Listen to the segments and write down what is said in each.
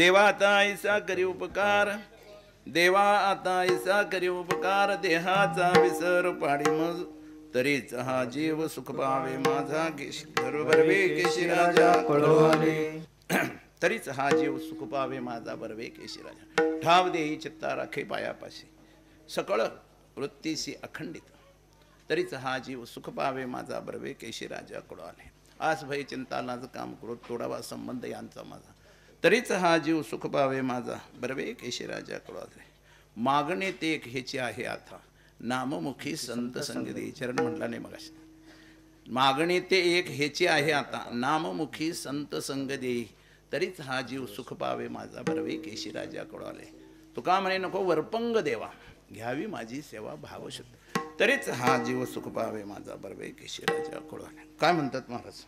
देवा आता ऐसा करी उपकार, देवा आता ऐसा करी उपकार, देहाचा विसर पाडी मज तरीच हा जीव सुख पावे माझा बरवे केशी राजा कळवाले तरीच हा जीव सुख पावे माझा बरवे केशी राजा ठाव देई चित्ता राखे पायापाशी सकळ वृत्तीशी अखंडित तरीच हा जीव सुख पावे माझा बरवे केशी राजा कळवाले आस भय चिंता लाज काम क्रोध तोडावा संबंध यांचा माझा तरीच हा जीव सुख पावे माझा बरवे केशी राजा कळवाले मागणे ते एक हेची आहे आता नाममुखी संत संगती चरण म्हटला नाही मगाशी मागणे ते एक हेची आहे आता नाममुखी संत संग देई तरीच हा जीव सुख पावे माझा बरवे केशी राजा कळवाले तुका म्हणे नको वरपंग देवा घ्यावी माझी सेवा भावशुद्ध तरीच हा जीव सुख पावे माझा बरवे केशी राजा कळवाले काय म्हणतात महाराज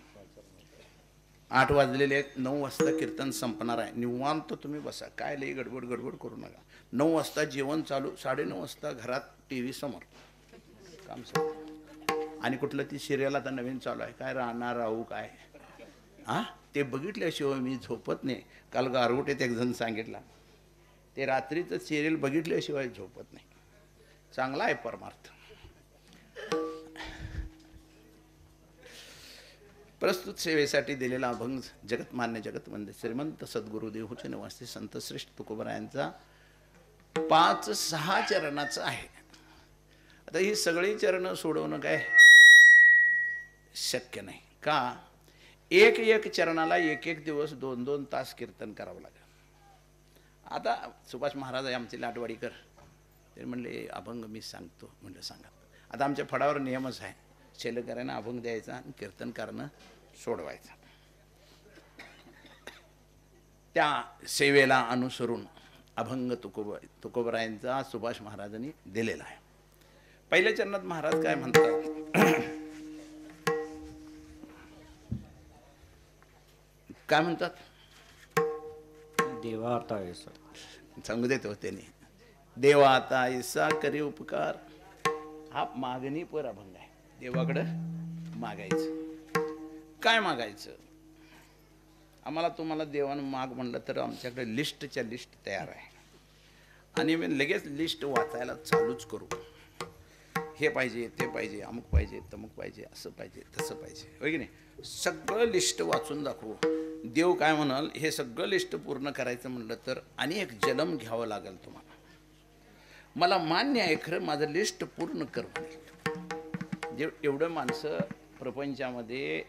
8 वाजलेले आहेत 9 वाजता कीर्तन संपणार आहे निवांत तुम्ही बसा काय लई गडबड गडबड करू नका 9 वाजता जेवण चालू 9:30 वाजता घरात टीव्ही समोर काम चालू आणि कुठलं ती सिरियल आता नवीन चालू आहे काय राहणार राहू काय ते बघितल्याशिवाय मी झोपत नाही काल गारगोटीत एक जण सांगितला ते रात्रीचं सिरियल बघितल्याशिवाय झोपत नाही चांगला आहे परमार्थ प्रस्तुत सेवेसाठी दिलेला अभंग जगतमान्य जगतवंदे श्रीमंत सद्गुरुदेव होते निवासी संत श्रेष्ठ तुकोबरायांचा 5-6 चरणाचा आहे आता ही सगळी चरणं सोडवणं काय शक्य नाही का एक चरणाला एक दिवस 2-2 तास कीर्तन करावं लागेल आता सुभाष महाराज आहे आमचे लाटवाडीकर ते म्हणले अभंग मी सांगतो म्हणलं सांगा आता आमच्या फडावर नियमच आहे शेलकरांना अभंग द्यायचा आणि कीर्तन करणं सोडवायचं त्या सेवेला अनुसरून अभंग तुकोबरायांचा सुभाष महाराजांनी दिलेला आहे पहिल्या चरणात महाराज काय म्हणतात काय म्हणतात देवा आता ऐसा सांगू देतो त्यांनी देवा आता ऐसा करी उपकार हा मागणी पर अभंग आहे देवाकडं मागायचं काय मागायचं आम्हाला तुम्हाला देवानं माग म्हणलं तर आमच्याकडे लिस्टच्या लिस्ट तयार आहे आणि मी लगेच लिस्ट वाचायला चालूच करू हे पाहिजे ते पाहिजे अमुक पाहिजे तमुक पाहिजे असं पाहिजे तसं पाहिजे होय की नाही सगळं लिस्ट वाचून दाखवू देव काय म्हणाल हे सगळं लिस्ट पूर्ण करायचं म्हणलं तर आणि एक जन्म घ्यावं लागेल तुम्हाला मला मान्य आहे खरं माझं लिस्ट पूर्ण कर म्हणेल जे एवढं माणसं प्रपंचामध्ये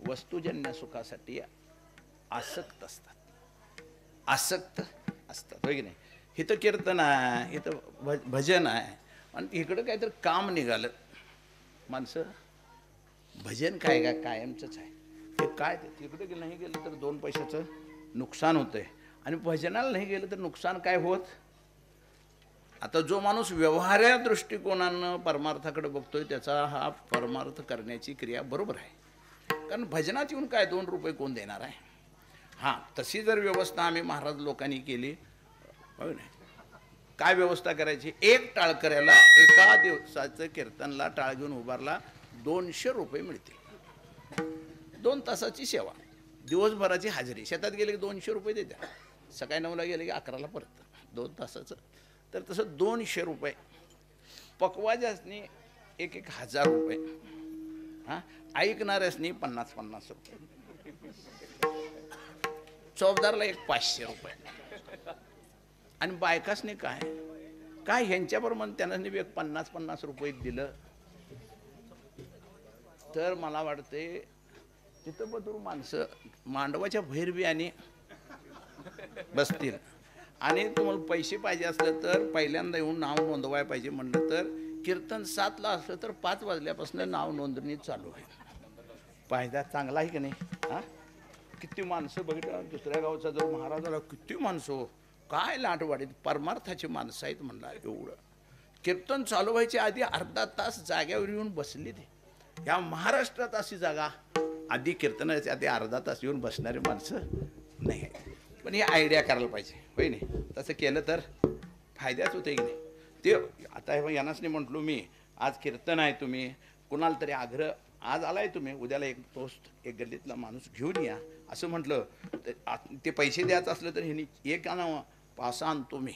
वस्तुजन्य सुखासाठी आसक्त असतात होय की नाही इथं कीर्तन आहे इथं भजन आहे आणि इकडं काहीतरी काम निघालं माणसं भजन काय का कायमचंच आहे ते काय ते तिकडे नाही गेलं तर 2 पैशाचं नुकसान होतंय आणि भजनाला नाही गेलं तर नुकसान काय होत आता जो माणूस व्यवहार्य दृष्टिकोनानं परमार्थाकडे बघतोय त्याचा हा परमार्थ करण्याची क्रिया बरोबर आहे कारण भजनात येऊन काय 2 रुपये कोण देणार आहे हां तशी जर व्यवस्था आम्ही महाराज लोकांनी केली हो नाही काय व्यवस्था करायची एक टाळकऱ्याला एका दिवसाचं कीर्तनला टाळ घेऊन उभारला 200 रुपये मिळतील 2 तासाची सेवा दिवसभराची हाजरी शेतात गेले की 200 रुपये देत्या सकाळी 9ला गेले की 11ला परत 2 तासाचं तर तसं 200 रुपये पकवाजासनी 1,000 रुपये हा, ऐकणाऱ्यासनी 50-50 रुपये, चौकदारला एक 500 रुपये, आणि बायकासनी काय काय ह्यांच्याबरोबर त्यांना एक 50-50 रुपये दिलं तर मला वाटते तिथं बदूर माणसं मांडवाच्या भैरवी आणि बसतील. आणि तुम्हाला पैसे पाहिजे असलं तर पहिल्यांदा येऊन नाव नोंदवाय पाहिजे म्हणलं तर कीर्तन 7ला असलं तर 5 वाजल्यापासून नाव नोंदणी चालू आहे. फायदा चांगला आहे की नाही? हा, किती माणसं बघितलं दुसऱ्या गावचा जर महाराजाला किती माणसं काय लाटवाडीत परमार्थाची माणसं आहेत म्हणला. एवढं कीर्तन चालू व्हायच्या आधी अर्धा तास जाग्यावर येऊन बसली ते. या महाराष्ट्रात अशी जागा आधी कीर्तनाच्या आधी अर्धा तास येऊन बसणारी माणसं नाही आहे. पण ही आयडिया करायला पाहिजे होय नाही? तसं केलं तर फायद्याच होते की नाही? ते आता हे यांनाच नाही म्हटलो मी आज कीर्तन आहे, तुम्ही कुणाला तरी आग्रह आज आलाय तुम्ही उद्याला एक दोस्त एक गल्लीतला माणूस घेऊन या असं म्हटलं तर ते पैसे द्यायचं असलं तर ह्यांनी एक ना पासा आणतो मी,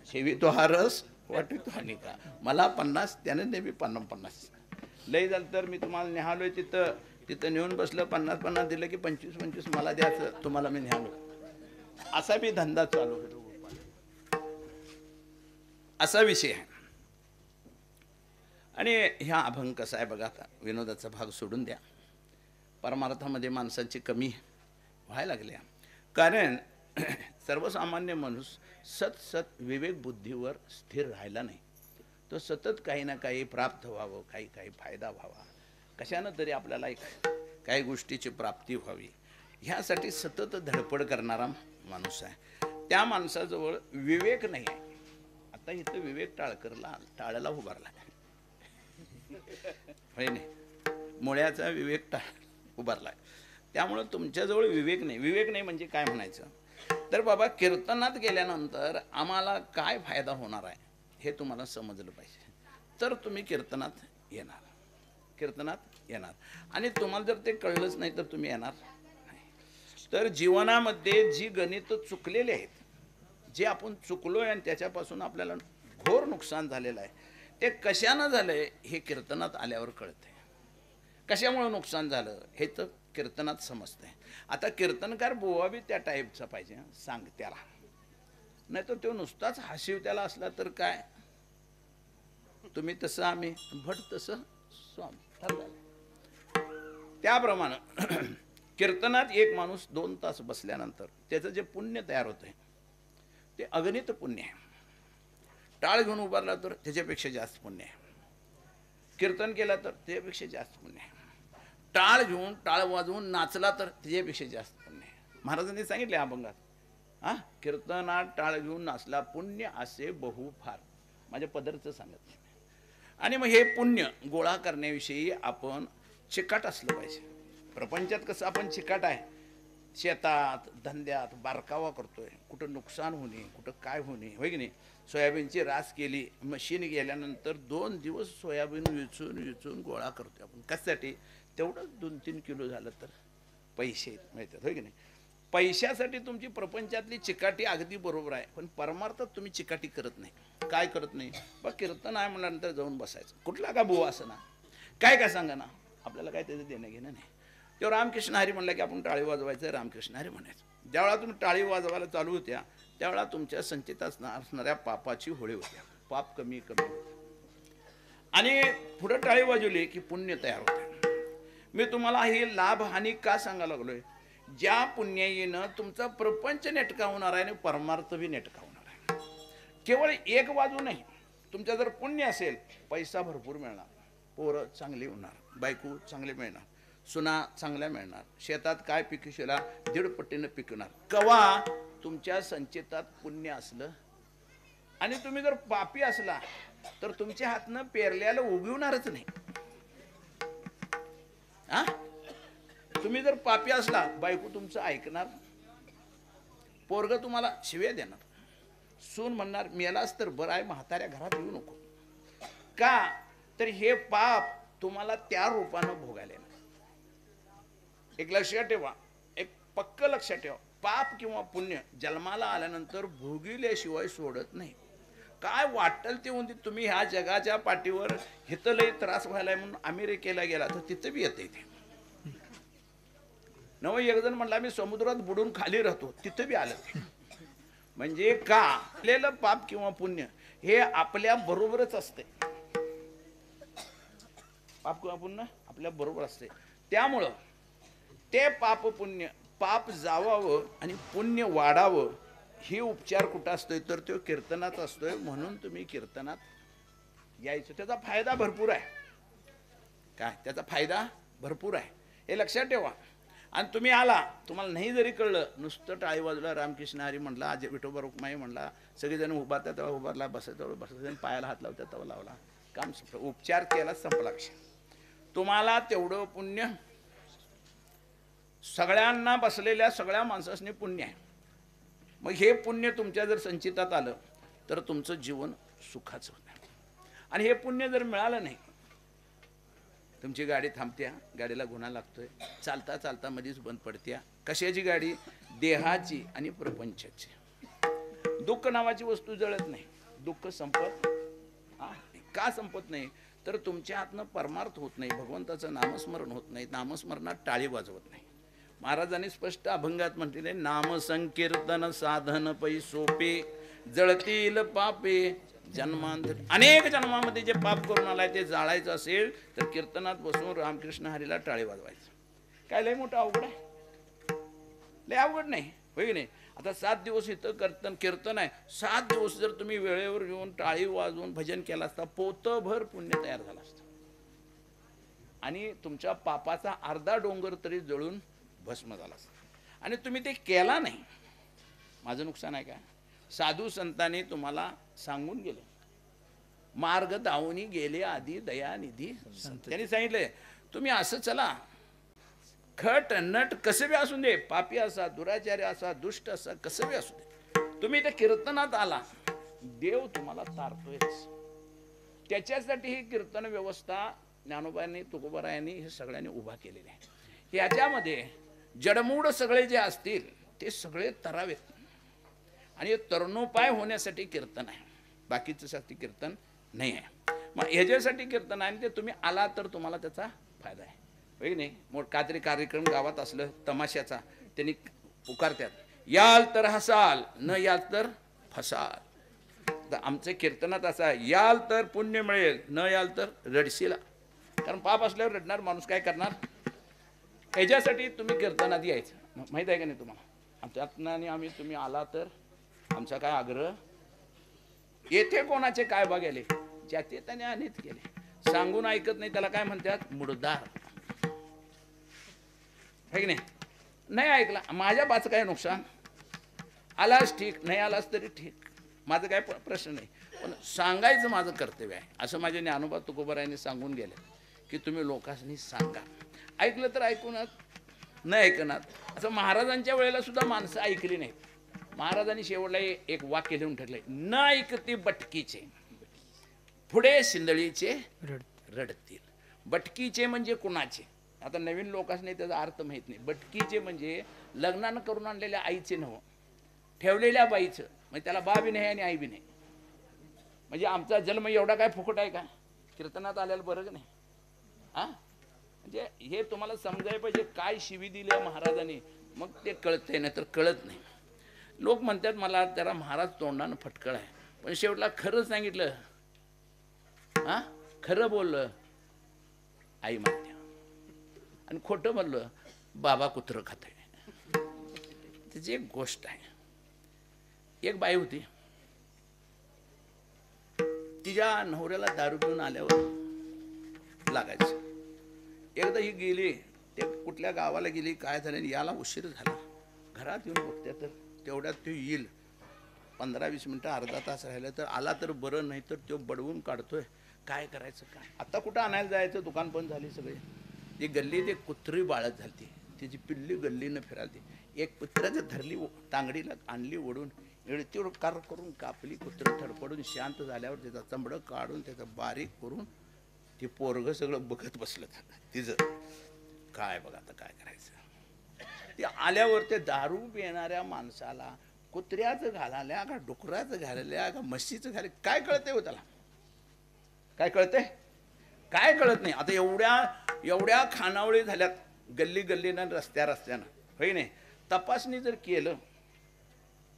शेवितो हा रस वाटतो आणि का मला 50 त्याने नेहमी 50-50 लय झालं तर मी तुम्हाला निहालोय तिथं नेऊन बसलं 50-50 दिलं की 25-25 मला द्यायचं तुम्हाला मी निहालो. असा बी धंदा चालू आहे, असा विषय आहे. आणि ह्या अभंग कसा आहे बघा, आता विनोदाचा भाग सोडून द्या. परमार्थामध्ये माणसाची कमी व्हायला लागल्या, कारण सर्वसामान्य माणूस सतत विवेक बुद्धीवर स्थिर राहिला नाही. तो सतत काही ना काही प्राप्त व्हावं, काही फायदा व्हावा, कशानं तरी आपल्याला काही गोष्टीची प्राप्ती व्हावी ह्यासाठी सतत धडपड करणारा माणूस आहे. त्या माणसाजवळ विवेक नाही आहे. आता इथं विवेक टाळाला उभारला होय नाही? मुळ्याचा विवेक उभारला. त्यामुळं तुमच्याजवळ विवेक नाही. विवेक नाही म्हणजे काय म्हणायचं तर बाबा कीर्तनात गेल्यानंतर आम्हाला काय फायदा होणार आहे हे तुम्हाला समजलं पाहिजे, तर तुम्ही कीर्तनात येणार. आणि तुम्हाला जर ते कळलंच नाही तर तुम्ही येणार नाही. तर जीवनामध्ये जी गणित चुकलेली आहेत, जे आपण चुकलोय आणि त्याच्यापासून आपल्याला घोर नुकसान झालेलं आहे, ते कशानं झालंय हे कीर्तनात आल्यावर कळतंय. कशामुळे नुकसान झालं हे तर कीर्तनात समजतंय. आता कीर्तनकार बुवा बी त्या टाईपचा पाहिजे, सांग त्याला, नाही तर तो नुसताच हसीव त्याला असला तर काय तुम्ही तसं आम्ही भट तसं स्वामी ठरलं. त्याप्रमाणे कीर्तनात एक माणूस 2 तास बसल्यानंतर त्याचं जे पुण्य तयार होतंय ते अगणित पुण्य आहे. टाळ घेऊन उभारला तर त्याच्यापेक्षा जास्त पुण्य आहे. कीर्तन केला तर त्याच्यापेक्षा जास्त पुण्य आहे. टाळ घेऊन टाळ वाजवून नाचला तर त्याच्यापेक्षा जास्त पुण्य आहे. महाराजांनी सांगितले अभंगात, हा, कीर्तनात टाळ घेऊन नाचला पुण्य असे बहु फार, माझ्या पदरचं सांगत. आणि मग हे पुण्य गोळा करण्याविषयी आपण चिकाट असलं पाहिजे. प्रपंचात कसं आपण चिकाट आहे, शेतात धंद्यात बारकावा करतोय, कुठं नुकसान होणे कुठं काय होणे होय की नाही? सोयाबीनची रास केली, मशीन गेल्यानंतर 2 दिवस सोयाबीन विचून गोळा करतोय आपण. कशासाठी? तेवढं 2-3 किलो झालं तर पैसे मिळतात होय की नाही? पैशासाठी तुमची प्रपंचातली चिकाटी अगदी बरोबर आहे, पण परमार्थात तुम्ही चिकाटी करत नाही. काय करत नाही? बघ कीर्तन आहे म्हटल्यानंतर जाऊन बसायचं. कुठला का बुवा असं ना काय सांगा ना, आपल्याला काय त्याचं देणं घेणं नाही. तेव्हा रामकृष्ण हरी म्हणलं की आपण टाळी वाजवायचं, रामकृष्ण हरी म्हणायचं. ज्यावेळा तुम्ही टाळी वाजवायला चालू होत्या त्यावेळा तुमच्या संचित असणाऱ्या पापाची होळी होत्या, पाप कमी आणि पुढं टाळी वाजवली की पुण्य तयार होते. मी तुम्हाला हे लाभ हानी का सांगायला लागलोय? ज्या पुण्याईनं तुमचा प्रपंच नेटका होणार आहे आणि परमार्थ बी नेटका होणार आहे. केवळ एक बाजू नाही, तुमच्या जर पुण्य असेल पैसा भरपूर मिळणार, पोरं चांगली होणार, बायको चांगले मिळणार, सुना चांगल्या मिळणार, शेतात काय पिकशिला 1.5 पटीनं पिकणार. कवा? तुमच्या संचितात पुण्य असलं. आणि तुम्ही जर पापी असला तर तुमच्या हातनं पेरल्याला उगवणारच नाही. हा, तुम्ही जर पापी असला बायको तुमचं ऐकणार, पोरग तुम्हाला शिव्या देणार, सून म्हणणार मेलास तर बरं आहे, म्हाताऱ्या घरात येऊ नको. का? तर हे पाप तुम्हाला त्या रूपानं भोगायला येणार. एक लक्षात ठेवा, एक पक्क लक्षात ठेवा, पाप किंवा पुण्य जन्माला आल्यानंतर भोगिल्याशिवाय सोडत नाही. काय वाटेल ते होऊन तुम्ही ह्या जगाच्या पाठीवर हिथं लय त्रास व्हायलाय म्हणून अमेरिकेला गेला तर तिथं बी येते ते नव. एक जण म्हणला मी समुद्रात बुडून खाली राहतो, तिथं बी आलं ते. म्हणजे का आपल्याला पाप किंवा पुण्य हे आपल्या बरोबरच असते. पाप किंवा पुण्य आपल्या बरोबर असते. त्यामुळं ते पाप पुण्य, पाप जावावं आणि पुण्य वाढावं ही उपचार कुठं असतोय तर तो कीर्तनात असतोय. म्हणून तुम्ही कीर्तनात यायचं. त्याचा फायदा भरपूर आहे. काय त्याचा फायदा भरपूर आहे हे लक्षात ठेवा. आणि तुम्ही आला, तुम्हाला नाही जरी कळलं, नुसतं टाळी वाजवला, रामकृष्ण हरी म्हणला, आज विठोबा रुक्माई म्हणला, सगळेजण उभारतात तेव्हा उभारला, बसत तेव्हा बसत, पायाला हात लावतात तेव्हा लावला, काम संपलं. उपचार केला, संपला विषय. तुम्हाला तेवढं पुण्य सगळ्यांना बसलेल्या सगळ्या माणसांनी पुण्य आहे. मग हे पुण्य तुमच्या जर संचितात आलं तर तुमचं जीवन सुखाचं होतं. आणि हे पुण्य जर मिळालं नाही, तुमची गाडी थांबत्या, गाडीला गुन्हा लागतोय, चालता चालता मध्येच बंद पडत्या. कशाची गाडी? देहाची आणि प्रपंचाची. दुःख नावाची वस्तू जळत नाही. दुःख संपत का संपत नाही तर तुमच्या हातनं परमार्थ होत नाही, भगवंताचं नामस्मरण होत नाही, नामस्मरणात टाळी वाजवत नाही. महाराजांनी स्पष्ट अभंगात म्हटलेले, नाम संकीर्तन साधन पै सोपे, जळतील पापे जन्मांतर. अनेक जन्मामध्ये जे पाप करून आलाय ते जाळायचं असेल तर कीर्तनात बसून रामकृष्ण हरीला टाळे वाजवायचं. काय लय मोठं अवघड आहे? लय अवघड नाही, होय की नाही? आता 7 दिवस इथं कीर्तन आहे. 7 दिवस जर तुम्ही वेळेवर येऊन टाळी वाजवून भजन केलं असता, पोतभर पुण्य तयार झालं असतं आणि तुमच्या पापाचा अर्धा डोंगर तरी जळून भस्म झाला असता. आणि तुम्ही ते केला नाही. माझं नुकसान आहे का? साधू संतांनी तुम्हाला सांगून गेले, मार्ग दावणी गेले आधी दयानिधी संत. त्यांनी सांगितले तुम्ही असं चला, खट नट कसं बी असू दे, पापी असा, दुराचारी असा, दुष्ट असा, कसं बी असू दे, तुम्ही त्या कीर्तनात आला, देव तुम्हाला तारतोयच. त्याच्यासाठी ही कीर्तन व्यवस्था ज्ञानोबांनी, तुकोबारायांनी हे सगळ्यांनी उभा केलेली आहे. याच्यामध्ये जडमूड सगळे जे असतील ते सगळे तरावेत. आणि तरुणोपाय होण्यासाठी कीर्तन आहे, बाकीच्यासाठी कीर्तन नाही आहे. मग ह्याच्यासाठी कीर्तन आहे, ते तुम्ही आला तर तुम्हाला त्याचा फायदा आहे, होय नाही? काहीतरी कार्यक्रम गावात असलं तमाशाचा, त्यांनी पुकारतात, याल तर हसाल, न याल तर फसाल. तर आमचं कीर्तनात असा, याल तर पुण्य मिळेल, न याल तर रडशीला. कारण पाप असल्यावर रडणार माणूस काय करणार? ह्याच्यासाठी तुम्ही कीर्तनात यायचं. माहीत आहे का नाही तुम्हाला? आमच्यातनं आणि आम्ही तुम्ही आला तर आमचा काय आग्रह, येथे कोणाचे काय बघायले, ज्याते त्याने अनित केले. सांगून ऐकत नाही त्याला काय म्हणतात? मुडदार, है की नाही? नाही ऐकला, माझ्या बाचं काय नुकसान? आलास ठीक, नाही आलास तरी ठीक, माझं काय प्रश्न नाही. पण सांगायचं माझं कर्तव्य आहे. असं माझे ज्ञानोबा तुकोबारायांनी सांगून गेले की तुम्ही लोकांनी सांगा. ऐकलं तर ऐकूनात, नाही ऐकणार. असं महाराजांच्या वेळेला सुद्धा माणसं ऐकली नाहीत. महाराजांनी शेवटला एक वाक्य लिहून ठरलंय, न ऐकते बटकीचे, पुढे सिंदळीचे रडतील. बटकीचे म्हणजे कुणाचे? आता नवीन लोकांनी त्याचा अर्थ माहित नाही. बटकीचे म्हणजे लग्नानं करून आणलेल्या आईचे नव्ह, ठेवलेल्या बाईचं. म्हणजे त्याला बा बी नाही आणि आई बी नाही. म्हणजे आमचा जन्म एवढा काय फुकट आहे का? कीर्तनात आल्याला बरं का नाही? म्हणजे हे तुम्हाला समजायला पाहिजे काय शिवी दिली महाराजांनी, मग ते कळतंय, नाही तर कळत नाही. लोक म्हणतात मला त्याला महाराज तोंडानं फटकळ आहे, पण शेवटला खरं सांगितलं, खरं बोललं आई मारत्या, आणि खोटं म्हणलं बाबा कुत्रं खातंय. त्याची एक गोष्ट आहे. एक बाई होती, तिच्या नवऱ्याला दारू पिऊन आल्यावर लागायचं. एकदा ही गेली, ते कुठल्या गावाला गेली, काय झालं, याला उशीर झाला. घरात येऊन बघते तर तेवढ्यात तो येईल, 15-20 मिनटं अर्धा तास राहिलं तर आला तर बरं, नाही तर तो बडवून काढतोय. काय करायचं काय? आता कुठं आणायला जायचं, दुकान पण झाली सगळे. ती गल्ली ते कुत्री बाळत झाली, तिची पिल्ली गल्लीनं फिरालती. एक कुत्र्याचं धरली, तांगडीला आणली ओढून, इळतीवर कार करून कापली. कुत्रं थडपडून शांत झाल्यावर त्याचा चंबडं काढून त्याचं बारीक करून ते पोरगं सगळं बघत बसलं तिचं. काय बघा आता काय करायचं? ते आल्यावर ते दारू पिणाऱ्या माणसाला कुत्र्याचं घालाल्या का डुकराचं घालल्या का म्हशीचं घाले काय कळतंय हो त्याला? काय कळतंय? काय कळत नाही. आता एवढ्या खानावळी झाल्यात गल्ली गल्लीनं रस्त्यानं, होय नाही? तपासणी जर केलं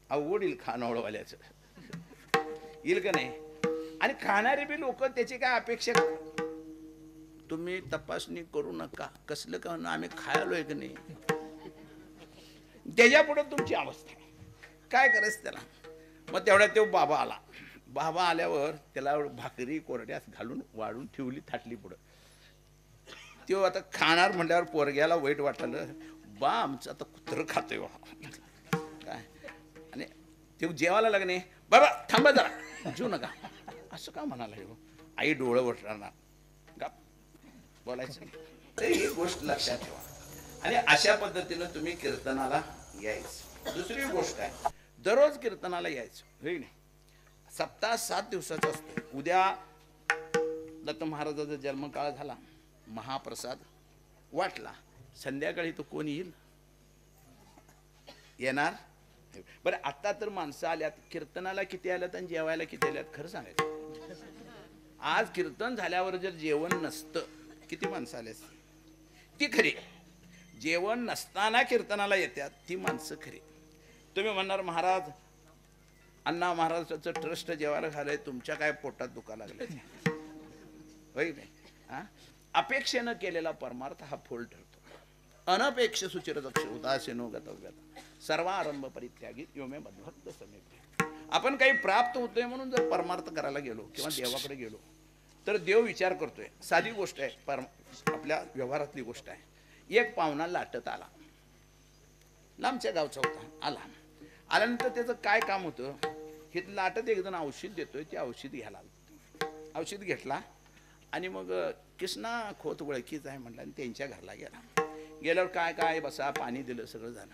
अवघड येईल खानावळवाल्याचं, येईल का नाही? आणि खाणारे बी लोक त्याची काय अपेक्षा, तुम्ही तपासणी करू नका, कसलं का ना आम्ही खायलोय की नाही, त्याच्या पुढे तुमची अवस्था काय करायचं त्याला. मग तेवढ्यात तो बाबा आला. बाबा आल्यावर त्याला भाकरी कोरड्यास घालून वाढून ठेवली थाटली पुढं. तो आता खाणार म्हटल्यावर पोरग्याला वाईट वाटलं, बा आमचं आता कुत्रं खातोय काय. आणि ते जेवायला लागणे, बाबा थांबा जरा जेवू नका, असं का म्हणाला हो? आई डोळं वटणार का बोलायचं नाही. तर ही गोष्ट लक्षात ठेवा. आणि अशा पद्धतीनं तुम्ही कीर्तनाला यायचं. दुसरी गोष्ट आहे, दररोज कीर्तनाला यायचं, होय नाही? सप्ताह 7 दिवसाचा असतो. उद्या दत्त महाराजाचा जन्मकाळ झाला, महाप्रसाद वाटला, संध्याकाळी तो कोण येईल? येणार? बरं आता तर माणसं आल्यात, कीर्तनाला किती आल्यात आणि जेवायला किती आल्यात खरं सांगायचं. आज कीर्तन झाल्यावर जर जेवण नसतं, किती माणसं आली असती? ती खरी. जेवण नसताना कीर्तनाला येतात ती माणसं खरी. तुम्ही म्हणणार महाराज अण्णा महाराजाचं ट्रस्ट जेवायला घालाय, तुमच्या काय पोटात दुखा लागले, होय नाही? हा, अपेक्षेनं केलेला परमार्थ हा फोल ठरतो. अनपेक्ष सुचिर दक्ष उदासीनो गतव्यता सर्वारंभ परित्यागी योमे मद्भक्त समेत. आपण काही प्राप्त होतोय म्हणून जर परमार्थ करायला गेलो किंवा देवाकडे गेलो तर देव विचार करतोय. साधी गोष्ट आहे, आपल्या व्यवहारातली गोष्ट आहे. एक पाहुणा लाटत आला, लांबच्या गावचा होता, आल्यानंतर त्याचं काय काम होतं, हे लाटत एक जण औषध देतोय, ते औषध घ्यायला. औषध घेतला आणि मग कृष्णा खोत ओळखीच आहे म्हटलं आणि त्यांच्या घरला गेला. गेल्यावर काय काय बसा पाणी दिलं, सगळं झालं.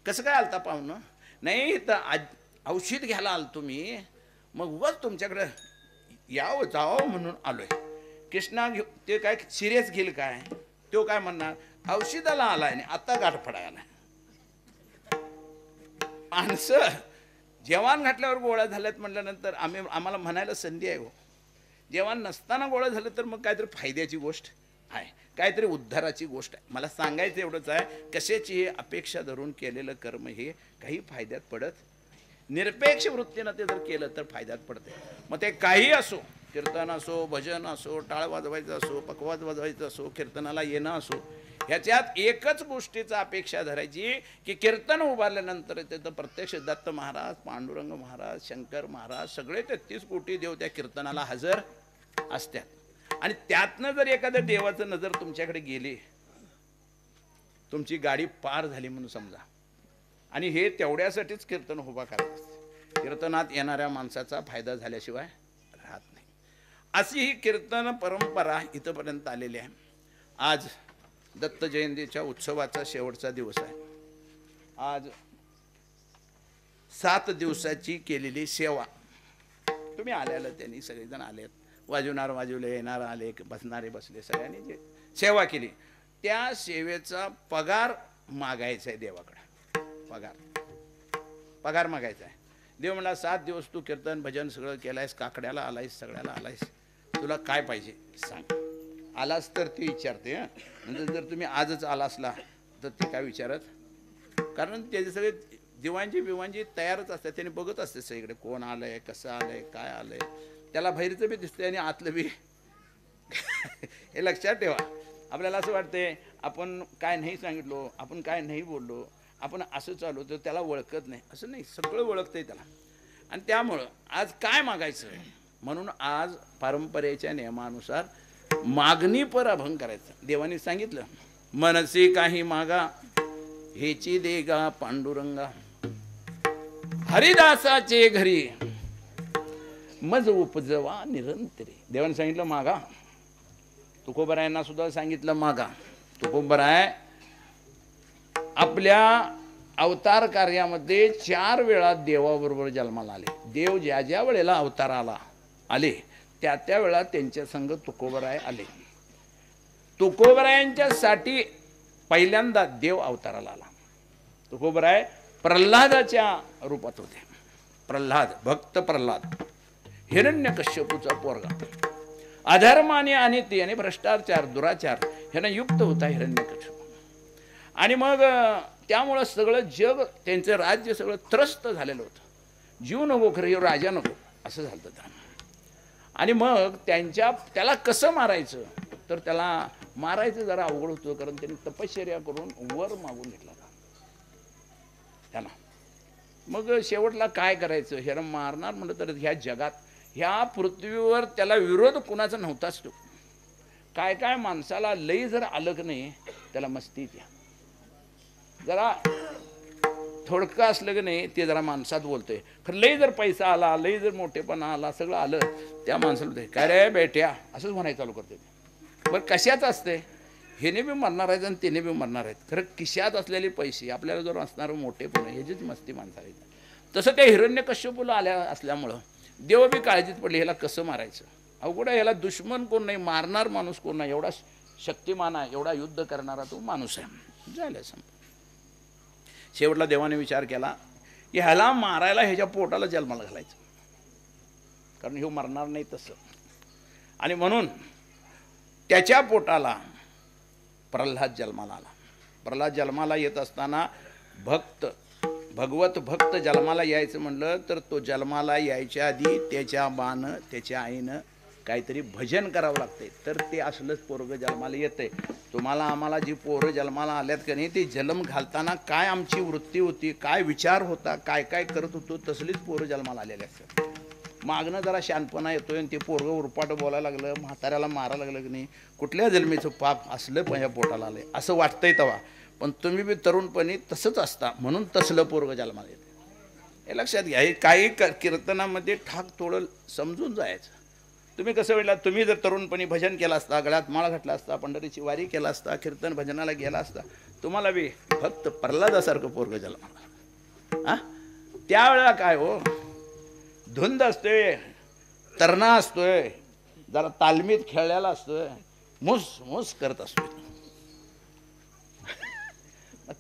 कसं काय आलता पाहुणं? नाही तर औषध घ्यायला आल तुम्ही, मग उगाच तुमच्याकडे यावं जावं म्हणून आलोय. कृष्णा ते काय सिरियस घेईल काय, तो काय म्हणणार औषधाला आलाय आणि आता गाठ पडायला. माणसं जेवण घातल्यावर गोळ्या झाल्यात म्हटल्यानंतर आम्हाला म्हणायला संधी आहे हो. जेवण नसताना गोळ्या झालं तर मग काहीतरी फायद्याची गोष्ट आहे, काहीतरी उद्धाराची गोष्ट आहे. मला सांगायचं एवढंच आहे, कशाची हे अपेक्षा धरून केलेलं कर्म हे काही फायद्यात पडत. निरपेक्ष वृत्तीनं ते जर केलं तर फायद्यात पडते. मग ते काही असो, कीर्तन असो, भजन असो, टाळ वाजवायचं असो, पकवाज वाजवायचं असो, कीर्तनाला येणं असो, ह्याच्यात एकच गोष्टीचा अपेक्षा धरायची की कीर्तन उभारल्यानंतर तिथं प्रत्यक्ष दत्त महाराज, पांडुरंग महाराज, शंकर महाराज सगळे 33 कोटी देव त्या कीर्तनाला हजर असतात. आणि त्यातनं जर एखाद्या देवाचं नजर तुमच्याकडे गेली, तुमची गाडी पार झाली म्हणून समजा. आणि हे तेवढ्यासाठीच कीर्तन उभा करायचं असते. कीर्तनात येणाऱ्या माणसाचा फायदा झाल्याशिवाय राहत नाही. अशी ही कीर्तन परंपरा इथपर्यंत आलेली आहे. आज दत्त जयंतीच्या उत्सवाचा शेवटचा दिवस आहे. आज 7 दिवसाची केलेली सेवा तुम्ही आल्याला, त्यांनी सगळेजण आलेत, वाजवणार वाजवले, येणार आले, बसणारे बसले, सगळ्यांनी जे सेवा केली त्या सेवेचा पगार मागायचा आहे देवाकडे. पगार मागायचा आहे. देव म्हणला 7 दिवस तू कीर्तन भजन सगळं केलायस, काकड्याला आलायस, सगळ्याला आलायस, तुला काय पाहिजे सांग. आलास तर ते विचारते. म्हणजे जर तुम्ही आजच आला असला तर ते काय विचारत, कारण त्याचे सगळे दिवाणजी बिवांजी तयारच असतात, त्याने बघत असते सगळीकडे कोण आलंय, कसं आलंय, काय आलंय. त्याला बाहेरचं बी दिसतंय आणि आतलं बी हे लक्षात ठेवा. आपल्याला असं वाटतंय आपण काय नाही सांगितलो, आपण काय नाही बोललो, आपण असं चालू तर त्याला ओळखत नाही. असं नाही, सगळं ओळखतंय त्याला. आणि त्यामुळं आज काय मागायचं म्हणून आज परंपरेच्या नियमानुसार मागणी पर अभंग करायचं. देवाने सांगितलं, मनसी काही मागा हेची देगा पांडुरंगा, हरिदासाचे घरी मज उपजवा निरंतरी. देवाने सांगितलं मागा. तुकोबरायांना सुद्धा सांगितलं मागा. तुकोबराय आपल्या अवतार कार्यामध्ये 4 वेळा देवाबरोबर जन्माला आले. देव ज्या ज्या वेळेला अवताराला आले त्या त्या वेळा त्यांच्या संग तुकोबराय आले. तुकोबरायांच्यासाठी पहिल्यांदा देव अवताराला आला. तुकोबराय प्रल्हादाच्या रूपात होते. प्रल्हाद, भक्त प्रल्हाद, हिरण्यकश्यपूचा पोरगा, अधर्माने आणि ते आणि भ्रष्टाचार दुराचार ह्यानं युक्त होता हिरण्यकश्यप. आणि मग त्यामुळं सगळं जग, त्यांचं राज्य सगळं त्रस्त झालेलं होतं. जीव नको खरं, हे राजा नको असं झालं होतं. आणि मग त्याला कसं मारायचं, तर त्याला मारायचं जरा अवघड होतं, कारण त्यांनी तपश्चर्या करून वर मागून घेतला त्याला. मग शेवटला काय करायचं, ह्याला मारणार म्हणलं तर ह्या जगात, ह्या पृथ्वीवर त्याला विरोध कुणाचा नव्हताच. तो काय काय माणसाला लई जर आलं की नाही त्याला मस्ती द्या, जरा थोडकं असलं की नाही ते जरा माणसात बोलतोय. खरं लई जर पैसा आला, लई जर मोठेपणा आला, सगळं आलं, त्या माणसाला काय रे बेट्या असंच म्हणायचं चालू करते. बरं कशाच असते, हेने बी मरणार आहेत आणि त्याने बी मरणार आहेत. खरं खिशात असलेले पैसे, आपल्याला जर असणारं मोठेपण, ह्याचीच मस्ती माणसाला येतात. तसं त्या हिरण्यकश्यपूला आल्या असल्यामुळं देव बी काळजीत पडले, ह्याला कसं मारायचं, अवघड आहे. ह्याला दुश्मन कोण नाही, मारणार माणूस कोण नाही, एवढा शक्तिमान आहे, एवढा युद्ध करणारा तो माणूस आहे. झालं समजा. शेवटला देवाने विचार केला की ह्याला मारायला ह्याच्या पोटाला जन्माला घालायचं, कारण ह्यो मरणार नाही तसं. आणि म्हणून त्याच्या पोटाला प्रल्हाद जन्माला आला. प्रल्हाद जन्माला येत असताना भगवत भक्त जन्माला यायचं म्हणलं तर तो जन्माला यायच्या आधी त्याच्या बानं, त्याच्या आईनं काहीतरी भजन करावं लागते, तर ते असलंच पोरगं जन्माला येते. तुम्हाला आम्हाला जी पोरं जन्माला आल्यात का नाही, ते जन्म घालताना काय आमची वृत्ती होती, काय विचार होता, काय काय करत होतो, तसलीच पोरं जन्माला आलेले असतात. मागणं जरा शानपणा येतोय आणि ते पोरगं उरपाट बोलायला लागलं, म्हाताऱ्याला मारायला लागलं की नाही, कुठल्या जन्मीचं पाप असलं पण ह्या पोटाला आलंय असं वाटतंय तेव्हा. पण तुम्ही बी तरुणपणी तसंच असता, म्हणून तसलं पोरगं जन्माला येते. हे लक्षात घ्या. हे काही कीर्तनामध्ये ठाक थोडं समजून जायचं. तुम्ही कसं वेळेला, तुम्ही जर तरुणपणी भजन केला असता, गळ्यात माळ घातला असता, पंढरीची वारी केला असता, कीर्तन भजनाला गेला असता, तुम्हाला बी फक्त प्रल्हादासारखं पोरगं जन्माला. हां, त्यावेळेला काय हो, धुंद असतोय, तरणा असतोय, जरा तालमीत खेळलेला असतोय, मुस मुस करत असतोय.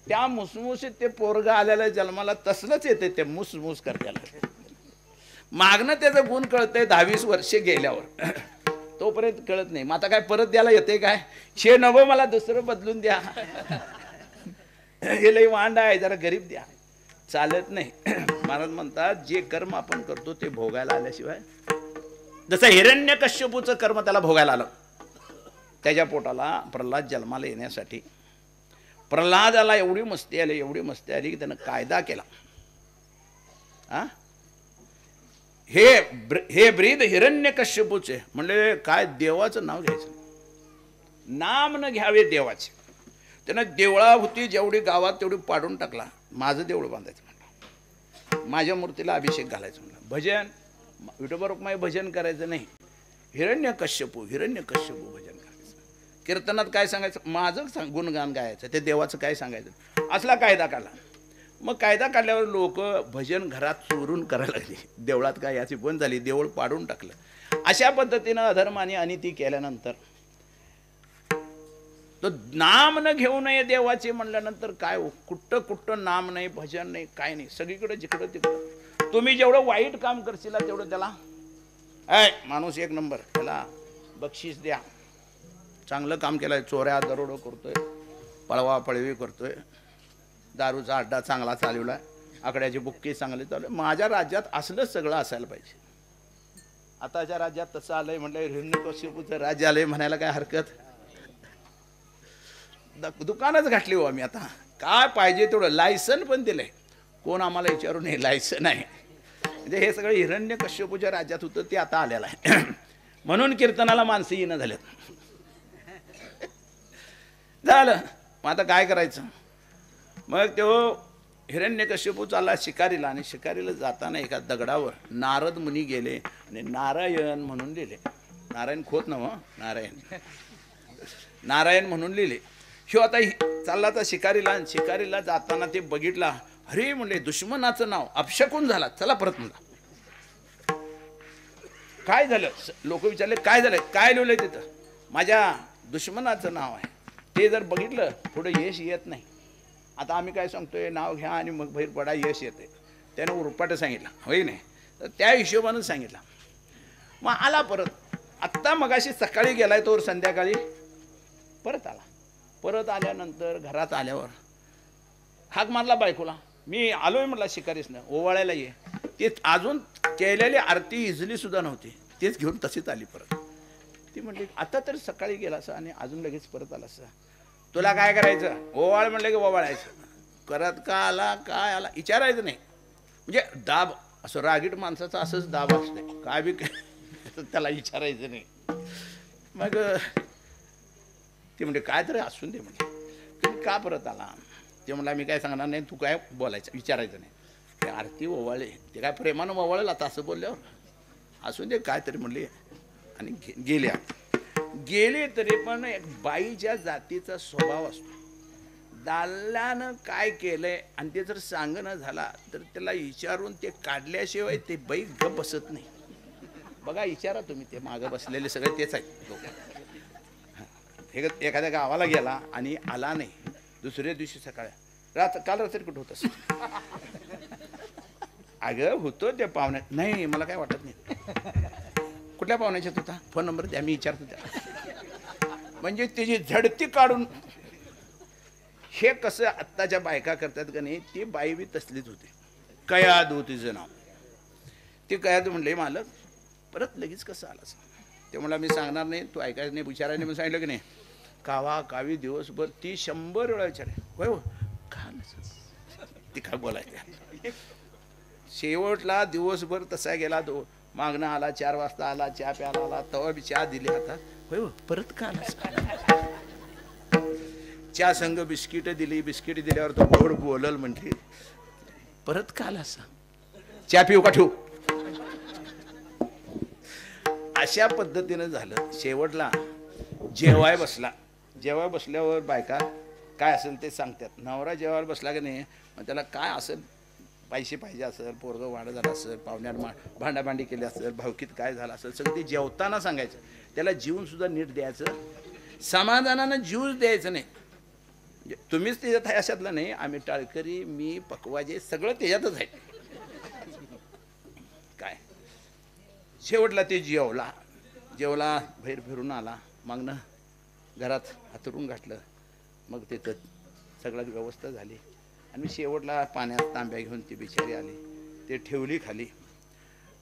त्या मुसमुसीत ते पोरगं आलेलं जन्माला तसलंच येते, ते मुसमुस करत्याला. मागणं त्याचं गुण कळतंय 10-20 वर्षे गेल्यावर, तोपर्यंत कळत नाही. मग आता काय परत द्यायला येते काय, शे नवं मला दुसरं बदलून द्या, हे लई वांड आहे, जरा गरीब द्या, चालत नाही. महाराज म्हणतात जे कर्म आपण करतो ते भोगायला आल्याशिवाय, जसं हिरण्यकश्यपूचं कर्म त्याला भोगायला आलं, त्याच्या पोटाला प्रल्हाद जन्माला येण्यासाठी प्रल्हादाला एवढी मस्ती आली की त्यानं कायदा केला. हा, हे ब्रीद हिरण्यकश्यपूचे म्हणले काय देवाचं नाव घ्यायचं, नाम न घ्यावे देवाचे. त्यानं देवळाभोवती जेवढी गावात तेवढी पाडून टाकला. माझं देवळ बांधायचं म्हणलं, माझ्या मूर्तीला अभिषेक घालायचं म्हणलं, भजन विठोबा रुक्माई भजन करायचं नाही, हिरण्यकश्यपू भजन करायचं. कीर्तनात काय सांगायचं, माझं गुणगान गायचं, ते देवाचं काय सांगायचं, असला कायदा काढला. मग कायदा काढल्यावर लोक भजन घरात चोरून करायला लागली, देवळात काय याची बंद झाली, देवळ पाडून टाकलं. अशा पद्धतीनं अधर्माने अनिती केल्यानंतर तो नाम न घेऊ नये देवाचे म्हणल्यानंतर काय हो, कुठं नाम नाही, भजन नाही, काय नाही, सगळीकडे जिकडं तिकडं. तुम्ही जेवढं वाईट काम करशील तेवढं त्याला माणूस एक नंबर, त्याला बक्षीस द्या. चांगलं काम केलंय, चोऱ्या दरोडो करतोय, पळवा पळवी करतोय, दारूचा अड्डा चांगला चालवलाय, आकड्याची बुक्की चांगली चालू आहे. माझ्या राज्यात असलंच सगळं असायला पाहिजे. आताच्या राज्यात तसं आलंय म्हटलं, हिरण्यकश्यपूचं राज्य आलंय म्हणायला काय हरकत. दुकानच घातली हो आम्ही. आता काय पाहिजे तेवढं लायसन पण दिलंय, कोण आम्हाला विचारू नये, लायसन आहे. म्हणजे हे सगळं हिरण्यकश्यपूच्या राज्यात होतं ते आता आलेलं आहे. म्हणून कीर्तनाला माणसं येणं झालेत. झालं, मग आता काय करायचं. मग तो हिरण्यकश्यपू चालला शिकारीला, आणि शिकारीला जाताना एका दगडावर नारद मुनी गेले आणि नारायण म्हणून लिहिले. नारायण खोत नव, नारायण म्हणून लिहिले. ह्यो आता चालला तर शिकारीला, आणि शिकारीला जाताना ते बघितला, अरे म्हणले दुश्मनाचं नाव अपशकून झाला, चला परत म्हणला. काय झालं, लोक विचारले काय झालं, काय लिहिलंय तिथं, माझ्या दुश्मनाचं नाव आहे. ते जर बघितलं पुढे यश येत नाही. आता आम्ही काय सांगतोय, नाव घ्या आणि मग बाहेर पडा, यश येते. त्याने उरपाट सांगितलं, होय नाही, तर त्या हिशोबानं सांगितलं. मग आला परत. आत्ता मगाशी सकाळी गेलाय तोवर संध्याकाळी परत आला. परत आल्यानंतर घरात आल्यावर हाक मारला बायकोला, मी आलोय म्हटला शिकारीसनं, ओवाळायला ये. ते अजून केलेली आरती इजली सुद्धा नव्हती, तेच घेऊन तशीच आली परत. ती म्हणली, आता तर सकाळी गेला असं आणि अजून लगेच परत आला असं, तुला काय करायचं? ओवाळ म्हणलं की ओवाळायचं. करत का आला, काय आला विचारायचं नाही. म्हणजे दाब असं रागीट माणसाचा असंच दाब असते, काय बी त्याला विचारायचं नाही. मग ती म्हणजे काय तरी असून दे म्हणजे, तुम्ही का परत आला? ते म्हणला, मी काय सांगणार नाही, तू काय बोलायचं विचारायचं नाही. ते आरती ओवाळले, ते काय प्रेमानं ओवाळेल आता असं बोलल्यावर, असून दे काय तरी म्हणले आणि गेले. तरी पण एक बाईच्या जातीचा स्वभाव असतो. दाल्यानं काय केलंय आणि ते जर सांगणं झाला तर त्याला विचारून ते काढल्याशिवाय ते बाई गप बसत नाही. बघा, विचारा तुम्ही, ते मागं बसलेले सगळे तेच आहेत लोक. हे एखाद्या गावाला गेला आणि आला नाही, दुसऱ्या दिवशी सकाळी काल रात्री कुठं होतंस? अगं होतो त्या पाहुण्यात. नाही मला काय वाटत नाही. कुठल्या पाहुण्याच्यात होता? फोन नंबर द्या, मी विचारतो त्याला. म्हणजे त्याची झडती काढून. हे कसं आत्ताच्या बायका करतात का नाही, ती बाई बी तसलीच होती. कयाद होती तिचं नाव. ती कयाद म्हणले, मालक परत लगेच कसं आलास? ते म्हणला, मी सांगणार नाही, तू ऐकायचं नाही, विचारायला नाही. मी सांगितलं की नाही, कावा कावी दिवसभर ती 100 वेळा विचारे, होय हो का? ती काय बोलायचं. शेवटला दिवसभर तसा गेला. तो मागणं आला, 4 वाजता आला, चहा प्यायला आला, तवा बी चहा दिली. आता होय हो परत का आलास? चहा संघ बिस्किट दिली. बिस्किट दिल्यावर तो गोड बोलल म्हटली, परत का आलास? चहा पिऊ का ठेवू? अशा पद्धतीनं झालं. शेवटला जेवाय बसला. जेवाय बसल्यावर बायका काय असेल ते सांगतात. नवरा जेवायला बसला की नाही, मग त्याला काय असेल, पैसे पाहिजे असेल, पोरगं वाढ झालं असेल, पाहुण्यात भांडाभांडी केली असेल, भावकीत काय झालं असेल, सगळं ते जेवताना सांगायचं. त्याला जीवन सुद्धा नीट द्यायचं, समाधानानं जीवच द्यायचं नाही. म्हणजे तुम्हीच त्याच्यात आहे अशातलं नाही. आम्ही टाळकरी, मी पकवाजे सगळं त्याच्यातच आहे. काय शेवटला ते जेवला. बाहेर फिरून आला. मग ना घरात हातरून घातलं. मग तिथं सगळं व्यवस्था झाली आणि शेवटला पाण्यात तांब्या घेऊन ती बिचारी आली. ते ठेवली खाली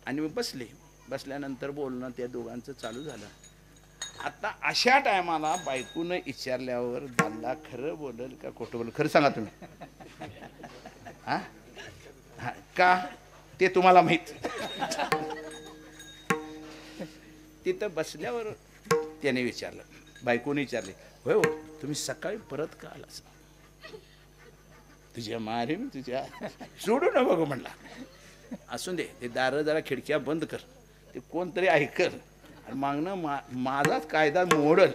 आणि मग बसली. बसल्यानंतर बोलणं त्या दोघांचं चालू झालं. आता अशा टायमाला बायकोनं विचारल्यावर दादा खरं बोलल का खोटं बोलल? खरं सांगा तुम्ही. हा का ते तुम्हाला माहित. तिथं बसल्यावर त्याने विचारलं, बायकोने विचारले, होय हो तुम्ही सकाळी परत का आलास? तुझ्या मारे मी तुझ्या सोडू न बघू म्हणला. असून दे, ते दारं जरा खिडक्या बंद कर, ते कोणतरी ऐकल आणि मागणं माझाच कायदा मोडल.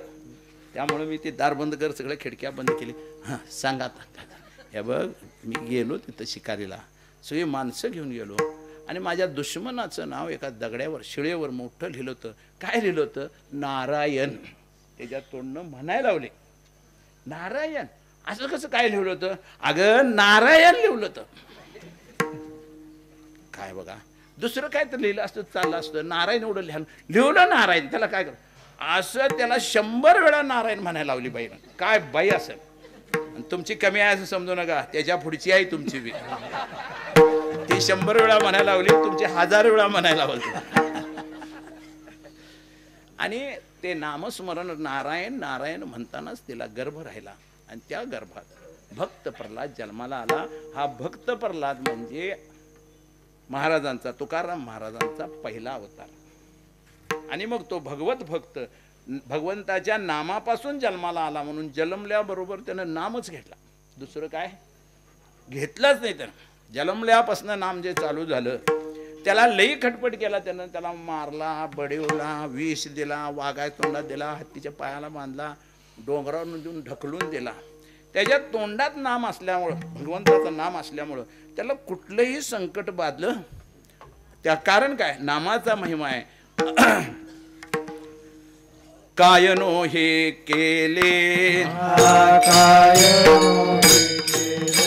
त्यामुळे मी ते दार बंद कर, सगळ्या खिडक्या बंद केली. हां सांगा आता. हे बघ, मी गेलो तिथं शिकारीला, सगळी माणसं घेऊन गेलो आणि माझ्या दुश्मनाचं नाव एका दगड्यावर शिळेवर मोठं लिहिलं होतं. काय लिहिलं होतं? नारायण. त्याच्या तोंडनं म्हणायला लावले, नारायण. असं कसं काय लिहिलं होतं? अगं नारायण लिहिलं होतं. काय बघा, दुसरं काय तर लिहिलं असतं चाललं असतं. नारायण एवढं लिहिलं नारायण. त्याला काय कर असं, त्याला 100 वेळा नारायण म्हणायला लावली बाईनं. काय बाई असेल. तुमची कमी आहे असं समजू नका, त्याच्या पुढची आहे तुमची बी. ती 100 वेळा म्हणायला लावली, तुमची 1000 वेळा म्हणायला लावली. आणि ते नामस्मरण नारायण नारायण म्हणतानाच तिला गर्भ राहिला आणि त्या गर्भात भक्त प्रल्हाद जन्माला आला. हा भक्त प्रल्हाद म्हणजे महाराजांचा, तुकाराम महाराजांचा पहिला अवतार. आणि मग तो भगवत भक्त भगवंताच्या नामापासून जन्माला आला म्हणून जन्मल्याबरोबर त्यानं नामच घेतला. दुसरं काय घेतलंच नाही. त्यानं जन्मल्यापासून नाम जे चालू झालं, त्याला लई खटपट केला त्यानं. त्याला मारला, बडवला, विष दिला, वाघाय तोंडात दिला, हत्तीच्या पायाला बांधला, डोंगरावर देऊन ढकलून दिला. त्याच्या तोंडात नाम असल्यामुळं, भगवंताचं नाम असल्यामुळं त्याला कुठलंही संकट बाधलं. त्या कारण काय? नामाचा महिमा आहे. कायनो हे केले, कायनो हे केले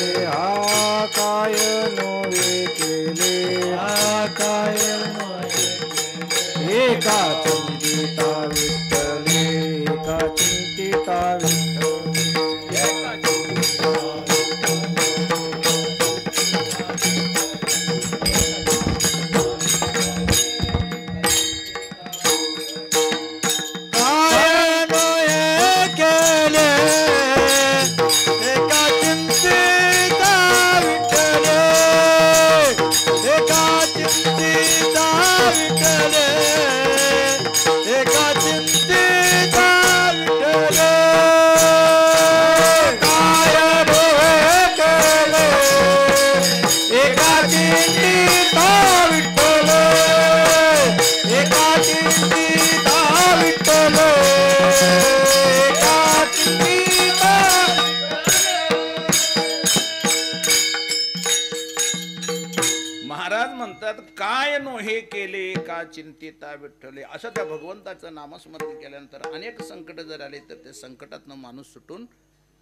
म्हणतात काय नोहे केले का चिंतिता विठ्ठले. असं त्या भगवंताचं नामस्मरण केल्यानंतर अनेक संकट जर आले तर त्या संकटातनं माणूस सुटून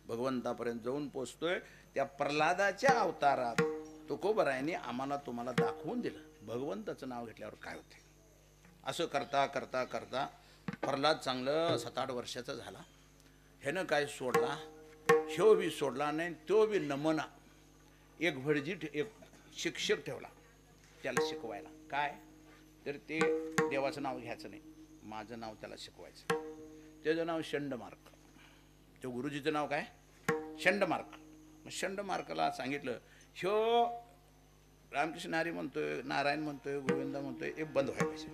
भगवंतापर्यंत जाऊन पोचतोय. त्या प्रल्हादाच्या अवतारात तुकोबरायांनी आम्हाला तुम्हाला दाखवून दिलं भगवंताचं नाव घेतल्यावर काय होते. असं करता करता करता प्रल्हाद चांगलं 7-8 वर्षाचा झाला. ह्यानं काय सोडला, ह्यो बी सोडला नाही, तो बी नमना. एक भटजी एक शिक्षक ठेवला त्याला शिकवायला. काय तर ते देवाचं नाव घ्यायचं नाही, माझं नाव त्याला शिकवायचं. त्याचं नाव शंडमार्क. तो गुरुजीचं नाव काय शंडमार्क. मग शंडमार्कला सांगितलं ह्यो रामकृष्ण हरी म्हणतोय, नारायण म्हणतोय, गोविंदा म्हणतोय, हे बंद व्हायला पाहिजे.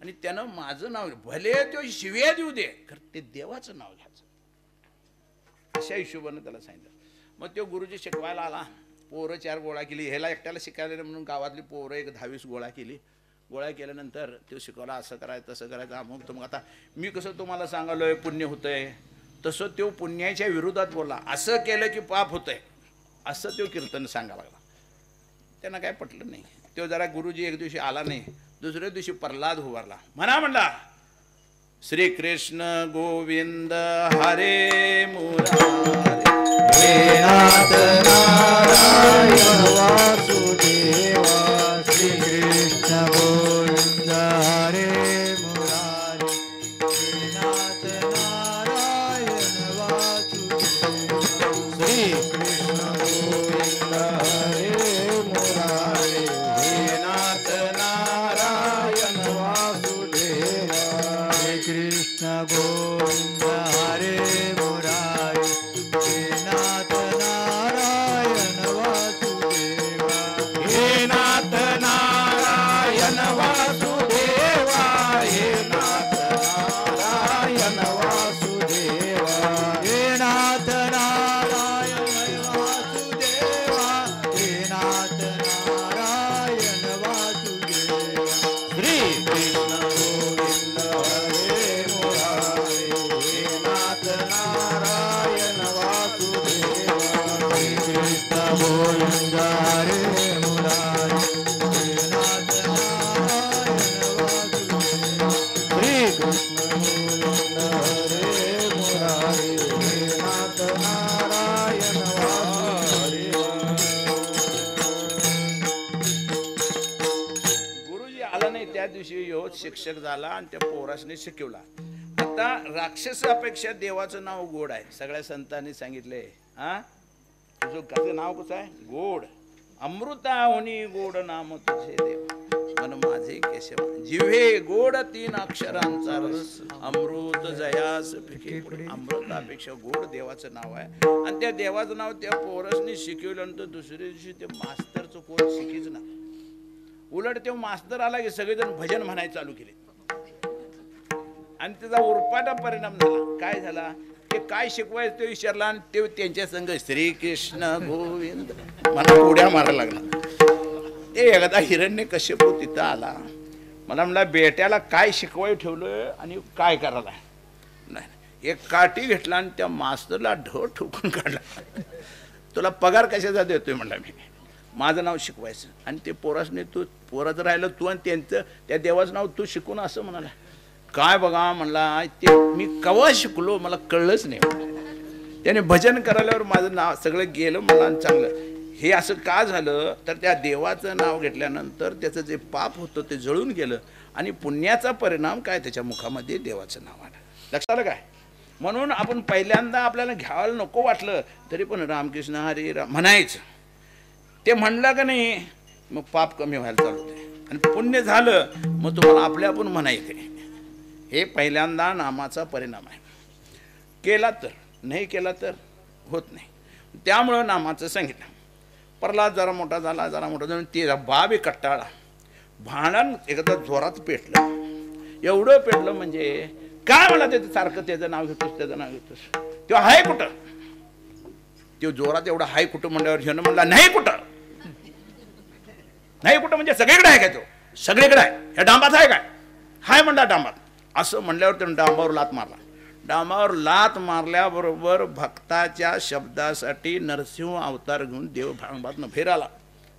आणि त्यानं माझं नाव भले तो शिव्या देऊ दे खरं ते देवाचं नाव घ्यायचं. अशा हिशोबानं त्याला सांगितलं. मग तो गुरुजी शिकवायला आला. पोरं 4 गोळा केली. ह्याला एकट्याला शिकायला म्हणून गावातली पोरं एक 10-20 गोळा केली. गोळा केल्यानंतर तो शिकवला असं करायचं तसं करायचं अमुक तर. मग आता मी कसं तुम्हाला सांगालोय पुण्य होतंय तसं तो पुण्याच्या विरोधात बोलला. असं केलं की पाप होतंय असं तो कीर्तन सांगायला लागला. त्यांना काय पटलं नाही. तो जरा गुरुजी एक दिवशी आला नाही. दुसऱ्या दिवशी प्रल्हाद उभारला. म्हणला श्रीकृष्ण गोविंद हरे मुरारे हे नाथ नारायण वासुदेवा श्रीकृष्ण गोविंद हरे मुरारे. हे नाथ नारायण वासुदेवा श्रीकृष्ण गोविंद हरे मुरारे. हे नाथ नारायण वासुदेवा श्रीकृष्ण गोविंद हरे मुरारे. हे नाथ नारायण वासुदेवा. हे नाथ नारायण वासुदेवा. हे नाथ नारायण वासुदेवा. हे नाथ नारायण वासुदेवा. हे नाथ नारायण वासुदेवा. श्री कृष्ण गोविंद हरे मुरारे. हे नाथ नारायण वासुदेवा. श्री कृष्ण गोविंद हरे मुरारे. हे नाथ नारायण वासुदेवा. श्री कृष्ण गोविंद हरे मुरारे. हे नाथ नारायण वासुदेवा. गुरुजी आला नाही. त्या दिवशी ह्यो शिक्षक झाला आणि त्या पोरासने शिकवला. आता राक्षसापेक्षा देवाचं नाव गोड आहे. सगळ्या संतांनी सांगितले तुझं कसं नाव कसं आहे गोड. अमृताहुनी गोड नाम तुझे देव मन माझे केशव. जिव्हे गोड 3 अक्षरांचा रस अमृत जयास फिके पुढे. अमृतापेक्षा गोड देवाचं नाव आहे. आणि त्या देवाचं नाव त्या पोरसने शिकवल्यानंतर दुसऱ्या दिवशी ते मास्तरचं पोर शिकीच ना. उलट ते मास्तर आला की सगळेजण भजन म्हणायला चालू केले. आणि त्याचा उरपाटा परिणाम झाला. काय झाला ते काय शिकवायचं ते विचारला आणि ते त्यांच्या संग श्रीकृष्ण गोविंद मला उड्या मारायला लागला. ते एकदा हिरण्यकश्यपू तिथं आला. मला म्हणला बेट्याला काय शिकवाय ठेवलं आणि काय करायला. नाही एक काठी घेतला आणि त्या मास्तरला ठोकून काढला. तुला पगार कशाचा देतोय म्हणला मी. माझं नाव शिकवायचं आणि ते पोरासने तू पोराचं राहिलं तू आणि त्यांचं त्या देवाचं नाव तू शिकून असं म्हणाला. काय बघा म्हणला ते मी कवा शिकलो मला कळलंच नाही. त्याने भजन करायल्यावर माझं नाव सगळं गेलं मला चांगलं. हे असं का झालं तर त्या देवाचं नाव घेतल्यानंतर त्याचं जे पाप होतं ते जळून गेलं आणि पुण्याचा परिणाम काय त्याच्या मुखामध्ये देवाचं नाव आलं. लक्षात आलं काय. म्हणून आपण पहिल्यांदा आपल्याला घ्यायला नको वाटलं तरी पण रामकृष्ण हरी राम म्हणायचं. ते म्हणलं का नाही मग पाप कमी व्हायला चालू होते आणि पुण्य झालं मग तुम्हाला आपल्या आपण म्हणायचे. हे पहिल्यांदा नामाचा परिणाम आहे. केला तर नाही केला तर होत नाही. त्यामुळं नामाचं सांगितलं. प्रल्हाद जरा मोठा झाला ते बाब एक कट्टाळा. भांडण एकदा जोरात पेटलं. एवढं पेटलं म्हणजे काय मला त्याचं सारखं त्याचं नाव घेतोस त्याचं नाव घेतोस. तेव्हा हाय कुठं. तो जोरात एवढा हाय कुठं म्हणल्यावर ह्यानं म्हणला नाही कुठं. नाही कुठं म्हणजे सगळीकडे आहे काय. तो सगळीकडे आहे. ह्या डांबात आहे काय. हाय म्हणला डांबात. असं म्हणल्यावर त्यानं डांबावर लात मारला. डांबावर लात मारल्याबरोबर भक्ताच्या शब्दासाठी नरसिंह अवतार घेऊन देव डांबातनं फिराला.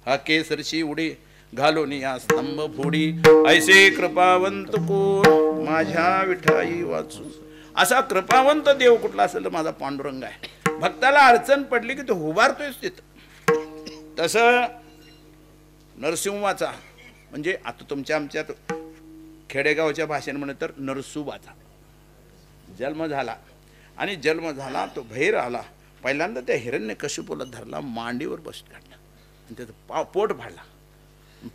हा केसरची उडी घालून या स्तंभ फोडी ऐसे कृपावंत कोण माझ्या विठाई वाचू. असा कृपावंत देव कुठला असेल तर माझा पांडुरंग आहे. भक्ताला अडचण पडली की तो उभारतोयच तिथं. तसं नरसिंहाचा म्हणजे आता तुमच्या आमच्यात खेडेगावच्या भाषेने म्हणे तर नरसुबाचा जन्म झाला आणि जन्म झाला तो बाहेर आला. पहिल्यांदा त्या हिरण्यकशिपूला धरला, मांडीवर बस काढला आणि त्याचं पोट फाडला.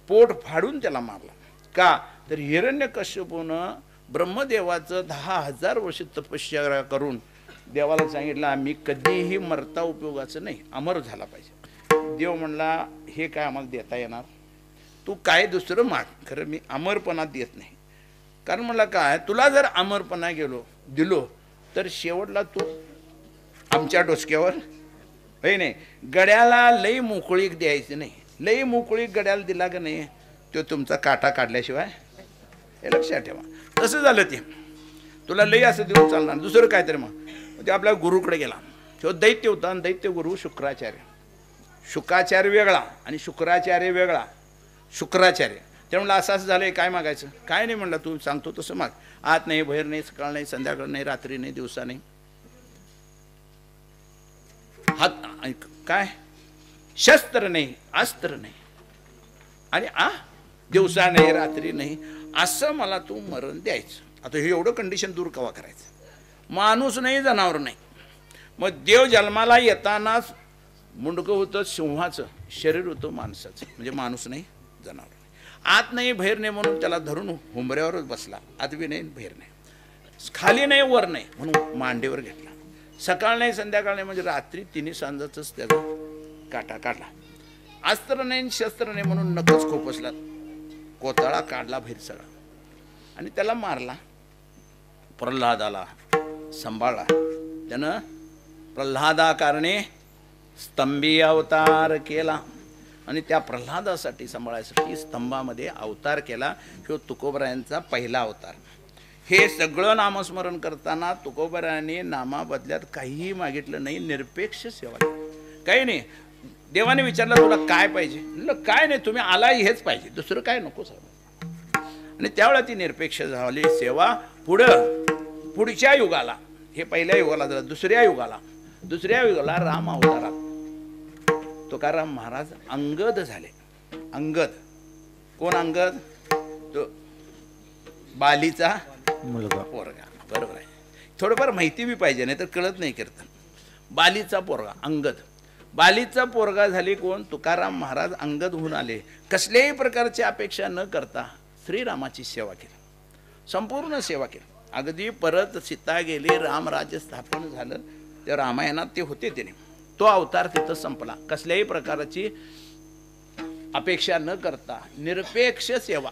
पोट फाडून त्याला मारला. का तर हिरण्यकशिपूनं ब्रह्मदेवाचं 10,000 वर्ष तपश्चर्या करून देवाला सांगितलं आम्ही कधीही मरता उपयोगाचं नाही, अमर झाला पाहिजे. देव म्हणला हे काय आम्हाला देता येणार, तू काय दुसरं माग. खरं मी अमरपणा देत नाही. कारण म्हणला काय तुला जर अमरपणा दिलो तर शेवटला तू आमच्या डोसक्यावर होय नाही. गड्याला लई मोकळीक द्यायची नाही. लई मोकळीक गड्याला दिला का नाही तो तुमचा काटा काढल्याशिवाय, हे लक्षात ठेवा. तसं झालं ते तुला लई असं देऊन चालणार. दुसरं काय तरी मग ते आपल्या गुरुकडे गेला. तो दैत्य होता आणि दैत्य गुरु शुक्राचार्य. शुकाचार्य वेगळा आणि शुक्राचार्य वेगळा. शुक्राचार्य ते म्हणलं असं असं झालंय काय मागायचं. काय नाही म्हणलं तू सांगतो तसं माग. आत नाही, बाहेर नाही, सकाळ नाही, संध्याकाळ नाही, रात्री नाही, दिवसा नाही. हात काय शस्त्र नाही, अस्त्र नाही आणि दिवसा नाही, रात्री नाही, असं मला तू मरण द्यायचं. आता हे एवढं कंडिशन दूर कवा करायचं. माणूस नाही, जनावर नाही. मग देव जन्माला येतानाच मुंडकं होतं सिंहाचं, शरीर होतं माणसाचं. म्हणजे माणूस नाही, जनावर नाही. आत नाही, बाहेर नाही म्हणून त्याला धरून हुंबऱ्यावरच बसला. आतबी नाही, बाहेर नाही, खाली नाही, वर नाही म्हणून मांडीवर घेतला. सकाळ नाही, संध्याकाळ नाही, म्हणजे रात्री तिन्ही सांजाच त्याचा काटा काढला. अस्त्र नाही, शस्त्र नाही म्हणून नकच खोपसला. कोतळा काढला बाहेर सगळा आणि त्याला मारला. प्रल्हादाला सांभाळला त्यानं. प्रल्हादाकारणे स्तंभी अवतार केला आणि त्या प्रल्हादासाठी सांभाळायसाठी स्तंभामध्ये अवतार केला. किंवा तुकोबरायांचा पहिला अवतार. हे सगळं नामस्मरण करताना तुकोबरायांनी नामाबदल्यात काहीही मागितलं नाही. निरपेक्ष सेवा केली. काही नाही. देवाने विचारलं तुला काय पाहिजे, म्हणलं काय नाही, तुम्ही आला हेच पाहिजे, दुसरं काय नको साहेब. आणि त्यावेळेला ती निरपेक्ष झाली सेवा. पुढच्या युगाला, हे पहिल्या युगाला झालं, दुसऱ्या युगाला राम अवतारात तुकाराम महाराज अंगद झाले. अंगद कोण? अंगद तो बालीचा मुलगा पोरगा. बरोबर आहे. थोडंफार माहिती बी पाहिजे, नाही तर कळत नाही कीर्तन. बालीचा पोरगा अंगद. बालीचा पोरगा झाले कोण? तुकाराम महाराज अंगद होऊन आले. कसल्याही प्रकारची अपेक्षा न करता श्रीरामाची सेवा केली, संपूर्ण सेवा केली. अगदी परत सीता गेली, रामराज्य स्थापन झालं. त्या रामायणात ते होते त्याने. तो अवतार तिथं संपला. कसल्याही प्रकारची अपेक्षा न करता निरपेक्ष सेवा,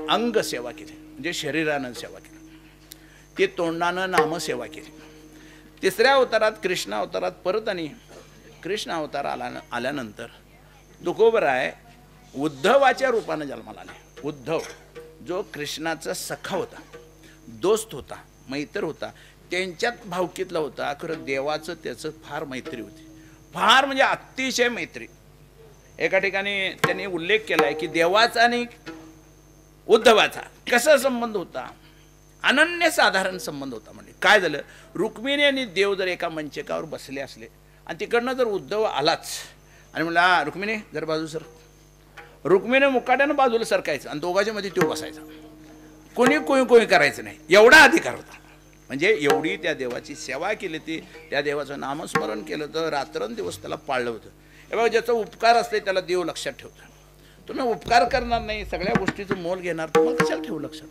अंग सेवा केली, म्हणजे शरीरानं सेवा केली. ते तोंडानं नामसेवा केली. तिसऱ्या अवतारात, कृष्ण अवतारात परत आणि कृष्ण अवतार आल्यानंतर तुकोबराय उद्धवाच्या रूपानं जन्माला आले. उद्धव जो कृष्णाचा सखा होता, दोस्त होता, मैत्र होता, त्यांच्यात भावकीतला होता. खरं देवाचं त्याचं फार मैत्री होती. फार म्हणजे अतिशय मैत्री. एका ठिकाणी त्यांनी उल्लेख केला आहे की देवाचा आणि उद्धवाचा कसा संबंध होता, अनन्यसाधारण संबंध होता. म्हणजे काय झालं, रुक्मिणी आणि देव जर एका मंचकावर बसले असले आणि तिकडनं जर उद्धव आलाच आणि म्हणला रुक्मिणी जर बाजू सर, रुक्मिणी मुकाट्यानं बाजूला सरकायचं आणि दोघांच्या मध्ये तो बसायचा. कोणी कोणी करायचं नाही, एवढा अधिकार होता. म्हणजे एवढी त्या देवाची सेवा केली ती, त्या देवाचं नामस्मरण केलं तर रात्रंदिवस त्याला पाळलं होतं. हे बघा, ज्याचा उपकार असते त्याला देव लक्षात ठेवतो. तुम्ही उपकार करणार नाही, सगळ्या गोष्टीचं मोल घेणार, तुम्हाला कशाला ठेवू लक्षात?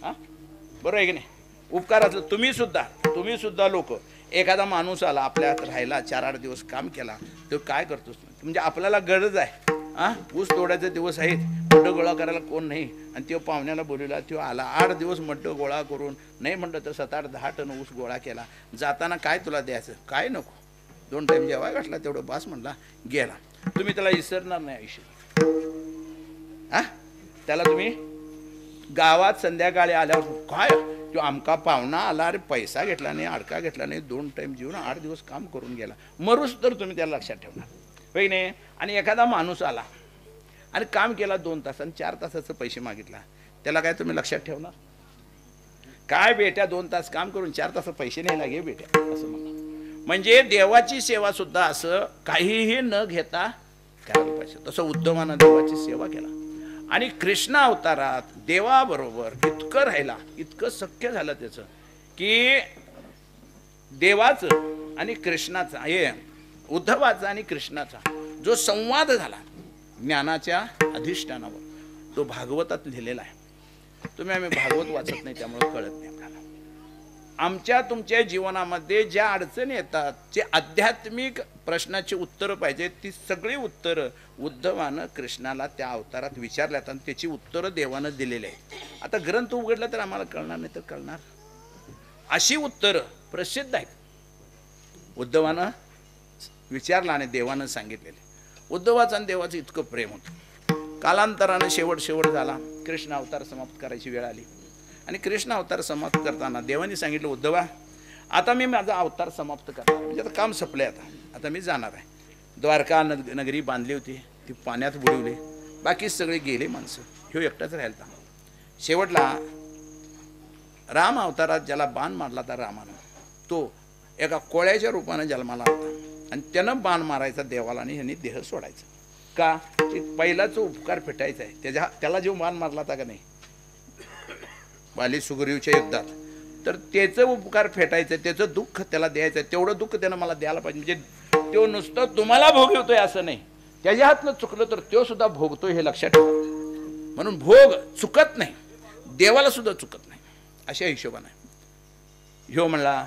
हां, बरोबर आहे की नाही? उपकार असलं तुम्ही सुद्धा लोक, एखादा माणूस आला आपल्यात राहायला, 4-8 दिवस काम केला, तो काय करतोस म्हणजे आपल्याला गरज आहे. ऊस तोडायचे दिवस आहेत, मड्ड गोळा करायला कोण नाही, आणि तो पाहुण्याला बोलवला, तो आला, 8 दिवस मड्ड गोळा करून, नाही म्हणलं तर 7-8-10 टन ऊस गोळा केला. जाताना काय तुला द्यायचं? काय नको, 2 टाईम जेवाय घातला तेवढं बास म्हणला, गेला. तुम्ही त्याला विसरणार नाही आयुष्य. त्याला तुम्ही गावात संध्याकाळी आल्यावर काय तो आमका पाहुणा आला, अरे पैसा घेतला नाही, अडका घेतला नाही, 2 टाईम जेवून 8 दिवस काम करून गेला, मरूस तर तुम्ही त्याला लक्षात ठेवणार होय नाही. आणि एखादा माणूस आला आणि काम केला 2 तास आणि 4 तासाचे पैसे मागितला, त्याला काय तुम्ही लक्षात ठेवणार? काय बेट्या 2 तास काम करून 4 तास पैसे नाही लागे बेट्या असं म्हणा. म्हणजे देवाची सेवा सुद्धा असं काहीही न घेता करायला पाहिजे. तसं उद्धवानं देवाची सेवा केला आणि कृष्ण अवतारात देवाबरोबर इतकं राहिला, इतकं शक्य झालं त्याचं की देवाचं आणि कृष्णाचा, हे उद्धवाचा आणि कृष्णाचा जो संवाद झाला ज्ञानाच्या अधिष्ठानावर, तो भागवतात लिहिलेला आहे. तुम्ही आम्ही भागवत वाचत नाही त्यामुळे कळत नाही आपल्याला. आमच्या तुमच्या जीवनामध्ये ज्या अडचणी येतात, जे आध्यात्मिक प्रश्नाची उत्तरं पाहिजे, ती सगळी उत्तरं उद्धवानं कृष्णाला त्या अवतारात विचारल्यात आणि त्याची उत्तरं देवानं दिलेली आहेत. आता ग्रंथ उघडला तर आम्हाला कळणार नाही तर कळणार. अशी उत्तरं प्रसिद्ध आहेत. उद्धवानं विचारलं आणि देवानं सांगितलेले. उद्धवाचं आणि देवाचं इतकं प्रेम होतं. कालांतरानं शेवट झाला, कृष्ण अवतार समाप्त करायची वेळ आली आणि कृष्ण अवतार समाप्त करताना देवाने सांगितलं, उद्धवा आता मी माझा अवतार समाप्त करणार, म्हणजे आता काम संपलंय, आता मी जाणार आहे. द्वारका नगरी बांधली होती, ती पाण्यात बुडवली, बाकी सगळे गेले माणसं, ह्यो एकटाच राहिला. शेवटला राम अवतारात ज्याला बाण मारला होता रामानं, तो एका कोळ्याच्या रूपानं जन्माला होता आणि त्यानं बाण मारायचा देवाला आणि ह्यांनी देह सोडायचा. का? पहिलाच उपकार फेटायचा आहे. त्याला जो बाण मारला होता का नाही बाली सुग्रीवच्या युद्धात, तर त्याचं उपकार फेटायचं, त्याचं दुःख त्याला द्यायचं. तेवढं दुःख त्यानं मला द्यायला पाहिजे. म्हणजे तो नुसतं तुम्हाला भोगवतोय असं नाही, त्याच्या हातनं चुकलं तर तो सुद्धा भोगतोय हे लक्षात ठेवा. म्हणून भोग चुकत नाही, देवाला सुद्धा चुकत नाही, अशा हिशोबाने. ह्यो म्हणला,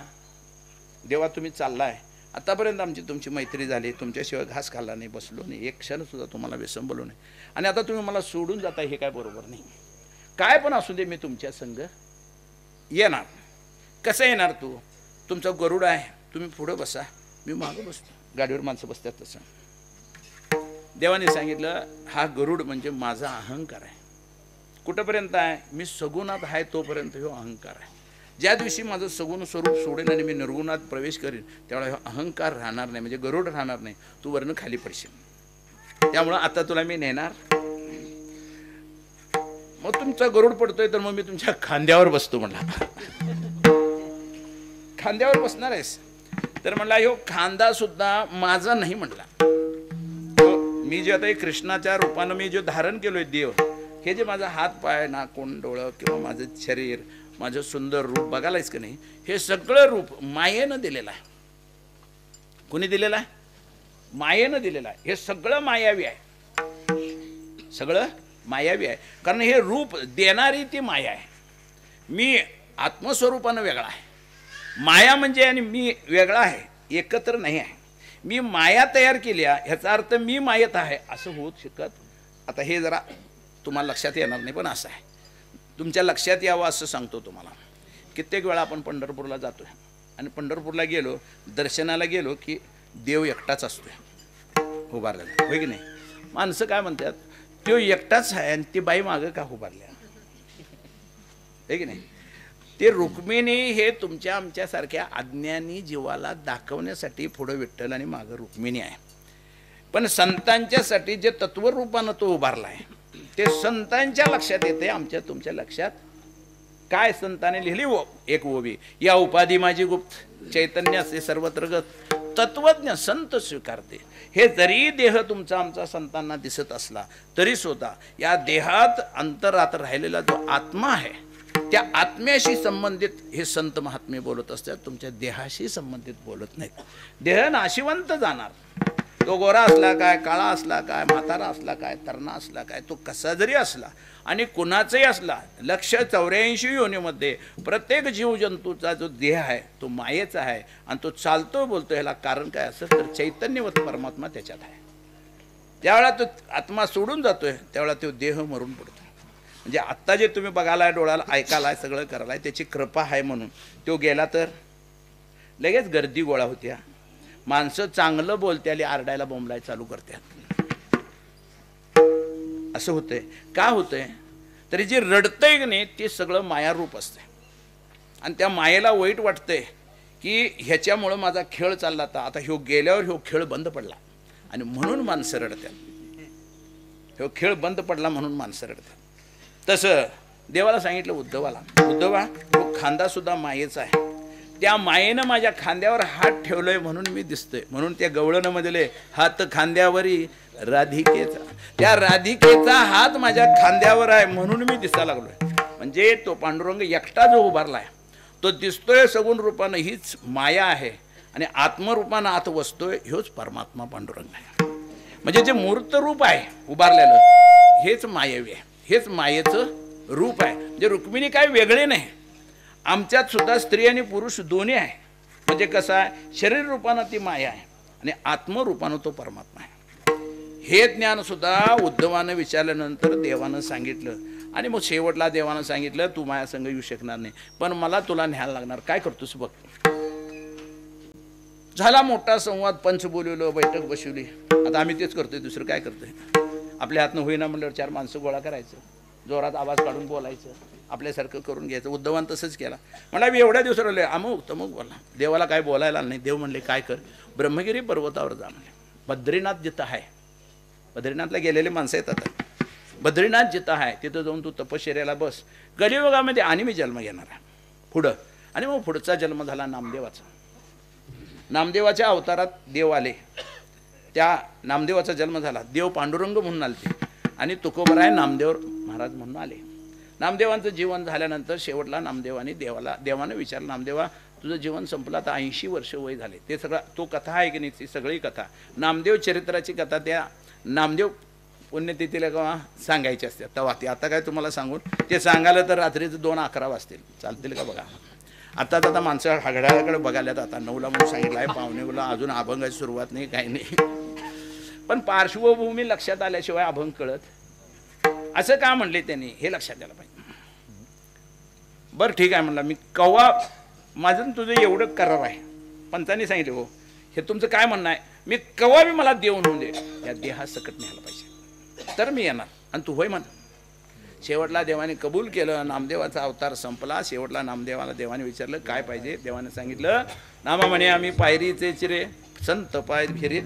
देवा तुम्ही चाललाय, आतापर्यंत आमची तुमची मैत्री झाली, तुमच्याशिवाय घास खाल्ला नाही, बसलो नाही, एक क्षण सुद्धा तुम्हाला विसंबलो नाही, आणि आता तुम्ही मला सोडून जाताय, हे काय बरोबर नाही. काय पण असू दे, मी तुमच्या संग येणार. कसं येणार? तुमचा गरुड आहे, तुम्ही पुढं बसा, मी मागं बसतो. गाडीवर माणसं बसतात तसं. देवाने सांगितलं, हा गरुड म्हणजे माझा अहंकार आहे. कुठंपर्यंत आहे? मी सगुणात आहे तोपर्यंत हा अहंकार आहे. ज्या दिवशी माझं सगुण स्वरूप सोडेन आणि मी निर्गुणात प्रवेश करीन, त्यावेळेला अहंकार राहणार नाही, म्हणजे गरुड राहणार नाही, तू वरनं खाली पडशील. त्यामुळं आता तुला मी नेणार. मग तुमचा गरुड पडतोय तर मग मी तुमच्या खांद्यावर बसतो म्हणला. खांद्यावर बसणार आहेस तर म्हणला, ह्यो खांदा सुद्धा माझा नाही म्हणला. मी जे आता कृष्णाच्या रूपानं मी जे धारण केलोय देव, हे जे माझा हात पाय नाकोंड डोळं किंवा माझं शरीर, माझं सुंदर रूप बघायलाच का नाही, हे सगळं रूप मायेनं दिलेलं आहे. कोणी दिलेलं आहे? मायेनं दिलेलं आहे. हे सगळं मायावी आहे, सगळं मायावी आहे. कारण हे रूप देणारी ती माया आहे. मी आत्मस्वरूपानं वेगळा आहे. माया म्हणजे आणि मी वेगळा आहे, एकत्र नाही आहे. मी माया तयार केली आहे, ह्याचा अर्थ मी मायेत आहे असं होऊ शकत. आता हे जरा तुम्हाला लक्षात येणार नाही, पण असं आहे, तुमच्या लक्षात यावं असं सांगतो तुम्हाला. कित्येक वेळा आपण पंढरपूरला जातोय आणि पंढरपूरला गेलो, दर्शनाला गेलो की देव एकटाच असतोय उभारलेला, होय की नाही? माणसं काय म्हणतात, तो एकटाच आहे आणि ती बाई मागं का उभारल्या, होय की नाही? ते रुक्मिणी हे तुमच्या आमच्यासारख्या अज्ञानी जीवाला दाखवण्यासाठी पुढं विठ्ठल आणि मागं रुक्मिणी आहे. पण संतांच्यासाठी जे तत्वरूपानं तो उभारला आहे, ते संतांच्या लक्षात येते, आमच्या तुमच्या लक्षात. काय संतांनी लिहिली एक ओवी, या उपाधी माझी गुप्त, चैतन्य असे सर्वत्र गत, तत्वज्ञ संत स्वीकारते. हे जरी देह तुमचा आमचा संतांना दिसत असला तरी सुद्धा या देहात अंतरात राहिलेला जो आत्मा आहे, त्या आत्म्याशी संबंधित हे संत महात्मे बोलत असतात, तुमच्या देहाशी संबंधित बोलत नाहीत. देह नाशिवंत जाणार, तो गोरा असला काय, काळा असला काय, म्हातारा असला काय, तरणा असला काय, तो कसा जरी असला आणि कुणाचाही असला, 184 योनीमध्ये प्रत्येक जीवजंतूचा जो देह आहे तो मायेचा आहे आणि तो चालतो बोलतो. ह्याला कारण काय असेल तर चैतन्यवत परमात्मा त्याच्यात आहे. त्यावेळा तो आत्मा सोडून जातोय, त्यावेळा तो देह मरून पडतो. म्हणजे आत्ता जे तुम्ही बघायला, डोळ्याला ऐकायलाय, सगळं करायलाय, त्याची कृपा आहे म्हणून तो गेला तर लगेच गर्दी गोळा होत्या, माणसं चांगलं बोलत्याली आरडायला बोंबलाय चालू करतात. असं होतंय. का होतंय? तरी जे रडतंय की नाही ते सगळं मायारूप असते आणि त्या मायेला वाईट वाटतंय की ह्याच्यामुळं माझा खेळ चालला, आता ह्यो गेल्यावर ह्यो खेळ बंद पडला आणि म्हणून माणसं रडतात. हे खेळ बंद पडला म्हणून माणसं रडतात. तसं देवाला सांगितलं उद्धवा तो खांदासुद्धा मायेचा आहे. त्या मायेनं माझ्या खांद्यावर हात ठेवलोय म्हणून मी दिसतोय. म्हणून त्या गवळणमधले हात खांद्यावरी राधिकेचा, त्या राधिकेचा हात माझ्या खांद्यावर आहे म्हणून मी दिसायला लागलोय. म्हणजे तो पांडुरंग एकटा जो उभारलाय तो दिसतोय सगुण रूपानं, हीच माया आहे. आणि आत्मरूपानं आत वसतोय, ह्योच परमात्मा पांडुरंग आहे. म्हणजे जे मूर्त रूप आहे उभारलेलं हेच मायवी आहे, हेच मायेचं रूप आहे. म्हणजे रुक्मिणी काय वेगळे नाही, आमच्यात सुद्धा स्त्री आणि पुरुष दोन्ही आहे. म्हणजे कसं आहे, शरीर रूपानं ती माया आहे आणि आत्मरूपानं तो परमात्मा आहे. हे ज्ञान सुद्धा उद्धवानं विचारल्यानंतर देवानं सांगितलं. आणि मग शेवटला देवानं सांगितलं तू माझ्या संग येऊ शकणार नाही, पण मला तुला न्यायला लागणार, काय करतोस बघ. झाला मोठा संवाद, पंच बोलवलं, बैठक बसवली. आता आम्ही तेच करतोय, दुसरं काय करतोय. आपल्या हातनं होईना म्हणल्यावर 4 माणसं गोळा करायचं, जोरात आवाज काढून बोलायचं, आपल्यासारखं करून घ्यायचं. उद्धवान तसंच केला. म्हणला मी एवढ्या दिवस राहिले, अमुक तमुक बोलला. देवाला काय बोलायला नाही. देव म्हणले काय कर, ब्रह्मगिरी पर्वतावर जा म्हणले. बद्रीनाथ जिथं आहे, बद्रीनाथला गेलेले माणसं आहेत. आता बद्रीनाथ जिथं आहे तिथं जाऊन तू तपश्चर्याला बस. कलियुगामध्ये आणि मी जन्म घेणार आहे पुढं. आणि मग पुढचा जन्म झाला नामदेवाचा. नामदेवाच्या अवतारात देव आले, त्या नामदेवाचा जन्म झाला. देव पांडुरंग म्हणून आले आणि तुकोबराय नामदेव महाराज म्हणून आले. नामदेवांचं जीवन झाल्यानंतर शेवटला देवानं विचारलं, नामदेवा तुझं जीवन संपलं, आता 80 वर्ष वय झाले. ते सगळं तो कथा आहे की नाही, ती सगळी कथा नामदेव चरित्राची कथा त्या नामदेव पुण्यतिथीला केव्हा सांगायची असते तेव्हा. ती आता काय तुम्हाला सांगून ते सांगायला तर रात्रीचं 2-11 वाजतील, चालतील का बघा. आता माणसं घड्याळाकडे बघायला आता 9ला म्हणून सांगितलं आहे, पावणेला अजून अभंगाची सुरुवात नाही, काही नाही. पण पार्श्वभूमी लक्षात आल्याशिवाय अभंग कळत. असं का म्हणले त्यांनी हे लक्षात यायला पाहिजे. बरं ठीक आहे म्हणलं, मी कव्हा माझं तुझं एवढं करार आहे. पंचांनी सांगितलं हो हे तुमचं काय म्हणणं आहे, मी कव्हा बी मला देव होऊन दे, या देहा सकट न्यायला पाहिजे तर मी येणार. आणि तू होय म्हण. शेवटला देवाने कबूल केलं. नामदेवाचा अवतार संपला. शेवटला नामदेवाला देवाने विचारलं काय पाहिजे. देवाने सांगितलं नामा म्हणे आम्ही पायरीचे चिरे संत पाय फिरे.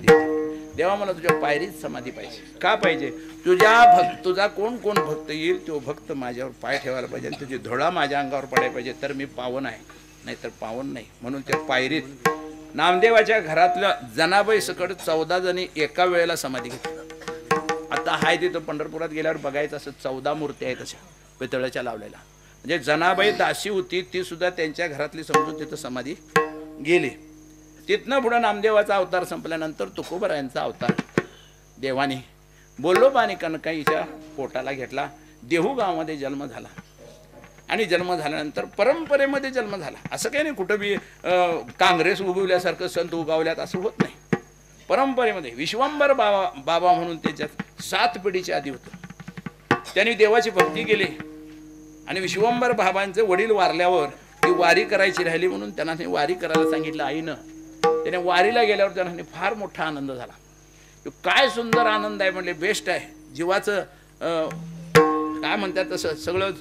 देवा मला तुझ्या पायरीत समाधी पाहिजे. का पाहिजे, तुझा कोण भक्त येईल तो भक्त माझ्यावर पाय ठेवायला पाहिजे, तुझी धुळा माझ्या अंगावर पडायला पाहिजे, तर मी पावन आहे, नाहीतर पावन नाही. म्हणून त्या पायरीत नामदेवाच्या घरातल्या जनाबाई सकट 14 जणी एका वेळेला समाधी घेतली. आता हाय तिथं पंढरपुरात गेल्यावर बघायचं असं 14 मूर्ती आहेत अशा पितळाच्या लावलेल्या. म्हणजे जनाबाई दासी होती ती सुद्धा त्यांच्या घरातली समजून तिथं समाधी गेली. तिथनं पुढं नामदेवाचा अवतार संपल्यानंतर तुकोबरायांचा अवतार देवाने बोललो पाणी कनकाईच्या पोटाला घेतला. देहू गावामध्ये जन्म झाला आणि जन्म झाल्यानंतर परंपरेमध्ये जन्म झाला. असं काही नाही कुठं बी काँग्रेस उगवल्यासारखं संत उगावल्यात असं होत नाही. परंपरेमध्ये विश्वंभर बाबा म्हणून त्याच्यात 7 पिढीच्या आधी होतं. त्यांनी देवाची भक्ती केली आणि विश्वंभर बाबांचे वडील वारल्यावर ती वारी करायची राहिली म्हणून त्यांना वारी करायला सांगितलं आईनं. त्याने वारीला गेल्यावर त्यांना फार मोठा आनंद झाला. काय सुंदर आनंद आहे म्हणले, बेस्ट आहे जीवाचं काय म्हणतात तसं सगळं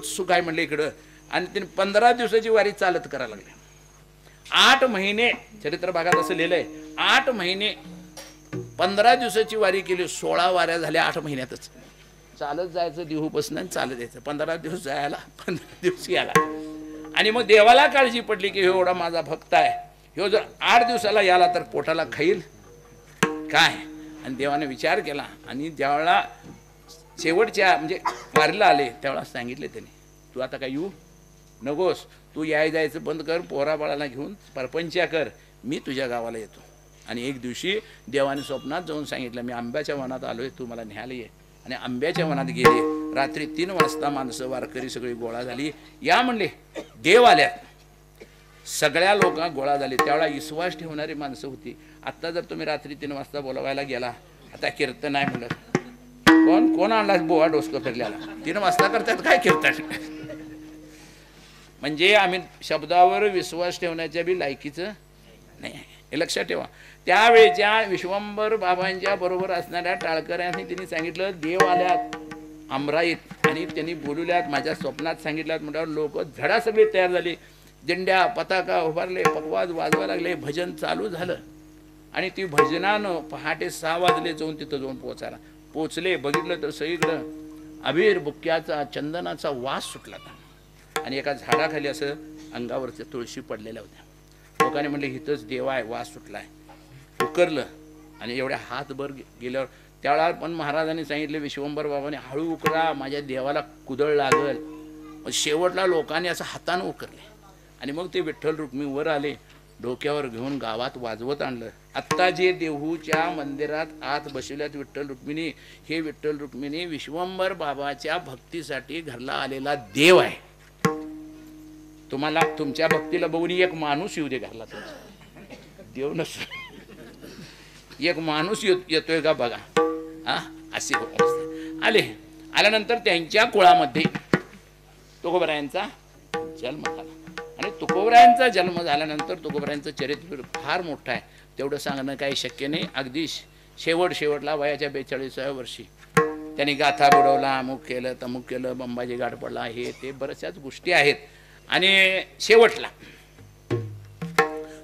सुख आहे म्हणले इकडं. आणि त्याने 15 दिवसाची वारी चालत करायला लागली. 8 महिने चरित्र भागात असं लिहिलंय, 8 महिने 15 दिवसाची वारी केली. 16 वाऱ्या झाल्या 8 महिन्यातच. चालत जायचं देहूपासून चालत यायचं. 15 दिवस जायला 15 दिवस यायला. आणि मग देवाला काळजी पडली की एवढा माझा भक्त आहे, ह्यो जर 8 दिवसाला याला तर पोटाला खाईल काय. आणि देवाने विचार केला आणि ज्यावेळेला शेवटच्या म्हणजे वारीला आले त्यावेळेला सांगितले त्यांनी तू आता काय येऊ नकोस, तू जायचं बंद कर, पोरा बाळाला घेऊन परपंचा कर, मी तुझ्या गावाला येतो. आणि एक दिवशी देवाने स्वप्नात जाऊन सांगितलं मी आंब्याच्या वनात आलोय, तू मला न्यायला ये. आणि आंब्याच्या वनात गेले. रात्री 3 वाजता माणसं वारकरी सगळी गोळा झाली. या म्हणले देव आल्यात. सगळ्या लोक गोळा झाले. त्यावेळेला विश्वास ठेवणारी माणसं होती. आत्ता जर तुम्ही रात्री 3 वाजता बोलवायला गेला, आता कीर्तन आहे म्हणलं, कोण आणला बोवा डोसकं फिरल्याला, 3 वाजता करतात काय कीर्तन. म्हणजे आम्ही शब्दावर विश्वास ठेवण्याच्या बी लायकीचं नाही, हे लक्षात ठेवा. त्यावेळेच्या विश्वंभर बाबांच्या बरोबर असणाऱ्या टाळकऱ्यांनी त्यांनी सांगितलं देव आल्यात अमराईत आणि त्यांनी बोलवल्यात, माझ्या स्वप्नात सांगितल्यात म्हटल्यावर लोक झडा सगळी तयार झाली. झेंड्या पताका उभारले, पकवाज वाजवायला लागले, भजन चालू झालं. आणि ती भजनानं पहाटे 6 वाजले जाऊन तिथं जाऊन पोहोचायला. पोचले, बघितलं तर सगळीकडं अबीर बुक्क्याचा चंदनाचा वास सुटला आणि एका झाडाखाली असं अंगावरच्या तुळशी पडलेल्या होत्या. लोकांनी म्हणले इथंच देव आहे, वास सुटलाय. उकरलं आणि एवढ्या हातभर गेल्यावर त्यावेळेला पण महाराजांनी सांगितले, विश्वंभर बाबांनी, हळू उकरा, माझ्या देवाला कुदळ लागल. शेवटला लोकांनी असं हातानं उकरले आणि मग ते विठ्ठल रुक्मी वर आले, डोक्यावर घेऊन गावात वाजवत आणलं. आत्ता जे देहूच्या मंदिरात आत बसवल्यात विठ्ठल रुक्मिणी, हे विठ्ठल रुक्मिणी विश्वंभर बाबाच्या भक्तीसाठी घरला आलेला देव आहे. तुम्हाला तुमच्या भक्तीला बघून एक माणूस येऊ दे घरला, तुमचा देव नसतो, एक माणूस येतोय का बघा. अशी अवस्था आले. आल्यानंतर त्यांच्या कुळामध्ये तुकोबरायांचा जन्म झाला आणि तुकोबरायांचा जन्म झाल्यानंतर तुकोबरायांचं चरित्र फार मोठं आहे, तेवढं सांगणं काही शक्य नाही. अगदी शेवटला वयाच्या 42व्या वर्षी त्यांनी गाथा बुडवला, अमुक केलं तमुक केलं, बंबाजी गाठ पडला, हे ते बऱ्याचशाच गोष्टी आहेत. आणि शेवटला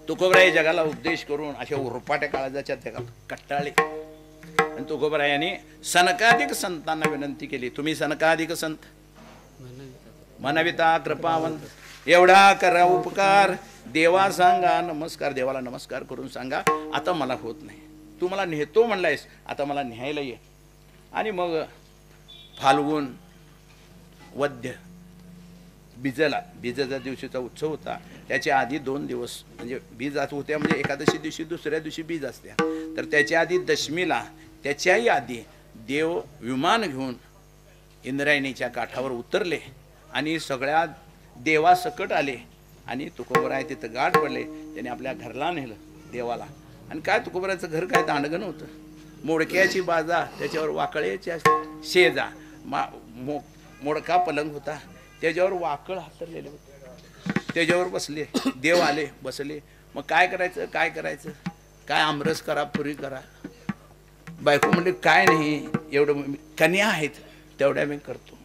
तुकोबराय जगाला उपदेश करून अशा उरपाट्या काळजाच्या त्या कट्टाळे. आणि तुकोबरायांनी सनकाधिक संतांना विनंती केली, तुम्ही सनकाधिक संत, मनविता कृपावंत, एवढा करा उपकार, देवा सांगा नमस्कार, देवाला नमस्कार करून सांगा आता मला होत नाही, तू मला नेतो म्हणलायस, आता मला न्यायला ये. आणि मग फाल्गुन वद्य बीजाच्या दिवशीचा उत्सव होता. त्याच्या आधी 2 दिवस म्हणजे बीज होत्या, म्हणजे एकादशी दिवशी दुसऱ्या दिवशी बीज असत्या, तर त्याच्या आधी दशमीला, त्याच्याही आधी देव विमान घेऊन इंद्रायणीच्या काठावर उतरले आणि सगळ्या देवासकट आले. आणि तुकोबराय तिथं गाठ पडले, त्याने आपल्या घरला नेलं देवाला. आणि काय तुकोबरायचं घर काय दांडगं होतं, मोडक्याची बाजा, त्याच्यावर वाकळ्याच्या शेजा, मोडका पलंग होता, त्याच्यावर वाकळ हातरलेले होते, त्याच्यावर बसले. देव आले, बसले. मग काय करायचं, काय आमरस करा, पुरी करा. बायको म्हणजे काय नाही, एवढं कन्या आहेत तेवढ्या मी करतो.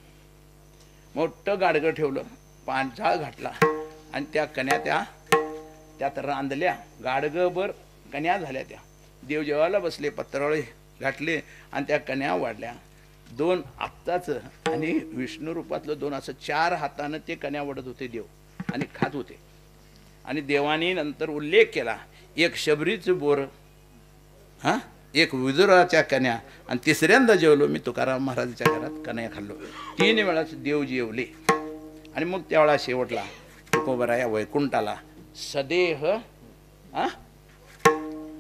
मोठं गाडगं ठेवलं, पांढरा घातला आणि त्या कन्या त्यात रांधल्या, गाडगभर कन्या झाल्या. त्या देव जेवायला बसले, पत्रावळे घातले आणि त्या कन्या वाढल्या. 2 आपताचं आणि विष्णू रूपातलं 2 असं 4 हातानं ते कन्या वडत होते देव आणि खात होते. आणि देवानी नंतर उल्लेख केला, एक शबरीचं बोर, एक विदुराच्या कन्या, आणि तिसऱ्यांदा जेवलो मी तुकाराम महाराजांच्या घरात कन्या खाल्लो. 3 वेळाच देव जेवले. आणि मग त्यावेळा शेवटला तुकोबराया वैकुंठाला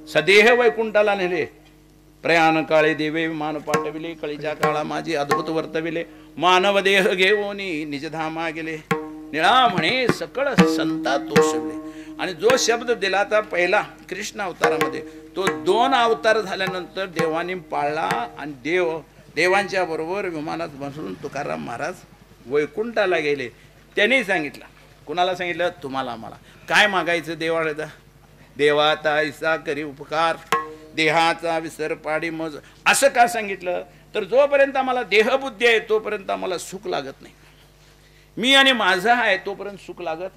सदेह वैकुंठाला नेले. प्रयाण काळे देवे मान पाठविले, कळीच्या काळा माझे अद्भुत वर्तविले, मानव देह घेऊनी निजधामा गेले, निळा म्हणे सकळ संता तोषवले. आणि जो शब्द दिला तर पहिला कृष्ण अवतारामध्ये, तो 2 अवतार झाल्यानंतर देवानी पाळला आणि देवांच्या बरोबर विमानात बसून तुकाराम महाराज वैकुंठाला गेले. त्यांनी सांगितलं, कुणाला सांगितलं, तुम्हाला आम्हाला काय मागायचं देवाला, देवाता ऐसा करी उपकार, देहाचा विसर पाडी मज. असं का सांगितलं तर जोपर्यंत आम्हाला देहबुद्धी आहे तोपर्यंत आम्हाला सुख लागत नाही. मी आणि माझा आहे तोपर्यंत सुख लागत.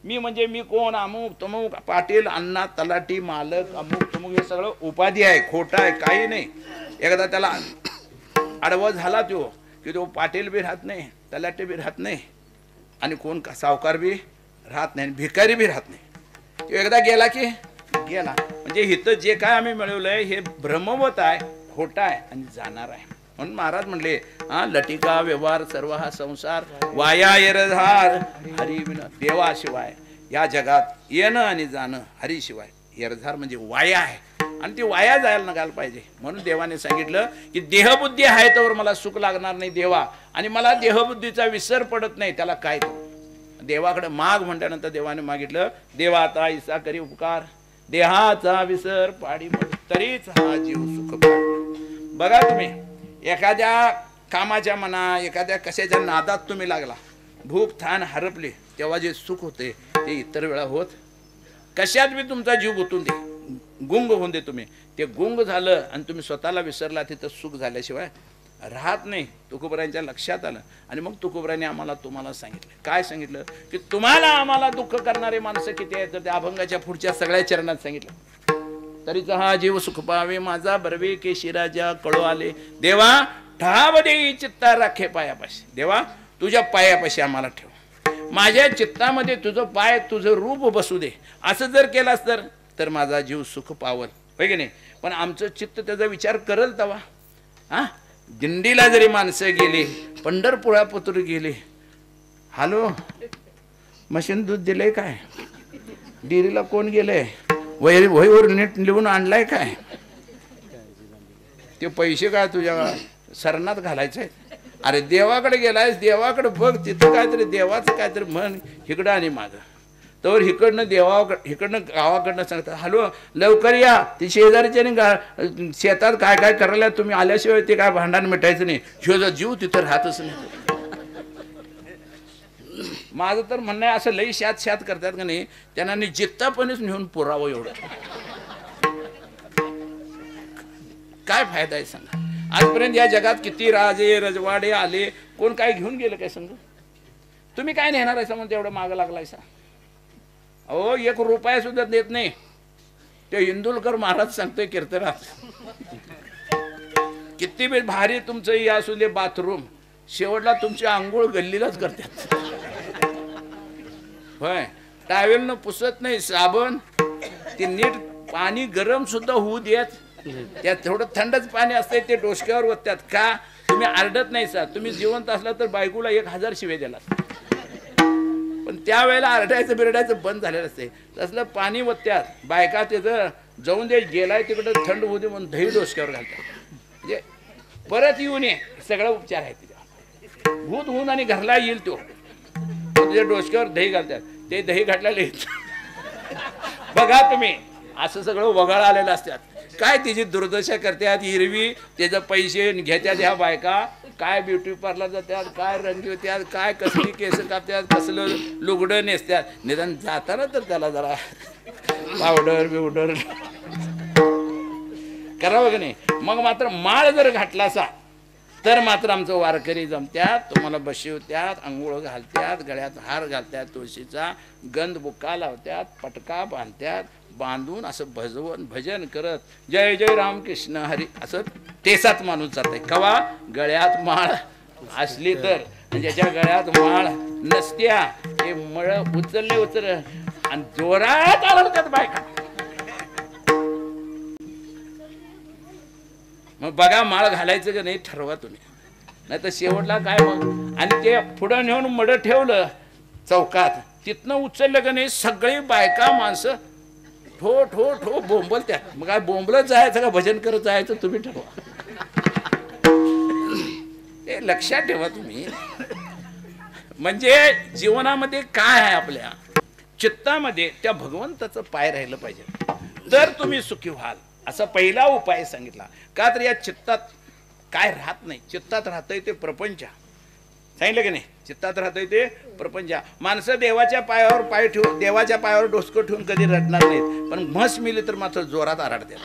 मी म्हणजे मी कोण, अमुक तमुक, पाटील, अण्णा, तलाठी, मालक, अमुक तमुक, हे सगळं उपाधी आहे, खोटं आहे, काही नाही. एकदा त्याला आडवा झाला तो की तो पाटील बी राहत नाही, तलाठी बी राहत नाही, आणि कोण सावकार बी राहत नाही, भिकारी बी राहत नाही. तो एकदा गेला की गेला. म्हणजे इथं जे काय आम्ही मिळवलंय हे भ्रमवत आहे, खोटा आहे आणि जाणार आहे. म्हणून महाराज म्हणले, लटिका व्यवहार सर्व हा संसार, वाया येरधार हरी विना. देवाशिवाय या जगात येणं आणि जाणं हरीशिवाय. येरधार म्हणजे वाया आहे आणि ती वाया जायला नगायला पाहिजे. म्हणून देवाने सांगितलं की देहबुद्धी आहे तर मला सुख लागणार नाही देवा, आणि मला देहबुद्धीचा विसर पडत नाही, त्याला काय करू. देवाकडे माग म्हटल्यानंतर देवाने मागितलं, देवा आता ऐसा करी उपकार, देहाचा विसर पाडी मज, तरीच हा जीव सुख पाड. बघा तुम्ही एखाद्या कामाच्या म्हणा, एखाद्या कशाच्या नादात तुम्ही लागला, भूक थान हरपली, तेव्हा जे सुख होते ते इतर वेळा होत. कशात बी तुमचा जीव गुंतून दे, गुंग होऊन दे तुम्ही, ते गुंग झालं आणि तुम्ही स्वतःला विसरला, तिथं सुख झाल्याशिवाय राहत नाही. तुकोबरायांच्या लक्षात आलं. आणि मग तुकोबरायांनी आम्हाला तुम्हाला सांगितलं, काय सांगितलं की तुम्हाला आम्हाला दुःख करणारे माणसं किती आहेत, तर त्या अभंगाच्या पुढच्या सगळ्या चरणात सांगितलं. तरीचा हा जीव सुख पावे माझा बरवे केशी राजा कळू आले. देवा ठाव देई चित्ता राखे पायापाशी. देवा तुझ्या पायापाशी आम्हाला ठेव. माझ्या चित्तामध्ये तुझं पाय तुझं रूप बसू दे. असं जर केलास तर माझा जीव सुख पावल, होय की नाही. पण आमचं चित्त त्याचा विचार करल तवा. हा दिंडीला जरी माणसं गेली, पंढरपुरापत्र गेले, हॅलो मशीन दूध दिलंय काय, डेअरीला कोण गेलंय, वहीवर नीट लिहून आणलाय काय, ते पैसे काय तुझ्या सरणात घालायचे. अरे देवाकडे गेलायस, देवाकडे बघ, तिथं काहीतरी देवाचं काहीतरी म्हण इकडं आणि मागं. तर इकडनं इकडनं गावाकडनं सांगतात, हॅलो लवकर या, ती शेजारीच्या शेतात काय काय करायला, तुम्ही आल्याशिवाय ते काय भांडण मिटायचं नाही. ह्यो जीव तिथं राहतच नाही. माझं तर म्हणणं आहे, असं लई शात करतात का नाही, त्यांना जित्तापणेच नेऊन पुरावं. एवढं काय फायदा आहे सांगा. आजपर्यंत या जगात किती राजे रजवाडे आले, कोण काय घेऊन गेलं काय सांग. तुम्ही काय नेणार आहे म्हणून तेवढं मागं लागलायसा. अहो 1 रुपया सुद्धा देत नाही. ते इंदुलकर महाराज सांगतोय कीर्तनात, किती बी भारी तुमचं हे असू दे बाथरूम, शेवटला तुमची आंघोळ गल्लीलाच करतात. होय, टावेलनं पुसत नाही, साबण ते नीट पाणी गरम सुद्धा होऊ देत. त्यात थोडं थंडच पाणी असतंय, ते डोसक्यावर ओततात. का तुम्ही आरडत नाही सा. तुम्ही जिवंत असला तर बायकोला 1000 शिवे दिला, पण त्यावेळेला आरडायचं बिरडायचं बंद झालेलं असते. तसलं पाणी ओततात. बायका त्याचं जाऊन दे, गेलाय तिकडं थंड होऊ दे म्हणून दही डोसक्यावर घालतात. म्हणजे परत येऊन ये, सगळा उपचार आहे तिच्या. भूत होऊन आणि घरला येईल तो, तुझ्या डोसक्यावर दही घालतात. ते दही घातलेले बघा तुम्ही, असं सगळं वगाळ आलेलं असतात. काय तिची दुर्दशा करतात. हिरवी त्याचं पैसे घेतात ह्या बायका. काय ब्युटी पार्लर जातात, काय रंगी होत्यात, काय कसली केस कापतात, कसलं लुगडं नेसतात. निदान जाताना तर त्याला जरा पावडर बिवडर करावं की नाही. मग मात्र माळ जर घातला असा तर मात्र आमचं वारकरी जमत्यात, तुम्हाला बशिवत्यात, आंघोळ घालत्यात, गळ्यात हार घालत्यात, तुळशीचा गंध बुक्का लावत्यात, पटका बांधत्यात. बांधून असं भजन करत जय जय रामकृष्ण हरी असं तेसात माणूस जात आहे. कवा गळ्यात माळ असली तर. ज्याच्या गळ्यात माळ नसत्या ते मळ उचल आणि जोरात आळवतात बायका. मग बघा माळ घालायचं का नाही ठरवा तुम्ही, नाही तर शेवटला काय मग. आणि ते पुढं नेऊन मड ठेवलं चौकात, तिथनं उचललं का नाही सगळी बायका माणसं ठो ठो ठो बोंबलत्यात. मग काय बोंबलत जायचं का भजन करत जायचं तुम्ही ठरवा. ते लक्षात ठेवा तुम्ही. म्हणजे जीवनामध्ये काय आहे, आपल्या चित्तामध्ये त्या भगवंताचं पाय राहिलं पाहिजे तर तुम्ही सुखी व्हाल. असा पहिला उपाय सांगितला. का तर या चित्तात काय राहत नाही. चित्तात राहतंय ते प्रपंच. सांगितलं की नाही, चित्तात राहतंय ते प्रपंच. माणसं देवाच्या पायावर पाय ठेवून, देवाच्या पायावर डोसकं ठेवून कधी रडणार नाहीत, पण म्हस मिली तर मात्र जोरात आरडते.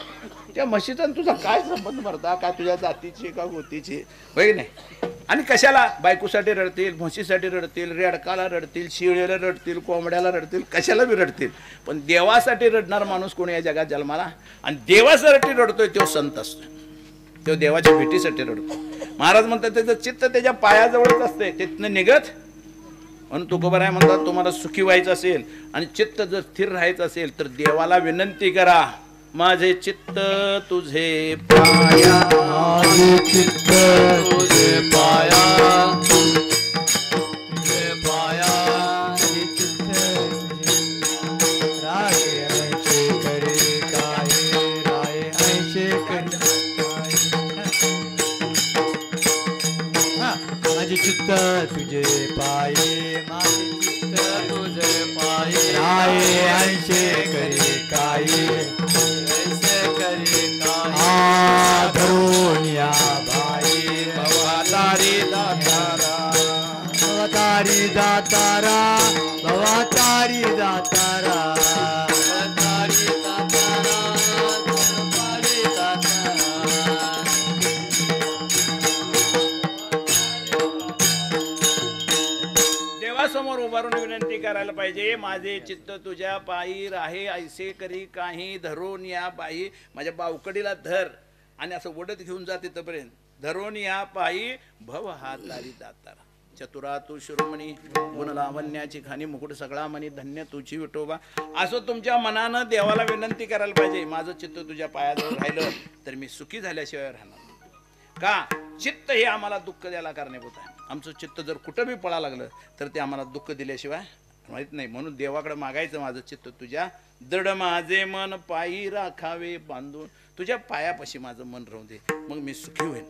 त्या म्हशीचा तुझा काय संबंध भरता, काय तुझ्या जातीची का गोतीची, होय नाही. आणि कशाला बायकोसाठी रडतील, म्हशीसाठी रडतील, रेडकाला रडतील, शिळेला रडतील, कोंबड्याला रडतील, कशाला बी रडतील. पण देवासाठी रडणार माणूस कोणी या जगात जन्माला, आणि देवासाठी रडतोय तो संत असतो. तो देवाच्या भेटीसाठी रडतो. महाराज म्हणतात त्याचं चित्त त्याच्या पायाजवळच असते, तिथनं निघत. म्हणून तुकोबाराय म्हणतात, तुम्हाला सुखी व्हायचं असेल आणि चित्त जर स्थिर राहायचं असेल तर देवाला विनंती करा, माझे चित्त तुझे पाया, माझे चित्त तुझे पाया, तुझे पाया, राय ऐशे करे काय, राय ऐशे करे माझे चित्त तुझे पाये, माझे चित्त तुझे पाये, राय ऐशे करे काय, धरोनिया भाई भवतारी दातारा, भवतारी दातारा, भवतारी दातारा, भवतारी दातारा, भवतारी दातारा. देवासमोर उभा उभारून विनंती करायला पाहिजे, माझे चित्त तुझ्या पायी राहे ऐसे करी काही धरून या पायी. माझ्या बावकडीला धर आणि असं ओढत घेऊन जा तिथपर्यंत. धरून या पायी भव हा तारी दातारा. चतुरा तू शिरोमणी गुण लावण्याची खाणी मुकुट सगळा मनी धन्य तुझी विठोबा. असं तुमच्या मनानं देवाला विनंती करायला पाहिजे. माझं चित्त तुझ्या पायाजवळ राहिलं तर मी सुखी झाल्याशिवाय राहणार का. चित्त हे आम्हाला दुःख द्यायला कारणीभूत आहे. आमचं चित्त जर कुठं बी पळा लागलं तर ते आम्हाला दुःख दिल्याशिवाय माहीत नाही. म्हणून देवाकडे मागायचं, माझं चित्त तुझ्या दड माझे मन पायी राखावे बांधून. तुझ्या पायापाशी माझं मन राहू दे, मग मी सुखी होईन.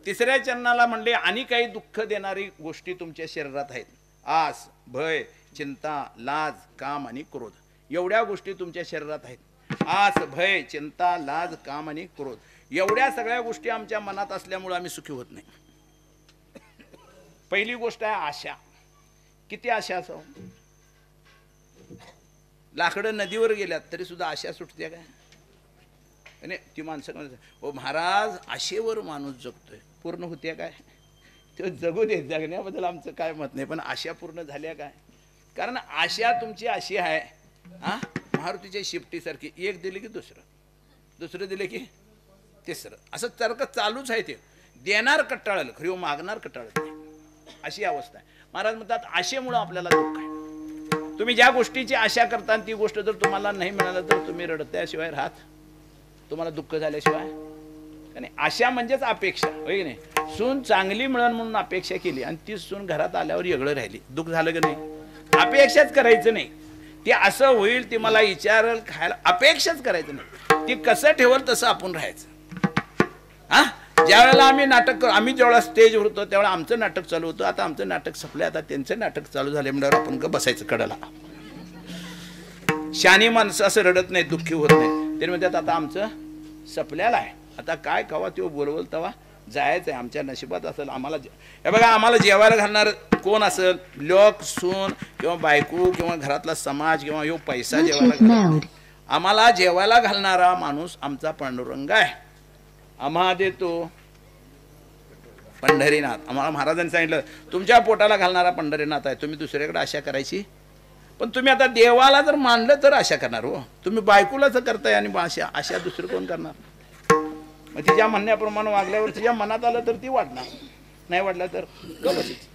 तिसऱ्या चरणाला म्हणले आणि काही दुःख देणारी गोष्टी तुमच्या शरीरात आहेत. आस, भय, चिंता, लाज, काम आणि क्रोध. एवढ्या गोष्टी तुमच्या शरीरात आहेत. आस, भय, चिंता, लाज, काम आणि क्रोध. एवढ्या सगळ्या गोष्टी आमच्या मनात असल्यामुळे आम्ही सुखी होत नाही. पहिली गोष्ट आहे आशा. किती आशा असावं. लाकडं नदीवर गेल्यात तरी सुद्धा आशा सुटते काय. आणि ती माणसं ओ महाराज आशेवर माणूस जगतोय, पूर्ण होते काय. तो जगू दे, जगण्याबद्दल आमचं काय मत नाही, पण आशा पूर्ण झाल्या काय. कारण आशा तुमची अशी आहे हा, मारुतीच्या शिफ्टीसारखी. एक दिले की दुसरं, दुसरं दिले की तिसरं, असं तर्क चालूच आहे. ते देणार कट्टाळलं खरी, मागणार कट्टाळत नाही, अशी अवस्था आहे. महाराज म्हणतात आशेमुळं आपल्याला दुःख आहे. तुम्ही ज्या गोष्टीची आशा करता ती गोष्ट जर तुम्हाला नाही मिळालं तर तुम्ही रडत्याशिवाय राहत, तुम्हाला दुःख झाल्याशिवाय. आणि आशा म्हणजेच अपेक्षा, होय की नाही. सून चांगली मिळेल म्हणून अपेक्षा केली आणि ती सून घरात आल्यावर वेगळं राहिली, दुःख झालं की नाही. अपेक्षाच करायचं नाही. ती असं होईल, ती मला विचारल खायला, अपेक्षाच करायचं नाही. ती कसं ठेवल तसं आपण राहायचं. हा, ज्या वेळेला आम्ही नाटक आम्ही जेवढा स्टेजवर होतो त्यावेळेला आमचं नाटक चालू होतं. आता आमचं नाटक संपलं, आता त्यांचं नाटक चालू झाले म्हणजे आपण का बसायचं कडाला. शानी माणसं असं रडत नाही, दुःखी होत नाही. ते म्हणतात आता आमचं सपल्याला आहे, आता काय कवा तो बोलवल तेव्हा जायचं आहे. आमच्या नशिबात असेल आम्हाला. हे बघा, आम्हाला जेवायला घालणार कोण असेल, लोक, सून किंवा बायको किंवा घरातला समाज किंवा यो पैसा जेवायला आम्हाला जेवायला घालणारा माणूस आमचा पांडुरंग आहे. आम्हा देतो पंढरीनाथ. आम्हाला महाराजांनी सांगितलं तुमच्या पोटाला घालणारा पंढरीनाथ आहे, तुम्ही दुसऱ्याकडे आशा करायची. पण तुम्ही आता देवाला जर मानलं तर आशा करणार हो. तुम्ही बायकोलाच करताय आणि आशा दुसरं कोण करणार. मग तिच्या म्हणण्याप्रमाणे वागल्यावर तिच्या मनात आलं तर ती वाढणार, नाही वाढलं तर बसायचं.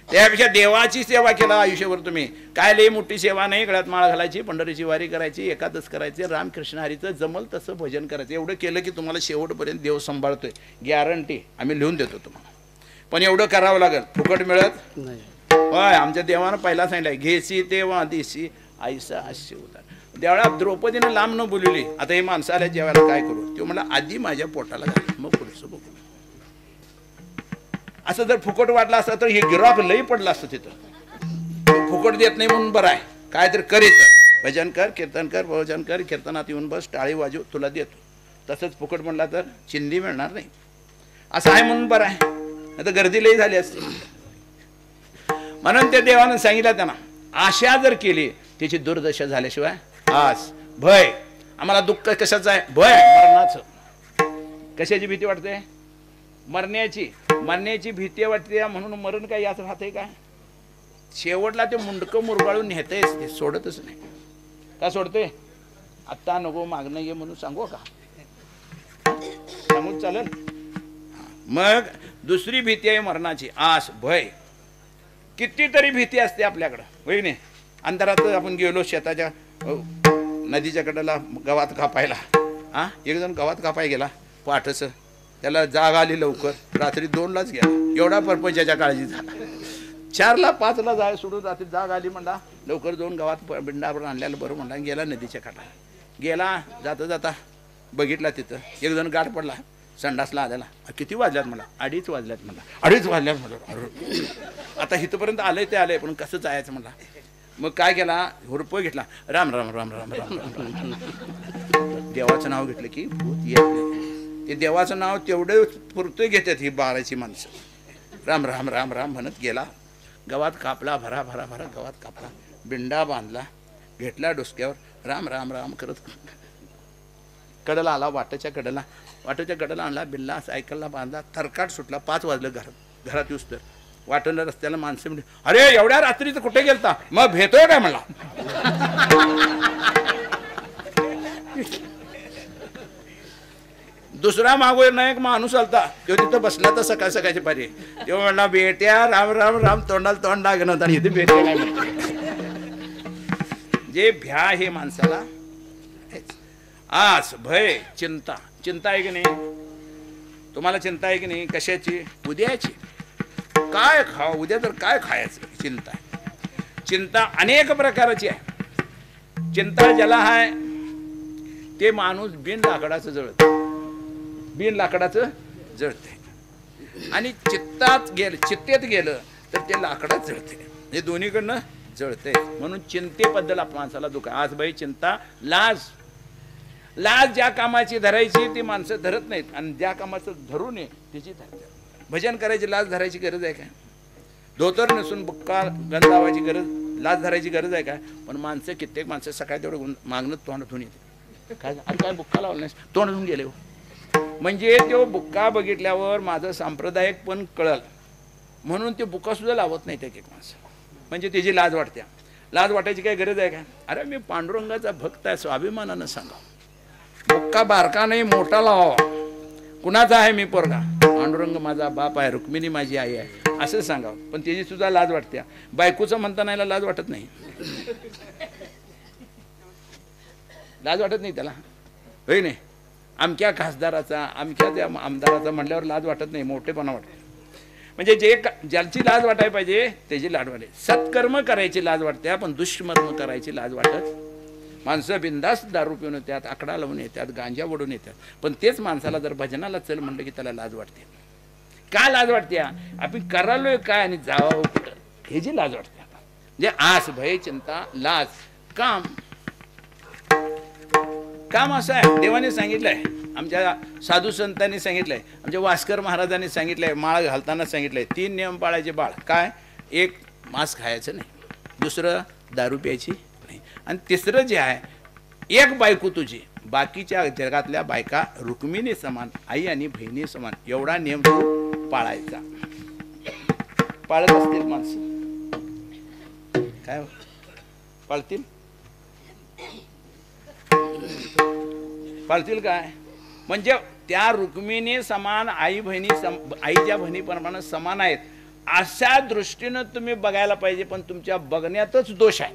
त्यापेक्षा देवाची सेवा केला आयुष्यभर तुम्ही. काय लई मोठी सेवा नाही, गळ्यात माळ घालायची, पंढरीची वारी करायची, एकादश करायची, रामकृष्ण हरीचं जमल तसं भजन करायचं. एवढं केलं की तुम्हाला शेवटपर्यंत देव सांभाळतोय, गॅरंटी आम्ही लिहून देतो तुम्हाला. पण एवढं करावं लागेल, फुकट मिळत नाही. होय, आमच्या देवानं पहिला सांगितलं घेसी तेव्हा दिसी आईसा अशी उतार. त्यावेळेला द्रौपदीनं लांब न बोलवली. आता हे माणसं आल्या जेवायला काय करू, ते म्हणलं आधी माझ्या पोटाला घाल मग पुढचं बघू. असं जर फुकट वाटलं असतं तर हे गिराक लई पडलं असतं तिथं. फुकट देत नाही म्हणून बरं आहे, काय तर कर येतं, भजन कर, कीर्तन कर, भजन कर, कीर्तनात येऊन बस, टाळी वाजव, तुला देतो. तसंच फुकट म्हणला तर चिंधी मिळणार नाही. असं आहे म्हणून बरं आहे, आता गर्दी लई झाली असते. म्हणून त्या देवानं सांगितलं त्यांना, आशा जर केली त्याची दुर्दशा झाल्याशिवाय. आस, भय, आम्हाला दुःख कशाचं आहे, भय मरणाचं. कशाची भीती वाटते, मरण्याची. मरण्याची भीती वाटते म्हणून मरण काय याच राहते का. शेवटला ते मुंडकं मुरगाळून नेतेच, ते सोडतच नाही. का सोडते, आत्ता नको मागणं ये म्हणून सांगू का, सांगून चालेल. मग दुसरी भीती आहे मरणाची, आस, भय. कितीतरी भीती असते आपल्याकडं, होय नाही. अंधारात आपण गेलो शेताच्या नदीच्या कडेला गवात कापायला. हा, एक जण गवात कापाय गेला पाठच, त्याला जाग आली लवकर, रात्री 2लाच गेला. एवढा परपंचाच्या काळजी झाला. 4ला 5ला जाय सोडून रात्री जाग आली म्हणला, लवकर जाऊन गावात बिंडावर आणल्याला बरं म्हणला. गेला नदीच्या काठाला, गेला जाता जाता बघितला तिथं एक जण गाठ पडला संडासला आलेला. किती वाजल्यात म्हणला, 2:30 वाजल्यात म्हणला. 2:30 वाजल्यात म्हणलं, आता इथंपर्यंत आलंय ते आलंय पण कसं जायचं म्हणला. मग काय केला, हुरप घेतला, राम राम राम राम राम राम. देवाचं नाव घेतलं की भूत येत नाही. ते देवाचं नाव तेवढं पुरतं घेतात ही 12ची माणसं. राम राम राम राम म्हणत गेला, गवात कापला, भरा भरा भरा गवात कापला, बिंडा बांधला, घेतला डोसक्यावर, राम राम राम करत कडेला आला, वाटाच्या कडेला आणला, बिल्ला सायकलला बांधला, थरकाट सुटला. 5 वाजलं घरात येऊस तर वाटेला रस्त्याला माणसं म्हणजे अरे एवढ्या रात्रीचं कुठे गेलता मग भेटोय काय म्हणला. दुसरा मागोर एक माणूस आलता तो तिथं बसला तर सकाळ सकाळची पारी तेव्हा म्हणला बेट्या राम राम राम तोंडाला तोंड लागण होता आणि इथे बेट्या काय म्हणते. जे भ्या हे माणसाला आस भय चिंता चिंता आहे की नाही तुम्हाला चिंता आहे की नाही कशाची उद्याची काय खाव उद्या तर काय खायचं चिंता आहे. चिंता अनेक प्रकारची आहे. चिंता ज्याला आहे ते माणूस बिन लाकडाचं जळत बिन लाकडाचं जळते आणि चित्तेत गेलं तर ते लाकडात जळते. हे दोन्हीकडनं जळते. म्हणून चिंतेबद्दल आपण माणसाला दुःख आज बाई चिंता लाज ज्या कामाची धरायची ती माणसं धरत नाहीत आणि ज्या कामाचं धरू नये त्याची धरतात. भजन करायची लाज धरायची गरज आहे काय. धोतर नसून बुक्का गंध लावायची गरज लाज धरायची गरज आहे काय. पण माणसं कित्येक माणसं सकाळी तेवढं मागणं तोंड धुवून येते काय अरे काय बुक्का लावलं नाही तोंड धुवून गेले. म्हणजे तो बुक्का बघितल्यावर माझं सांप्रदायिक पण कळल म्हणून ते बुक्का सुद्धा लावत नाही एक एक माणसं. म्हणजे त्याची लाज वाटते. लाज वाटायची काय गरज आहे काय. अरे मी पांडुरंगाचा भक्त आहे स्वाभिमानानं सांगा. बुक्का बारका नाही मोठा लावावा. कुणाचा आहे मी पोरगा पांडुरंग माझा बाप आहे रुक्मिणी माझी आई आहे असं सांगावं. पण त्याची सुद्धा लाज वाटते. बायकोचं म्हणता नाही लाज वाटत नाही. लाज वाटत नाही त्याला होय नाही. अमक्या खासदाराचा अमक्या त्या आमदाराचा म्हणल्यावर लाज वाटत नाही मोठेपणा वाटते. म्हणजे ज्याची लाज वाटायला पाहिजे त्याची लाज वाटते. सत्कर्म करायची लाज वाटते पण दुष्कर्म करायची लाज वाटत. माणसं बिंदास दारू पिऊन येतात आकडा लावून येतात गांजा ओढून येतात पण तेच माणसाला जर भजनाला चल म्हणलं की त्याला लाज वाटते. का लाज वाटते आपण करालोय काय आणि जावं कुठं हे जी लाज वाटते. म्हणजे आस भय चिंता लाज काम काम असं आहे. देवाने सांगितलंय आमच्या साधू संतांनी सांगितलंय आमच्या वास्कर महाराजांनी सांगितलंय माळ घालताना सांगितलंय 3 नियम पाळायचे बाळ काय. एक मांस खायचं नाही. दुसरं दारू प्यायची नाही. आणि तिसरं जे आहे एक बायको तुझी बाकीच्या जगातल्या बायका रुक्मिणी समान आई आणि बहिणी समान एवढा नियम तू पाळायचा. पाळत असतील माणसं काय पाळतील पाळतील काय. म्हणजे त्या रुक्मिणी समान आई बहिणी आईच्या बहिणीप्रमाणे समान आहेत अशा दृष्टीनं तुम्ही बघायला पाहिजे. पण तुमच्या बघण्यातच दोष आहे.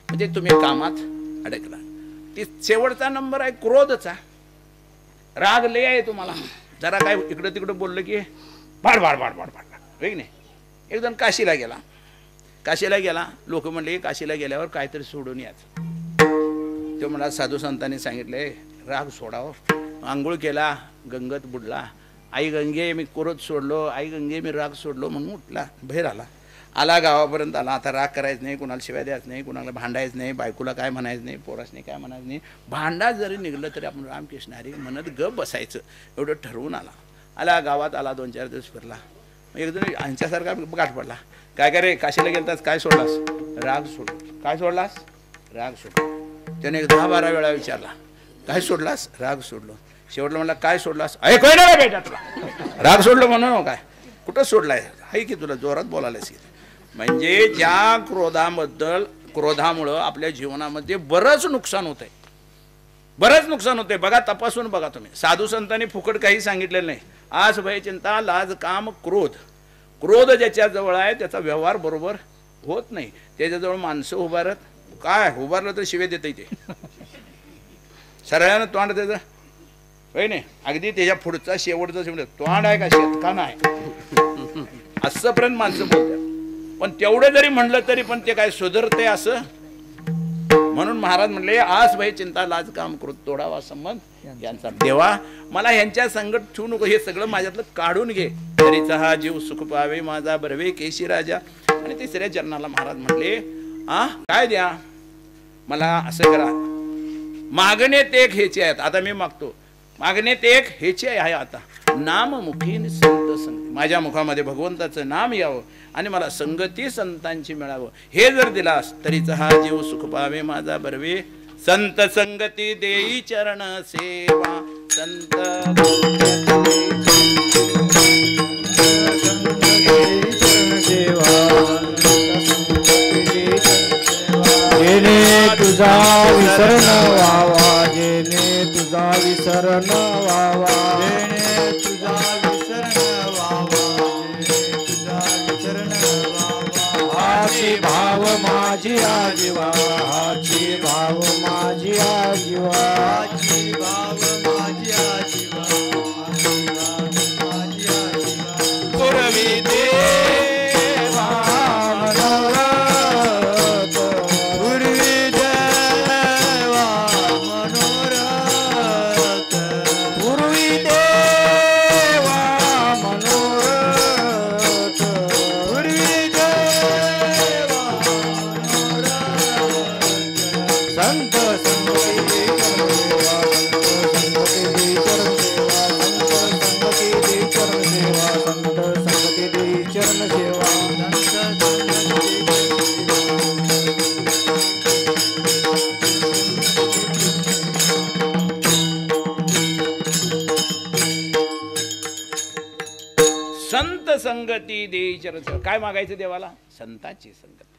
म्हणजे तुम्ही कामात अडकला. ती शेवटचा नंबर आहे क्रोधचा. राग लय आहे तुम्हाला. जरा काय इकडं तिकडं बोललं की भाड भाड भाड भाड भाड नाही. एक जण काशीला गेला लोक म्हणले काशीला गेल्यावर काहीतरी सोडून यायचं. तो मला साधू संतांनी सांगितले राग सोडावं. आंघोळ केला गंगेत बुडला. आई गंगे मी क्रोध सोडलो आई गंगे मी राग सोडलो म्हणून उठला बाहेर आला गावापर्यंत आला. आता राग करायचं नाही कुणाला शिवाय द्यायचं नाही कुणाला भांडायचं नाही बायकोला काय म्हणायचं नाही पोरासने काय म्हणायचं नाही. भांडा जरी निघलं तरी आपण रामकृष्ण हरी म्हणत गप बसायचं एवढं ठरवून आला गावात आला 2-4 दिवस फिरला. एक जण यांच्यासारखा गाठ पडला. काय रे काशीला गेलतास काय सोडलास. राग सोडलो. काय सोडलास राग सोडलो. त्याने 10-12 वेळा विचारला काय सोडलास राग सोडलो. शेवटला म्हणला काय सोडलास ऐकू ना बेटा तुला राग सोडलो म्हणून काय कुठं सोडलाय आहे की तुला जोरात बोलायलाच. म्हणजे ज्या क्रोधामुळं आपल्या जीवनामध्ये बरंच नुकसान होतंय. बघा तपासून बघा तुम्ही. साधू संतांनी फुकट काही सांगितलेलं नाही. आस भय चिंता लाज काम क्रोध ज्याच्या जवळ आहे त्याचा व्यवहार बरोबर होत नाही. त्याच्याजवळ माणसं उभारलं तर शिवे देत ते सरळ्यानं तोंड त्याचं होय नाही. अगदी त्याच्या पुढचा शेवटचा तोंड आहे का शेतकाना आहे असंपर्यंत माणसं बोलतात. पण तेवढं जरी म्हणलं तरी पण ते काय सुधरते असं. म्हणून महाराज म्हणले आस भय चिंता लाज काम क्रोध तोडावा संबंध यांचा. देवा मला यांच्या संगत ठेवू नको. हे सगळं माझ्यातलं काढून घे. तरीचा हा जीव सुख पावे माझा बरवे केशी राजा. आणि तिसऱ्या चरणाला महाराज म्हणले काय द्या मला असं करा. मागणेत एक हेचे आहेत. आता मी मागतो मागणेत एक हेचे आहे. आता नाम मुखी संत संगती. माझ्या मुखामध्ये भगवंताचं नाम यावं आणि मला संगती संतांची मिळावं. हे जर दिलास तरीचा हा जीव सुख पावे माझा बरवे संत संगती देई चरण सेवा संत जेने तुझा विसर न व्हावा जेने तुझा विसर न व्हावा जेणे तुझा विसर न व्हावा जेणे तुझा विसर न व्हावा हाची भाव माझी आजीवा हाची भाव माझी आजीवा आजी भाव माझी आजीवा आजी भाव माझी आजीवा पूर्वी देवा मनोरथ पूर्वी देवा मनोरथ पूर्वी देवा मनोरथ पूर्वी देवा मनोरथ संत संगती चरण सेवा संत संगती चरण सेवा संत संगती देई चरण सेवा. काय मागायचं देवाला? संतांची संगती.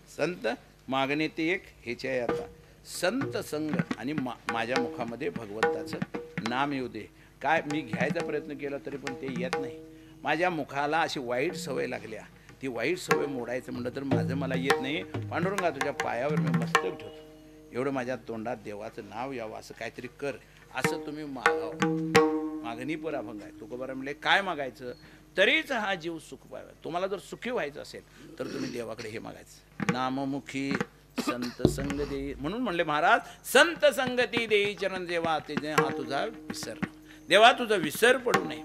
संत मागणे ते एक हेचे आहे. आता संत संग आणि माझ्या मुखामध्ये भगवंताचं नाम येऊ दे. काय मी घ्यायचा प्रयत्न केला तरी पण ते येत नाही. माझ्या मुखाला अशी वाईट सवय लागल्या. ती वाईट सवय मोडायचं म्हणलं तर माझं मला येत नाही. पांडुरंगा तुझ्या पायावर मी मस्तक ठेवतो, एवढं माझ्या तोंडात देवाचं नाव यावं असं काहीतरी कर, असं तुम्ही मागावं. मागणी पर अभंग आहे. तुकोबारा म्हणले काय मागायचं? तरीच हा जीव सुख पाहावा. तुम्हाला जर सुखी व्हायचं असेल तर तुम्ही देवाकडे हे मागायचं. नाममुखी संत संग देई, म्हणून म्हणले महाराज संत संगती देई चरण देवा ते हा तुझा विसर. देवा तुझा विसर पडू नये.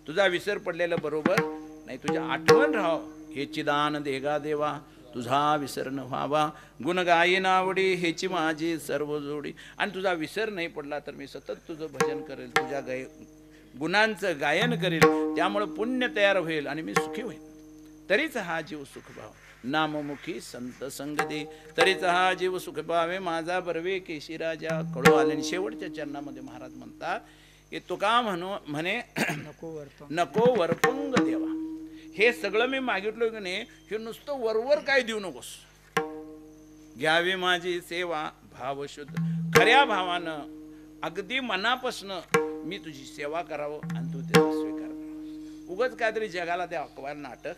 तुझा विसर पडलेलं बरोबर नाही. तुझ्या आठवण राहावं. हेची दान देगा देवा तुझा विसर न व्हावा. गुण गायीन आवडी हेची माझी सर्व जोडी. आणि तुझा विसर नाही पडला तर मी सतत तुझं भजन करेल, तुझ्या गुणांचं गायन करेल. त्यामुळं पुण्य तयार होईल आणि मी सुखी होईल. तरीच हा जीव सुख भाव. नाममुखी संत संग दे तरीच हा जीव सुख पावे. माझा बर्वे केशी राजा कळू आले. आणि शेवटच्या चरणामध्ये महाराज म्हणतात की तुका म्हणे नको वरपंग देवा. हे सगळं मी मागितलं की नाही, हे नुसतं वरवर काय देऊ नकोस. घ्यावी माझी सेवा भावशुद्ध. खऱ्या भावानं अगदी मनापासनं मी तुझी सेवा करावं आणि तू त्याचा स्वीकार करावा. उगाच काहीतरी जगाला ते अकवायला नाटक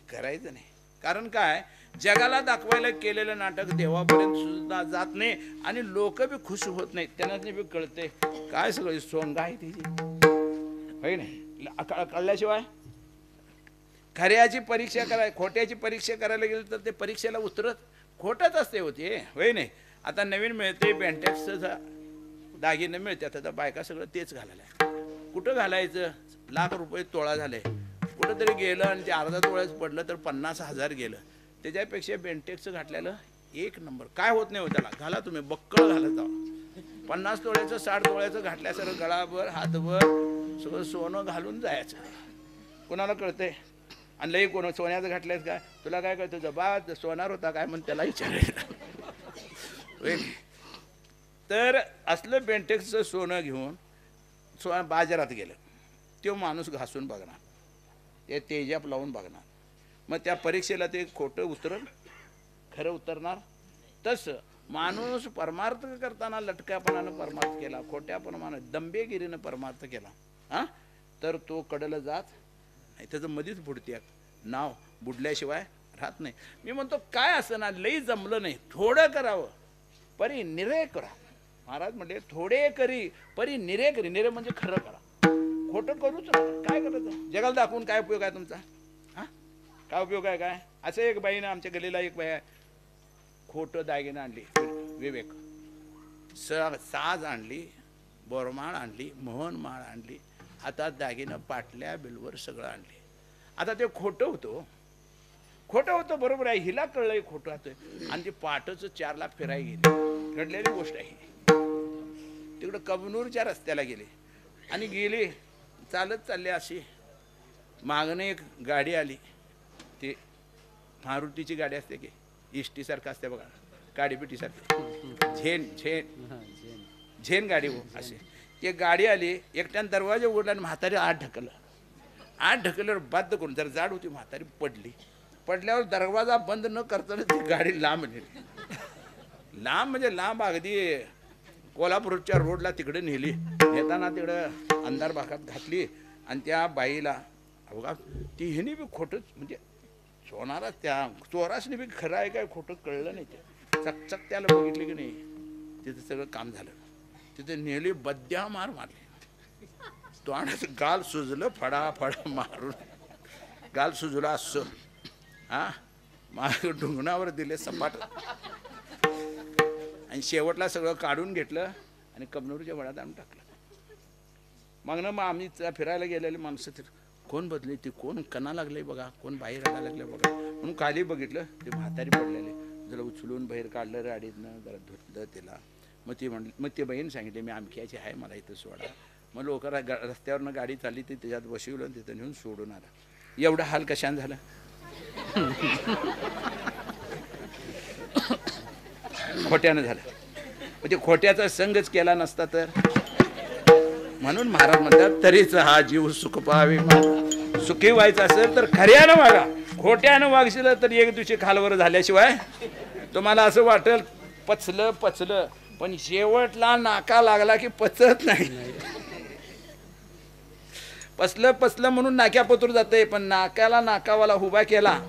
करायचं नाही. कारण काय, जगाला दाखवायला केलेलं नाटक देवापर्यंत सुद्धा जात नाही आणि लोक बी खुश होत नाहीत. त्यांना बी कळते काय सगळं सोंग आहे तिची, होय नाही. कळल्याशिवाय खऱ्याची परीक्षा खोट्याची परीक्षा करायला गेलं तर ते परीक्षेला उतरत खोटच असते होते, होय नाही. आता नवीन मिळते बँटेक्सचं दागिने मिळतात. आता बायका सगळं तेच घालायला. कुठं घालायचं? लाख रुपये तोळा झाले. कुठं तरी गेलं आणि ते अर्धा तोळ्याच पडलं तर 50,000 गेलं. त्याच्यापेक्षा बेंटेक्सचं घातलेलं एक नंबर. काय होत नाही हो त्याला. घाला तुम्ही, बक्कळ घालत जावा. 50 तोळ्याचं 60 तोळ्याचं घातल्यासारखं गळाभर हातभर सगळं सोनं घालून जायचं. कोणाला कळतंय? आणि लई कोण सोन्याचं घातलंयस काय, तुला काय कळतं? जबा सोनार होता काय म्हणून त्याला विचारायचं. तर असलं बेंटेक्सचं सोनं घेऊन बाजारात गेलं. तो माणूस घासून बघणार, ते तेजाप लावून बघणार. मग त्या परीक्षेला ते खोटं उतरल, खरं उतरणार. तसं माणूस परमार्थ करताना लटक्यापणानं परमार्थ केला, खोट्यापणानं दंबेगिरीनं परमार्थ केला हां, तर तो कडलं जात नाही. त्याचं मधीच बुडते. नाव बुडल्याशिवाय राहत नाही. मी म्हणतो काय असं ना, लई जमलं नाही, थोडं करावं परी निरे करा. महाराज म्हणले थोडे करी परी निरे करी. निरे म्हणजे खरं करा, खोटं करूच नका. काय करायचं? जगाला दाखवून काय उपयोग आहे तुमचा? हां, काय उपयोग आहे? काय असं एक बाईनं आमच्या गलीला एक बाई खोटं दागिनं आणली. विवेक साज आणली, बोरमाळ आणली, मोहनमाळ आणली, हातात दागिनं, पाटल्या, बिलवर सगळं आणली. आता ते खोटं होतं, खोटं होतं बरोबर आहे. हिला कळलंय खोटं होतं आणि ते पाटच 4 लाख फिराय गेली. घडलेली गोष्ट आहे. तिकडं कबनूरच्या रस्त्याला गेले आणि गेले चालत चालले. अशी मागणं एक गाडी आली. ती मारुतीची गाडी असते की इष्टीसारखं असते बघा, गाडीपिटीसारखी झेन झेन झेन गाडी हो असे ते गाडी आली एकट्यानं दरवाजा उघडला आणि म्हातारी आत ढकलल्यावर बाध्य करून जर जाड होती म्हातारी पडल्यावर दरवाजा बंद न करताना ती गाडी लांब नेली लांब म्हणजे लांब अगदी कोल्हापूरच्या रोडला तिकडे नेली नेताना तिकडं अंधार भागात घातली आणि त्या बाईला अवघा ती ह्याने बी खोटंच म्हणजे सोनारा त्या चोरासने बी खरं आहे काय खोटं कळलं नाही ते चकचक त्याला बघितली की नाही तिथं सगळं काम झालं तिथे नेली बद्या मारली तोंडाचं गाल सुजलं फडा मारून गाल सुजलं असं हा माग ढुंगणावर दिले सपाट आणि शेवटला सगळं काढून घेतलं आणि कबनूरच्या वडात आणून टाकलं मग ना मग आम्ही फिरायला गेलेले माणसं तर कोण बदले ते कोण कणा लागले बघा कोण बाहेर राहायला लागले बघा म्हणून खाली बघितलं ते म्हातारी पडलेले जरा उचलून बाहेर काढलं राडीतनं जरा धुतलं तिला मग ती म्हणली मग ते बहीण सांगितले मी आमक्याची आहे मला इथं सोडा मग लोक रस्त्यावरनं गाडी चालली ती त्याच्यात बसवलं आणि तिथं नेऊन सोडून आला एवढा हाल कशाने झाला खोट्यानं झालं म्हणजे खोट्याचा संगच केला नसता तर म्हणून महाराज म्हणतात तरीच हा जीव सुख पावे सुखी व्हायचं असेल तर खऱ्यानं वागा खोट्यानं वागशील तर एक दिवशी खालवर झाल्याशिवाय तुम्हाला असं वाटेल पचलं पण शेवटला नाका लागला की पचत नाही पचलं म्हणून नाक्यापतूर जाते पण नाक्याला नाकावाला उभा केला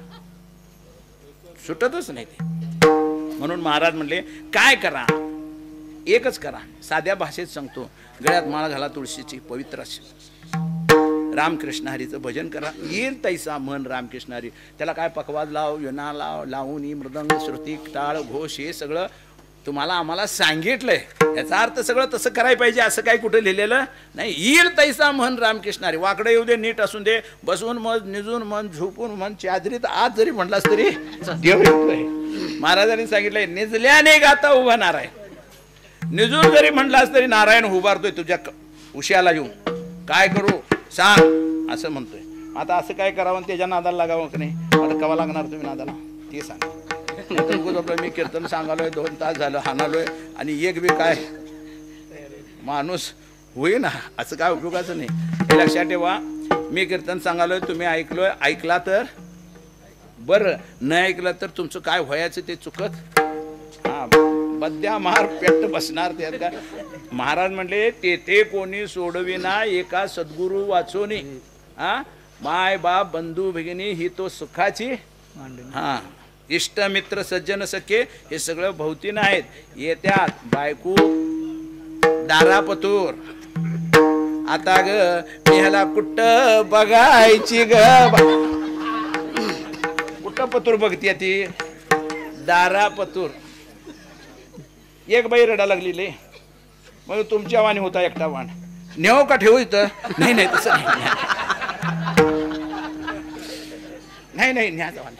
सुटतच नाही ते म्हणून महाराज म्हणले काय करा एकच करा साध्या भाषेत सांगतो गळ्यात माळ घाला तुळशीची पवित्र रामकृष्ण हरीचं भजन करा येईल तैसा मन रामकृष्ण हरी त्याला काय पकवाद लाव विना लाव लावणी मृदंग श्रुती टाळ घोष हे सगळं तुम्हाला आम्हाला सांगितलंय याचा अर्थ सगळं तसं करायला पाहिजे असं काही कुठं लिहिलेलं नाही येईल तैसा मन रामकृष्ण हरी वाकडं येऊ दे नीट असून दे बसून मन निजून मन झोपून मन चादरीत आज जरी म्हटलास तरी देव येतोय महाराजांनी सांगितलंय निजल्याने गाता उभा नारायण निजून जरी म्हटलास तरी नारायण उभारतोय तुझ्या उश्याला येऊन काय करू सांग असं म्हणतोय आता असं काय करावं त्याच्या नादाला लागावं की नाही आता कवा लागणार तुम्ही नादाला ते सांगा मी कीर्तन सांगालोय 2 तास झालं हाणालोय आणि एक बी काय माणूस होईना असं काय उपयोगाचं नाही हे लक्षात ठेवा मी कीर्तन सांगालोय तुम्ही ऐकला तर बरं न ऐकलं तर तुमचं काय व्हायचं ते चुकत हा बद्या मार पेट बसणार त्यात का महाराज म्हणले तेथे कोणी सोडविना एका सद्गुरू वाचोनी हा माय बाप बंधू भगिनी ही तो सुखाची हा इष्ट मित्र सज्जन सखे हे सगळं भोवतीनं आहेत येत्यात बायको दारापतूर आता ग ह्याला कुठ बघायची ग कुठं पतूर बघती ती दारापतूर एक बाई रडा लागलेली मग तुमच्या वाणी होता एकटा वाण नेव का ठेवू इथं नाही तसं नाही न्याचा वाण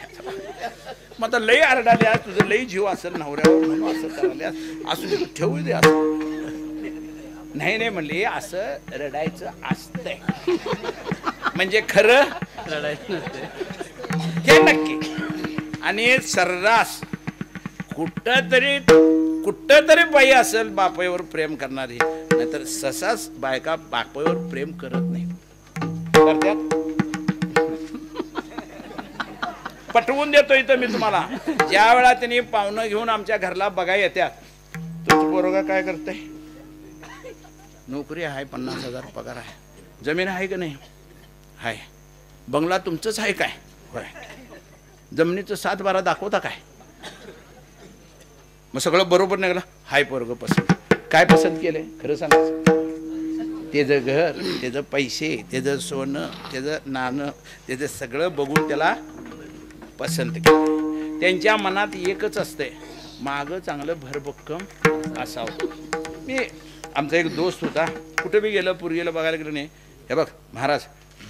मग आता लई आरडाल्यास तुझं लई जीव असेल नवऱ्यावर म्हणून असं करायल्यास असं ठेवू दे असं नाही म्हणले असं रडायचं असतंय म्हणजे खरं रडायचं नसतंय हे नक्की आणि सर्रास कुठं तरी बाई असेल बापावर प्रेम करणारी नाहीतर ससाच बायका बापावर प्रेम करत नाही करत्यात पटवून देतो इथं मी तुम्हाला ज्या वेळा त्यांनी पाहुणं घेऊन आमच्या घरला बघाय येत्यात तुमचं पोरगा काय करतंय नोकरी आहे 50,000 पगार आहे जमीन आहे का नाही आहे बंगला तुमचंच आहे काय होय जमिनीचं 7-12 दाखवता काय मग सगळं बरोबर निघालं हाय पोरग पसंत काय पसंत केलंय खरं सांगायचं त्याचं घर त्याचं पैसे त्याचं सोनं त्याचं नाणं त्याचं सगळं बघून त्याला पसंत केलं त्यांच्या मनात एकच असते मागं चांगलं भरभक्कम असावं मी आमचा एक दोस्त होता कुठे बी गेलं पोरगीला बघायला गेलं नाही हे बघ महाराज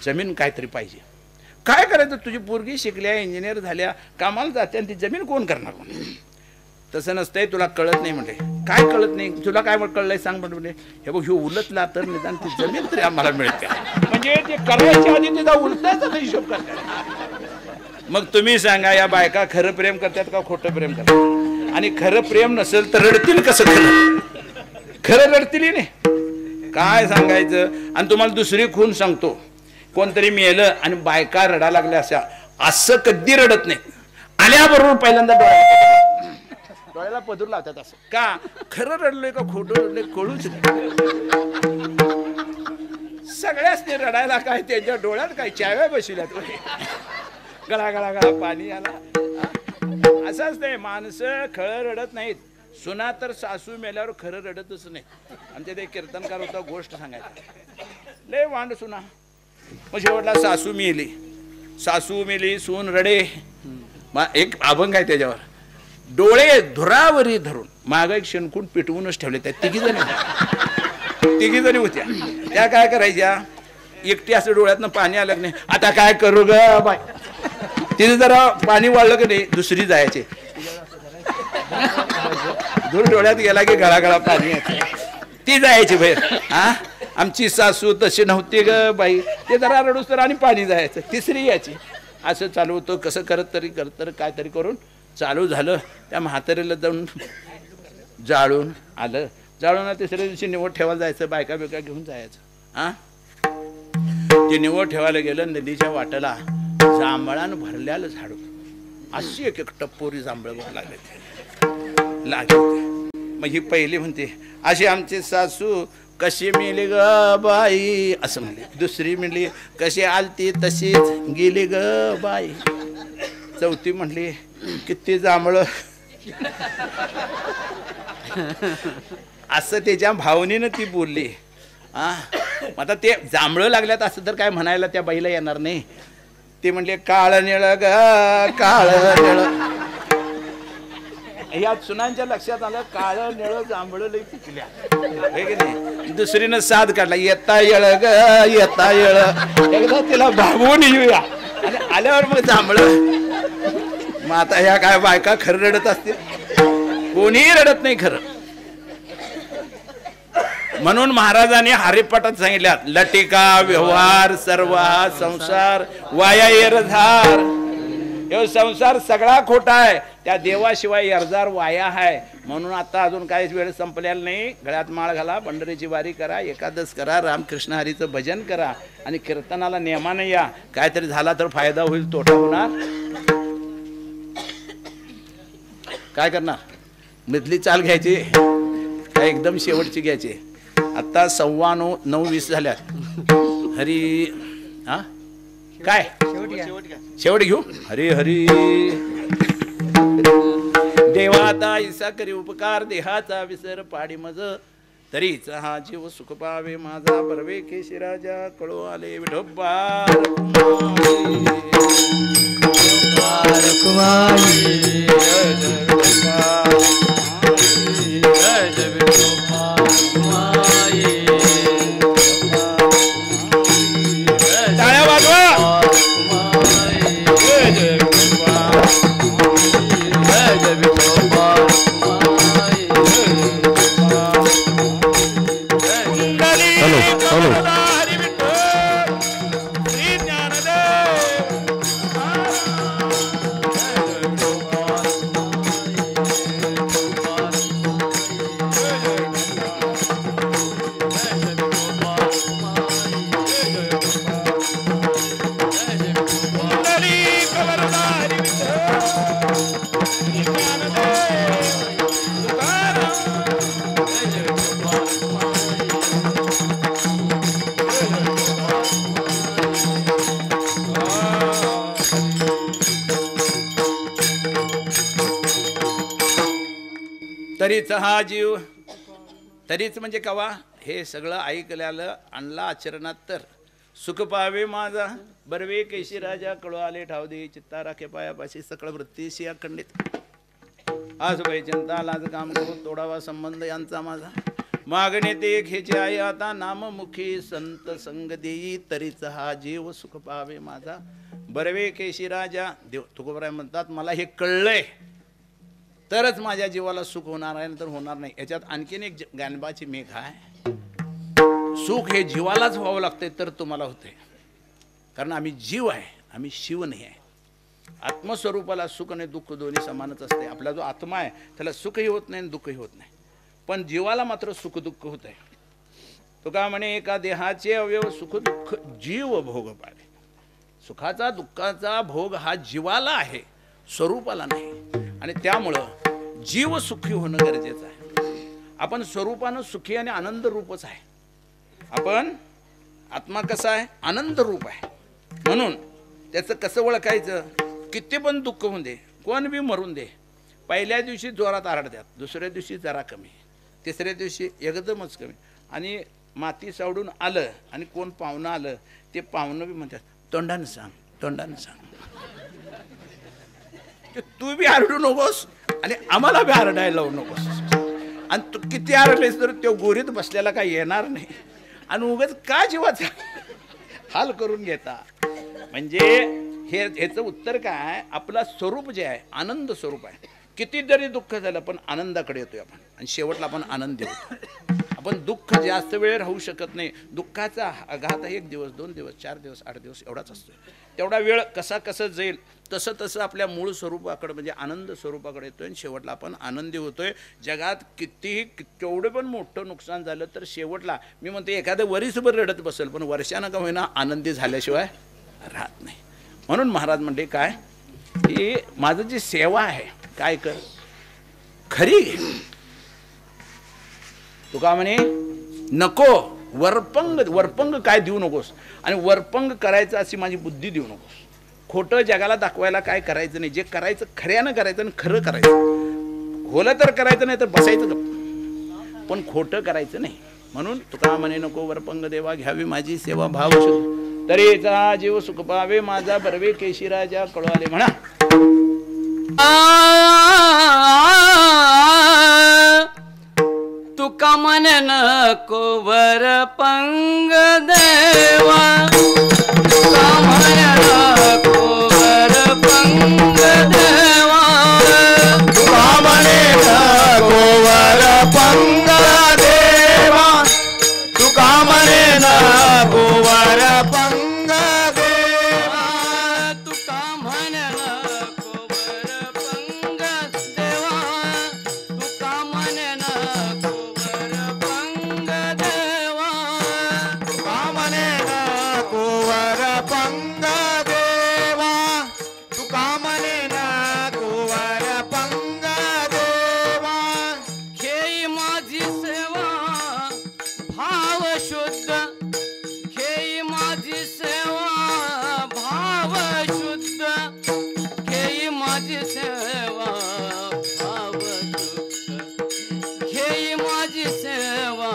जमीन काहीतरी पाहिजे काय करायचं तुझी पोरगी शिकल्या इंजिनियर झाल्या कामाला जाते आणि ती जमीन कोण करणार तसं नसतंय तुला कळत नाही म्हणले काय कळत नाही तुला काय कळलंय सांग म्हणले हे बघ ह्यो उलटला तर निदान ती जमीन तरी आम्हाला मिळते म्हणजे ते करायच्या आधी तिचा उलटायचा हिशोब करतात मग तुम्ही सांगा या बायका खरं प्रेम करतात का खोटं प्रेम करतात आणि खरं प्रेम नसेल तर रडतील कसं? खरं खरं रडतील नाही, काय सांगायचं. आणि तुम्हाला दुसरी खून सांगतो, कोणतरी मेलं आणि बायका रडा लागल्या अशा, असं कधी रडत नाही. आल्याबरोबर पहिल्यांदा डोळ्याला पदूर लावतात. असं का? खरं रडलोय का खोटं रडलोय कळूच नाही. सगळ्याच रडायला काय, त्यांच्या डोळ्यात काय चाव्या बसविल्यात, गळा गळा गळा पाणी आला. असंच ते माणसं खरं रडत नाहीत. सुना तर सासू मेल्यावर खरं रडतच नाही. आमच्या ते कीर्तनकार होता, गोष्ट सांगायचं, लय वांड सुना. मग शेवटला सासू मेली, सून रडे. एक अभंग आहे त्याच्यावर, डोळे धुरावरी धरून माग एक शेणकून पिटवूनच ठेवले. त्या तिघी जणी होत्या. त्या काय करायच्या, एकटी असं डोळ्यातनं पाणी आलं नाही, आता काय करू ग बाय. तिने जरा पाणी वाढलं की नाही, दुसरी जायचे. धूर डोळ्यात गेला की गळागळा पाणी यायचं, ती जायची बाहेर. हा, आमची सासू तशी नव्हती ग बाई, ते जरा रडूस तर आणि पाणी जायचं, तिसरी यायची. असं चालू होतं. कसं करत तरी काहीतरी करून चालू झालं. त्या म्हातारीला जाऊन जाळून आलं. जाळून तिसऱ्या दिवशी निवड ठेवायला जायचं, बायका बिका घेऊन जायचं. हा, ते निवड ठेवायला गेलं. नदीच्या वाटेला जांभळानं भरल्यालं झाड होतं. अशी एक टप्पोरी जांभळ लागले. मग ही पहिली म्हणते, अशी आमची सासू कशी मेली ग बाई, असं म्हणले. दुसरी म्हणली, कशी आलती तशीच गेली ग बाई. चौथी म्हणली, किती जांभळ. असं त्याच्या भावनेनं ती बोलली. आता ते जांभळं लागल्यात असं तर काय म्हणायला त्या बाईला येणार नाही. ते म्हणले, काळ निळ ग काळ निळ. या सुनांच्या लक्षात आलं, काळ निळ जांभळं लई पिकल्या, हे की नाही. दुसरीनं साध काढला, येता येळ ग येता येळ, एकदा तिला भागवून येऊया. आणि आल्यावर मग जांभळं. मग आता ह्या काय बायका खरं रडत असतील? कोणीही रडत नाही खरं. म्हणून महाराजांनी हरिपाठात सांगितल्यात, लटिका व्यवहार सर्व संसार वाया एरझार. हे संसार सगळा खोटा आहे, त्या देवाशिवाय एरझार वाया आहे. म्हणून आता अजून काही वेळ संपलेला नाही. गळ्यात माळ घाला, पंढरीची वारी करा, एकादश करा, रामकृष्ण हरीचं भजन करा आणि कीर्तनाला नेमाने या. काहीतरी झाला तर फायदा होईल, तोटा होणार काय करणार. मधली चाल घ्यायची काय, एकदम शेवटची घ्यायची. आता 9:15 झाल्यात. हरी हा काय शेवट घेऊ. हरी हरी. देवाता ईसा करी उपकार, देहाचा विसर पाडी मज, तरीच हा जीव सुख पावे माझा. बरवे केशी राजा कळो आले विठोबा. तरीच हा जीव, तरीच म्हणजे कवा, हे सगळं ऐकल्यालं आणला आचरणात तर सुख पावे माझा. बरवे केशी राजा कळो आले ठाव दे, चित्ता राखे पायापाशी सकळ वृत्तीशी अखंडित. आज बाई चिंता लाज काम करून तोडावा संबंध यांचा माझा. मागणे ते खेचे आहे आता नाममुखी संत संग देई, तरीच हा जीव सुख पावे माझा. बरवे केशी राजा. देव तुकोबराय म्हणतात, मला हे कळलंय तरच माझ्या जीवाला सुख होणार आहे, नंतर होणार नाही. याच्यात आणखीन एक ज्ञानबाची मेघ आहे. सुख हे जीवालाच व्हावं लागते तर तुम्हाला होते, कारण आम्ही जीव आहे, आम्ही शिव नाही आहे. आत्मस्वरूपाला सुख आणि दुःख दोन्ही समानच असते. आपला जो आत्मा आहे त्याला सुखही होत नाही आणि दुःखही होत नाही, पण जीवाला मात्र सुख दुःख होत आहे. तुका म्हणे एका देहाचे अवयव सुख दुःख जीव भोग पावे. सुखाचा दुःखाचा भोग हा जीवाला आहे, स्वरूपाला नाही. आणि त्यामुळं जीव सुखी होणं गरजेचं आहे. आपण स्वरूपानं सुखी आणि आनंद रूपच आहे. आपण आत्मा कसा आहे? आनंद रूप आहे. म्हणून त्याचं कसं ओळखायचं? किती पण दुःख होऊन दे, कोण बी मरून दे, पहिल्या दिवशी जोरात आरडतात, दुसऱ्या दिवशी जरा कमी, तिसऱ्या दिवशी एकदमच कमी. आणि माती सावडून आलं आणि कोण पाहुणं आलं, ते पाहुणं बी म्हणतात तोंडानं सांग, तोंडानं सांग. तू बी आरडू नकोस आणि आम्हाला बी आरडायला लावू नकोस. आणि तू किती आरडलेस तर तो गोरीत बसलेला काही येणार नाही. आणि उगाच का जीवाचा हाल करून घेता? म्हणजे ह्याचं उत्तर काय? आपला स्वरूप जे आहे आनंद स्वरूप आहे. किती जरी दुःख झालं पण आनंदाकडे येतोय आपण, आणि शेवटला आपण आनंदी होतो. आपण दुःख जास्त वेळ राहू शकत नाही. दुःखाचा आघात 1 दिवस 2 दिवस 4 दिवस 8 दिवस एवढाच असतो. तेवढा वेळ कसा कसं जाईल तसं तसं आपल्या मूळ स्वरूपाकडे म्हणजे आनंद स्वरूपाकडे येतोय, आणि शेवटला आपण आनंदी होतोय. जगात कितीही केवढं पण मोठं नुकसान झालं तर शेवटला मी म्हणतो एखादं वर्षभर रडत बसेल, पण वर्षानं का होईना आनंदी झाल्याशिवाय राहत नाही. म्हणून महाराज म्हणले काय की माझं जी सेवा आहे काय कर खरी. तुका म्हणे नको वरपंग काय देऊ नकोस, आणि वरपंग करायचं अशी माझी बुद्धी देऊ नकोस. खोटं जगाला दाखवायला काय करायचं नाही. जे करायचं खऱ्यानं करायचं आणि खरं करायचं. खोलं तर करायचं नाही तर बसायचं गप्प, पण खोटं करायचं नाही. म्हणून तुका म्हणे नको वरपंग देवा घ्यावी माझी सेवा भाव तरीचा जीव सुख पावे माझा बरवे केशिराजा कळवाले म्हणा. तुका म्हणे नको वरपंग देवा, तुका म्हणे नको वरपंग देवा, तुका म्हणे नको वरपंग देवा, तुका म्हणे नको वरपंग देवा, तुका म्हणे नको वरपंग देवा, तुका म्हणे नको वरपंग देवा, तुका म्हणे नको वरपंग देवा, तुका म्हणे नको वरपंग देवा. खेई माझी सेवा भाव शुद्ध, खेई माझी सेवा भाव शुद्ध, खेई माझी सेवा भाव शुद्ध, खेई माझी सेवा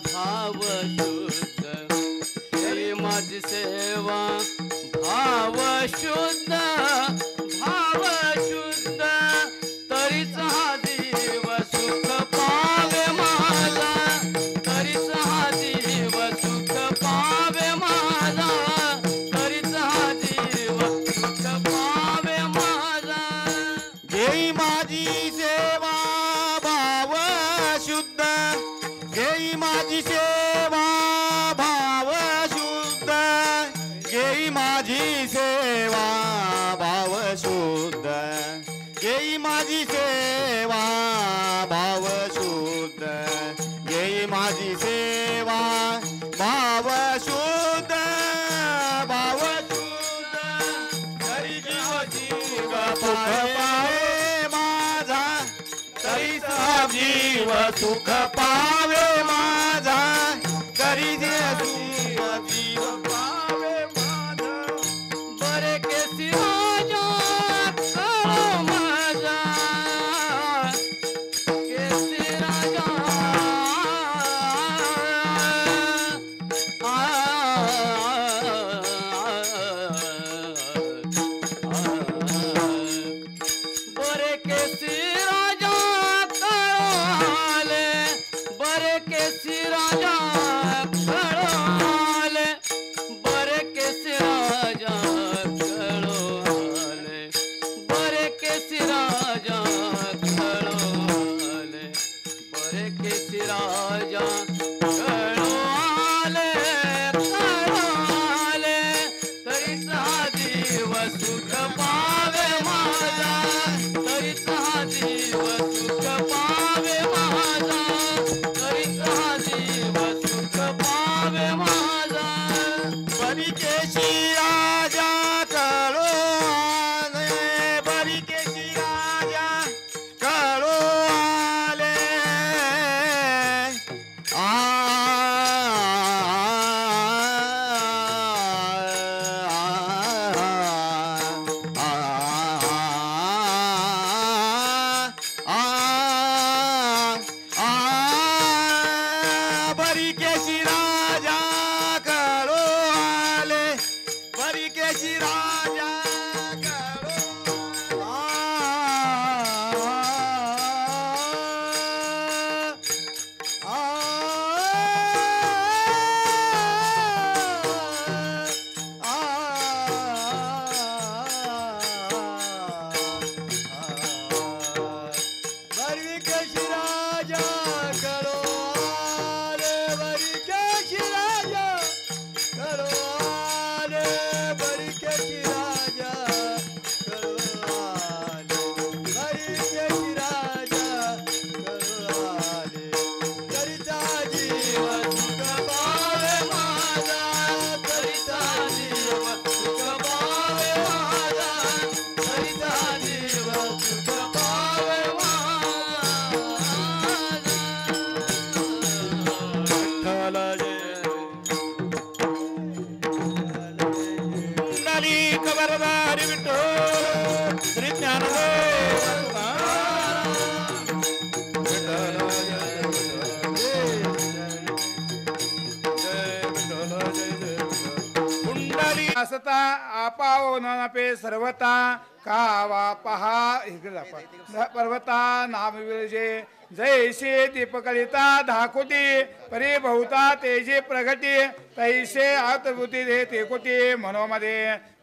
भाव शुद्ध, खेई माझी सेवा भाव शुद्ध, भाव शुद्ध, तरीच हा जीव सुख पावे माझा, तरीच हा जीव सुख पावे माझा, तरीच हा जीव सुख पावे माझा. घेई माझी सेवा भाव शुद्ध, घेई माझी सेवा भाव शुद्ध, घेई माझी सेवा भाव शुद्ध, घेई माझी सेवा भाव शुद्ध, घेई माझी सेवा भाव शुद्ध, भाव शुद्ध. तरी जीव जीव पावे माझा, तरी जीव सुख पावे माझा, तरी जीव जीव पावे माझा. बरे केसी राजा करो माझा, केसी राजा बरे केसी राजा कळाले, बरे केसी राजा कळाले. केशी राजा करो आले बरी केशी राजा करो खबरदारी विठो श्री कुंडली असता आपाओ नपे सर्वता कावा पहा इकडे पर्वता नाम विरजे जैसे दीपकलिता धाकुटी परिभवता तेजे प्रगटी तैसे आतभूती दे तेकुटी मनोमध्ये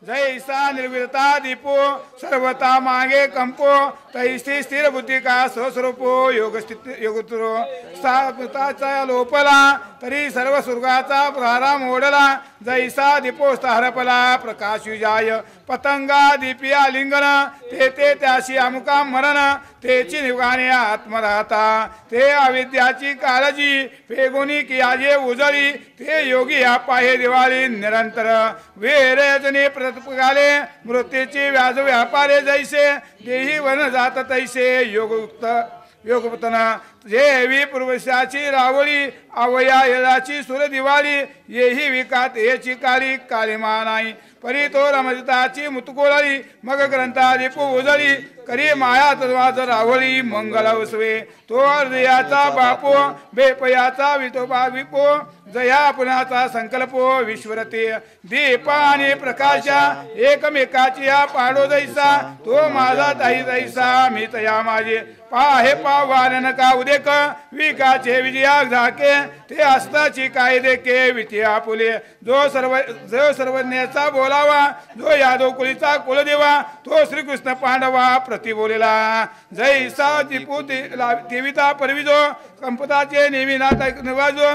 जैसा निर्विरता दीपो सर्वता मागे कंपो तैसी स्थिर बुद्धी का स्वस्वरूपो योगतरो स्थापताचा लोपला तरी सर्व स्वर्गाचा प्रारा मोडला जैसा दीपो हरपला प्रकाश युजाय पतंगा दीपिया लिंगन ते त्याशी अमुका मरण तेची निगाने आत्मराहता ते अविद्याची काळजी फेगुनी कियाजे उजळी ते योगी या पाहे दिवाळी निरंतर वेरजने प्रतिपगाले मृत्यूची व्याज व्यापारे जैसे देही वन जात तैसे योगयुक्त योगपतन जेवी पूर्वशाची रावळी अवया येळाची सुर दिवाळी येही विकात येची काळी कालिमा नाही परी तो रमजताची मुतकोळी मग ग्रंथादी उजळी करी माया तत्वाच रावळी मंगल उसवे तो हृदयाचा बापो बेपयाचा वितोबा विपो जया पुण्याचा संकल्पो विश्वरते दीप आणि प्रकाशा एकमेकाची या पाडो जैसा तो माझा ताई जैसा मी तया माझे पाहे पावान का उदेक विकाचे विजया झाके ते असताची काय देके वित्या फुले जो सर्वज्ञाचा बोलावा जो यादव कुलीचा कुलदेवा तो श्रीकृष्ण पांडवा प्रति बोलेला जैसा दीपू देविता परविजो कंपताचे नेहमी नाता निवाजो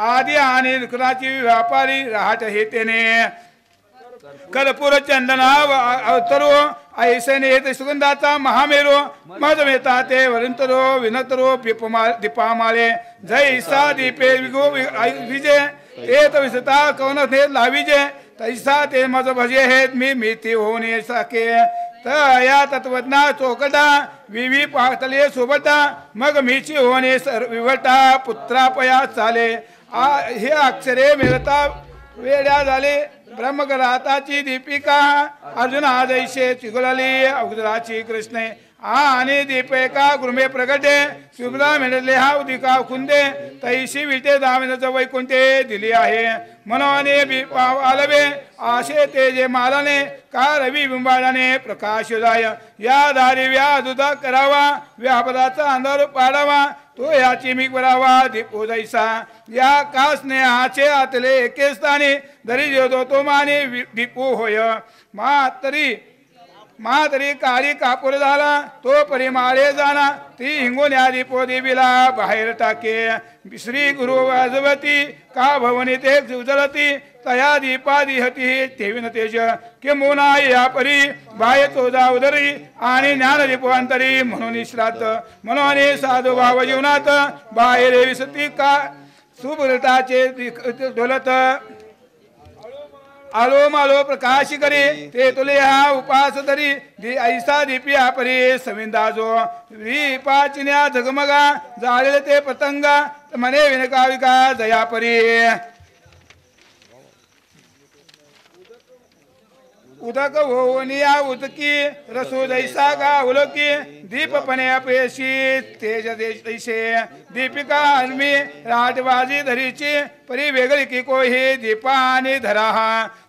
आदि आणि कुणाची व्यापारी राहत हे तेने कर्पूर चंदना अवतरो ऐसे नेत सुगंधाचा महामेरो मधमेता ते वरंतरो विनतरो दीपामाळे जैसा दीपे विगो विजे ते विसता कवन ते लाविजे तैसा ते मज भजे हे मी ते होणे साके या तत्वज्ञा चोकटा विवी पातले सोबता मग मीची होणे विवटा पुत्रापया चाले हे अक्षरे मिळता वेड्या झाले ब्रह्मग्रहाताची दीपिका अर्जुन जैसे चिगुलाली अवधराची कृष्णे आणि दीपिका गृमे प्रगटे शुभ्रा मिळले हा उदिका खुंदे तैशी विटे दामिनच वैकुंठे दिली आहे मनोने आलवे आशे तेजे मालाने का रवी बिंबाळाने प्रकाश जाय या दारी व्याजुदा करावा व्यापदाचा अंधार पाडावा तो याची मी करावा दीपो जैसा या का स्नेहाचे आतले एके स्थानी दरी जोदो तो माने दीपो होय मातरी काळी कापूर झाला तो परिमाळे जाणा ती हिंगोल्या दीपो देवीला बाहेर टाके श्री गुरु वाजवती का भवनी ते उजळती तया दीपादी हती ठेवीन तेज किंबहुना या परी बाह्य तोजा उदरी आणि ज्ञान दीपांतरी म्हणून श्रात म्हणून साधू भाव जीवनात बाहेर विसती का सुबलताचे ढोलत आलो मालो प्रकाश करे ते तुले हा उपास धरी ऐसा दीपी परी सविंदा जो दीपाचिन्या झगमगा जाळले ते पतंगा मने विनकाविका जया परी उदक होनिया उदकी रसो जैसा गा उलकी दीपपणे अपयशी तेज देशे दीपिका अन्मी राजबाजी धरीची परी वेगळी की कोही दीपाने धरा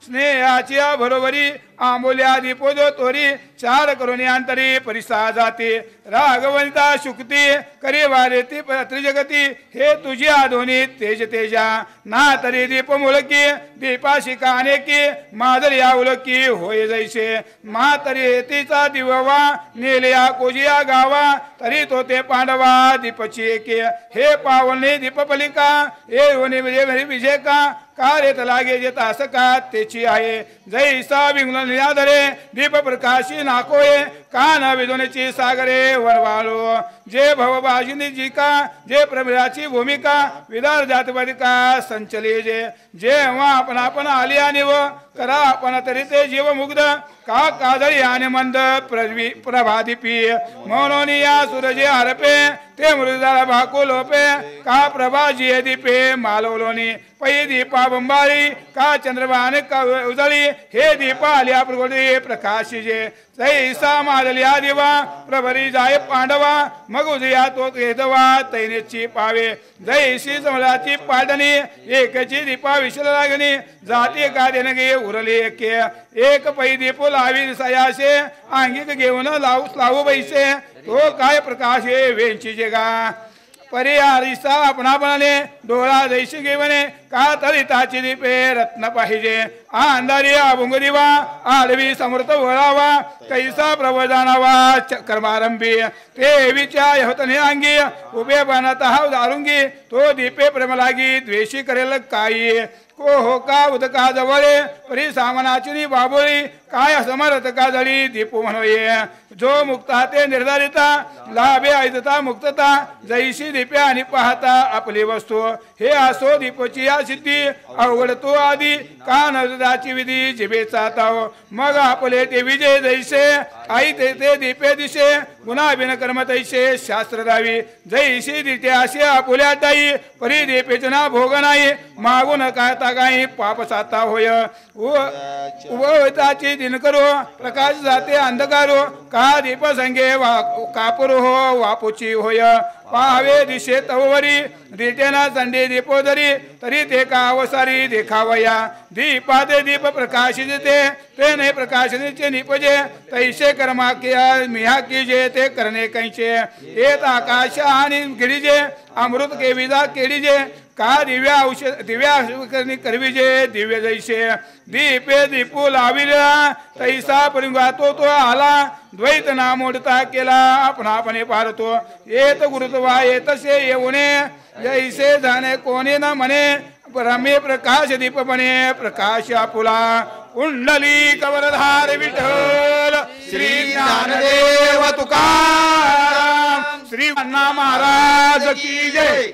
स्नेहाची बरोबरी आंबोल्या दीपोदो तोरी चार करुणी अंतरी परिसा जाती राघवंता शुक्ती करी वारेती त्रिजगती हे तुझ्या दोन्ही तेज तेजा ना तरी दीप मुलकी दीपाशी कानेकी मादरिया उलकी होय जैसे म्हातरी तिचा दिववा नेलिया कोजिया गावा तरी तो ते पांडवा दीपची एके हे पावने दीपपलिका हे होणे विजय का कार्यत लागे जे तास का तेची आहे जैसा विंगल निराधरे दीप प्रकाशी नाकोये कान विदोनेची सागरे वरवालो जे भवबाजिनी जी का जे प्रमिळाची भूमिका विदार जातवादिका संचले जेव्हा आपण आली आणि व करा आपण तरी ते जीव मुग्ध का कादळी आणि मंद प्रभादीपी म्हणून या सूरजे हरपे ते मृदाला भाकू लोपे का प्रभा जी दीपे मालवलोनी पै दीपा बंबारी का चंद्रबाने का उजळी हे दीपा आल्या प्रगोडी प्रकाशिजे जैसा मादलिया दिवा प्रभरी जाय पांडवा मग उदया तो केदवा तैनेची पावे जैशी समलाची पाडणी एकची दीपा विशल लागणी जाती का देणगे उरले एक पै दीप लावी सयाशे अंगिक घेऊन लावू बैसे तो काय प्रकाशे वेंची जेगा परिहारिसा आपणापणाने डोळा जैशी घेवने का तरी ताची दीपे रत्न पाहिजे अंधारी अभुंग दिवा आडवी समृद्ध वळावा कैसा प्रभू जाणावा कर्मारंभी ते विचार होतने अंगी उभे बनत हाव दारुंगी तो दीपे प्रेम लागी द्वेषी करेल काही को हो का उदका जवळे परी सामनाची बाबोळी काय समर्थ का जळी दीपू म्हणोये जो मुक्ता ते निर्धारिता लाभे ऐकता मुक्तता जैशी दीपे आणि पाहता आपली वस्तू हे असो दीपची या सिद्धी अवघड तो आधी का नजराची विधी जिभेचा ताव मग आपले ते विजय जैसे आई ते दीपे दिशे गुन्हा बिन कर्म तैसे शास्त्र दावी जैशी दिते असे आपुल्या ताई परी दीपेच ना भोग नाही मागून काय काही पाप साता होय उभताची दिन करो प्रकाश जाते अंधकारो का दीप संगे कापुर हो वापुची होय पाहावे दिशे तवरी दिटेना संडे दीपोदरी तरी ते का अवसारी देखावया दीपा ते दीप प्रकाशिते ते ने प्रकाशनीचे निपजे तैसे कर्मा किया मिहा कीजे ते करणे कैचे येत आकाश आणि गिरिजे अमृत केविदा केडीजे का दिव्या औषध दिव्या करविजे दिव्य जैसे दीपे दीपू लाविला तैसा परिंगा तो आला द्वैत ना मोडता केला आपणापणे पारतो येत गुरुत्वा येतसे येऊने जैसे जाणे कोणी न म्हणे रमे प्रकाश दीपपणे प्रकाश आपुला कुंडली कवरधार विठ्ठल श्री ज्ञानदेव तुकाराम श्री अण्णा महाराज की जय.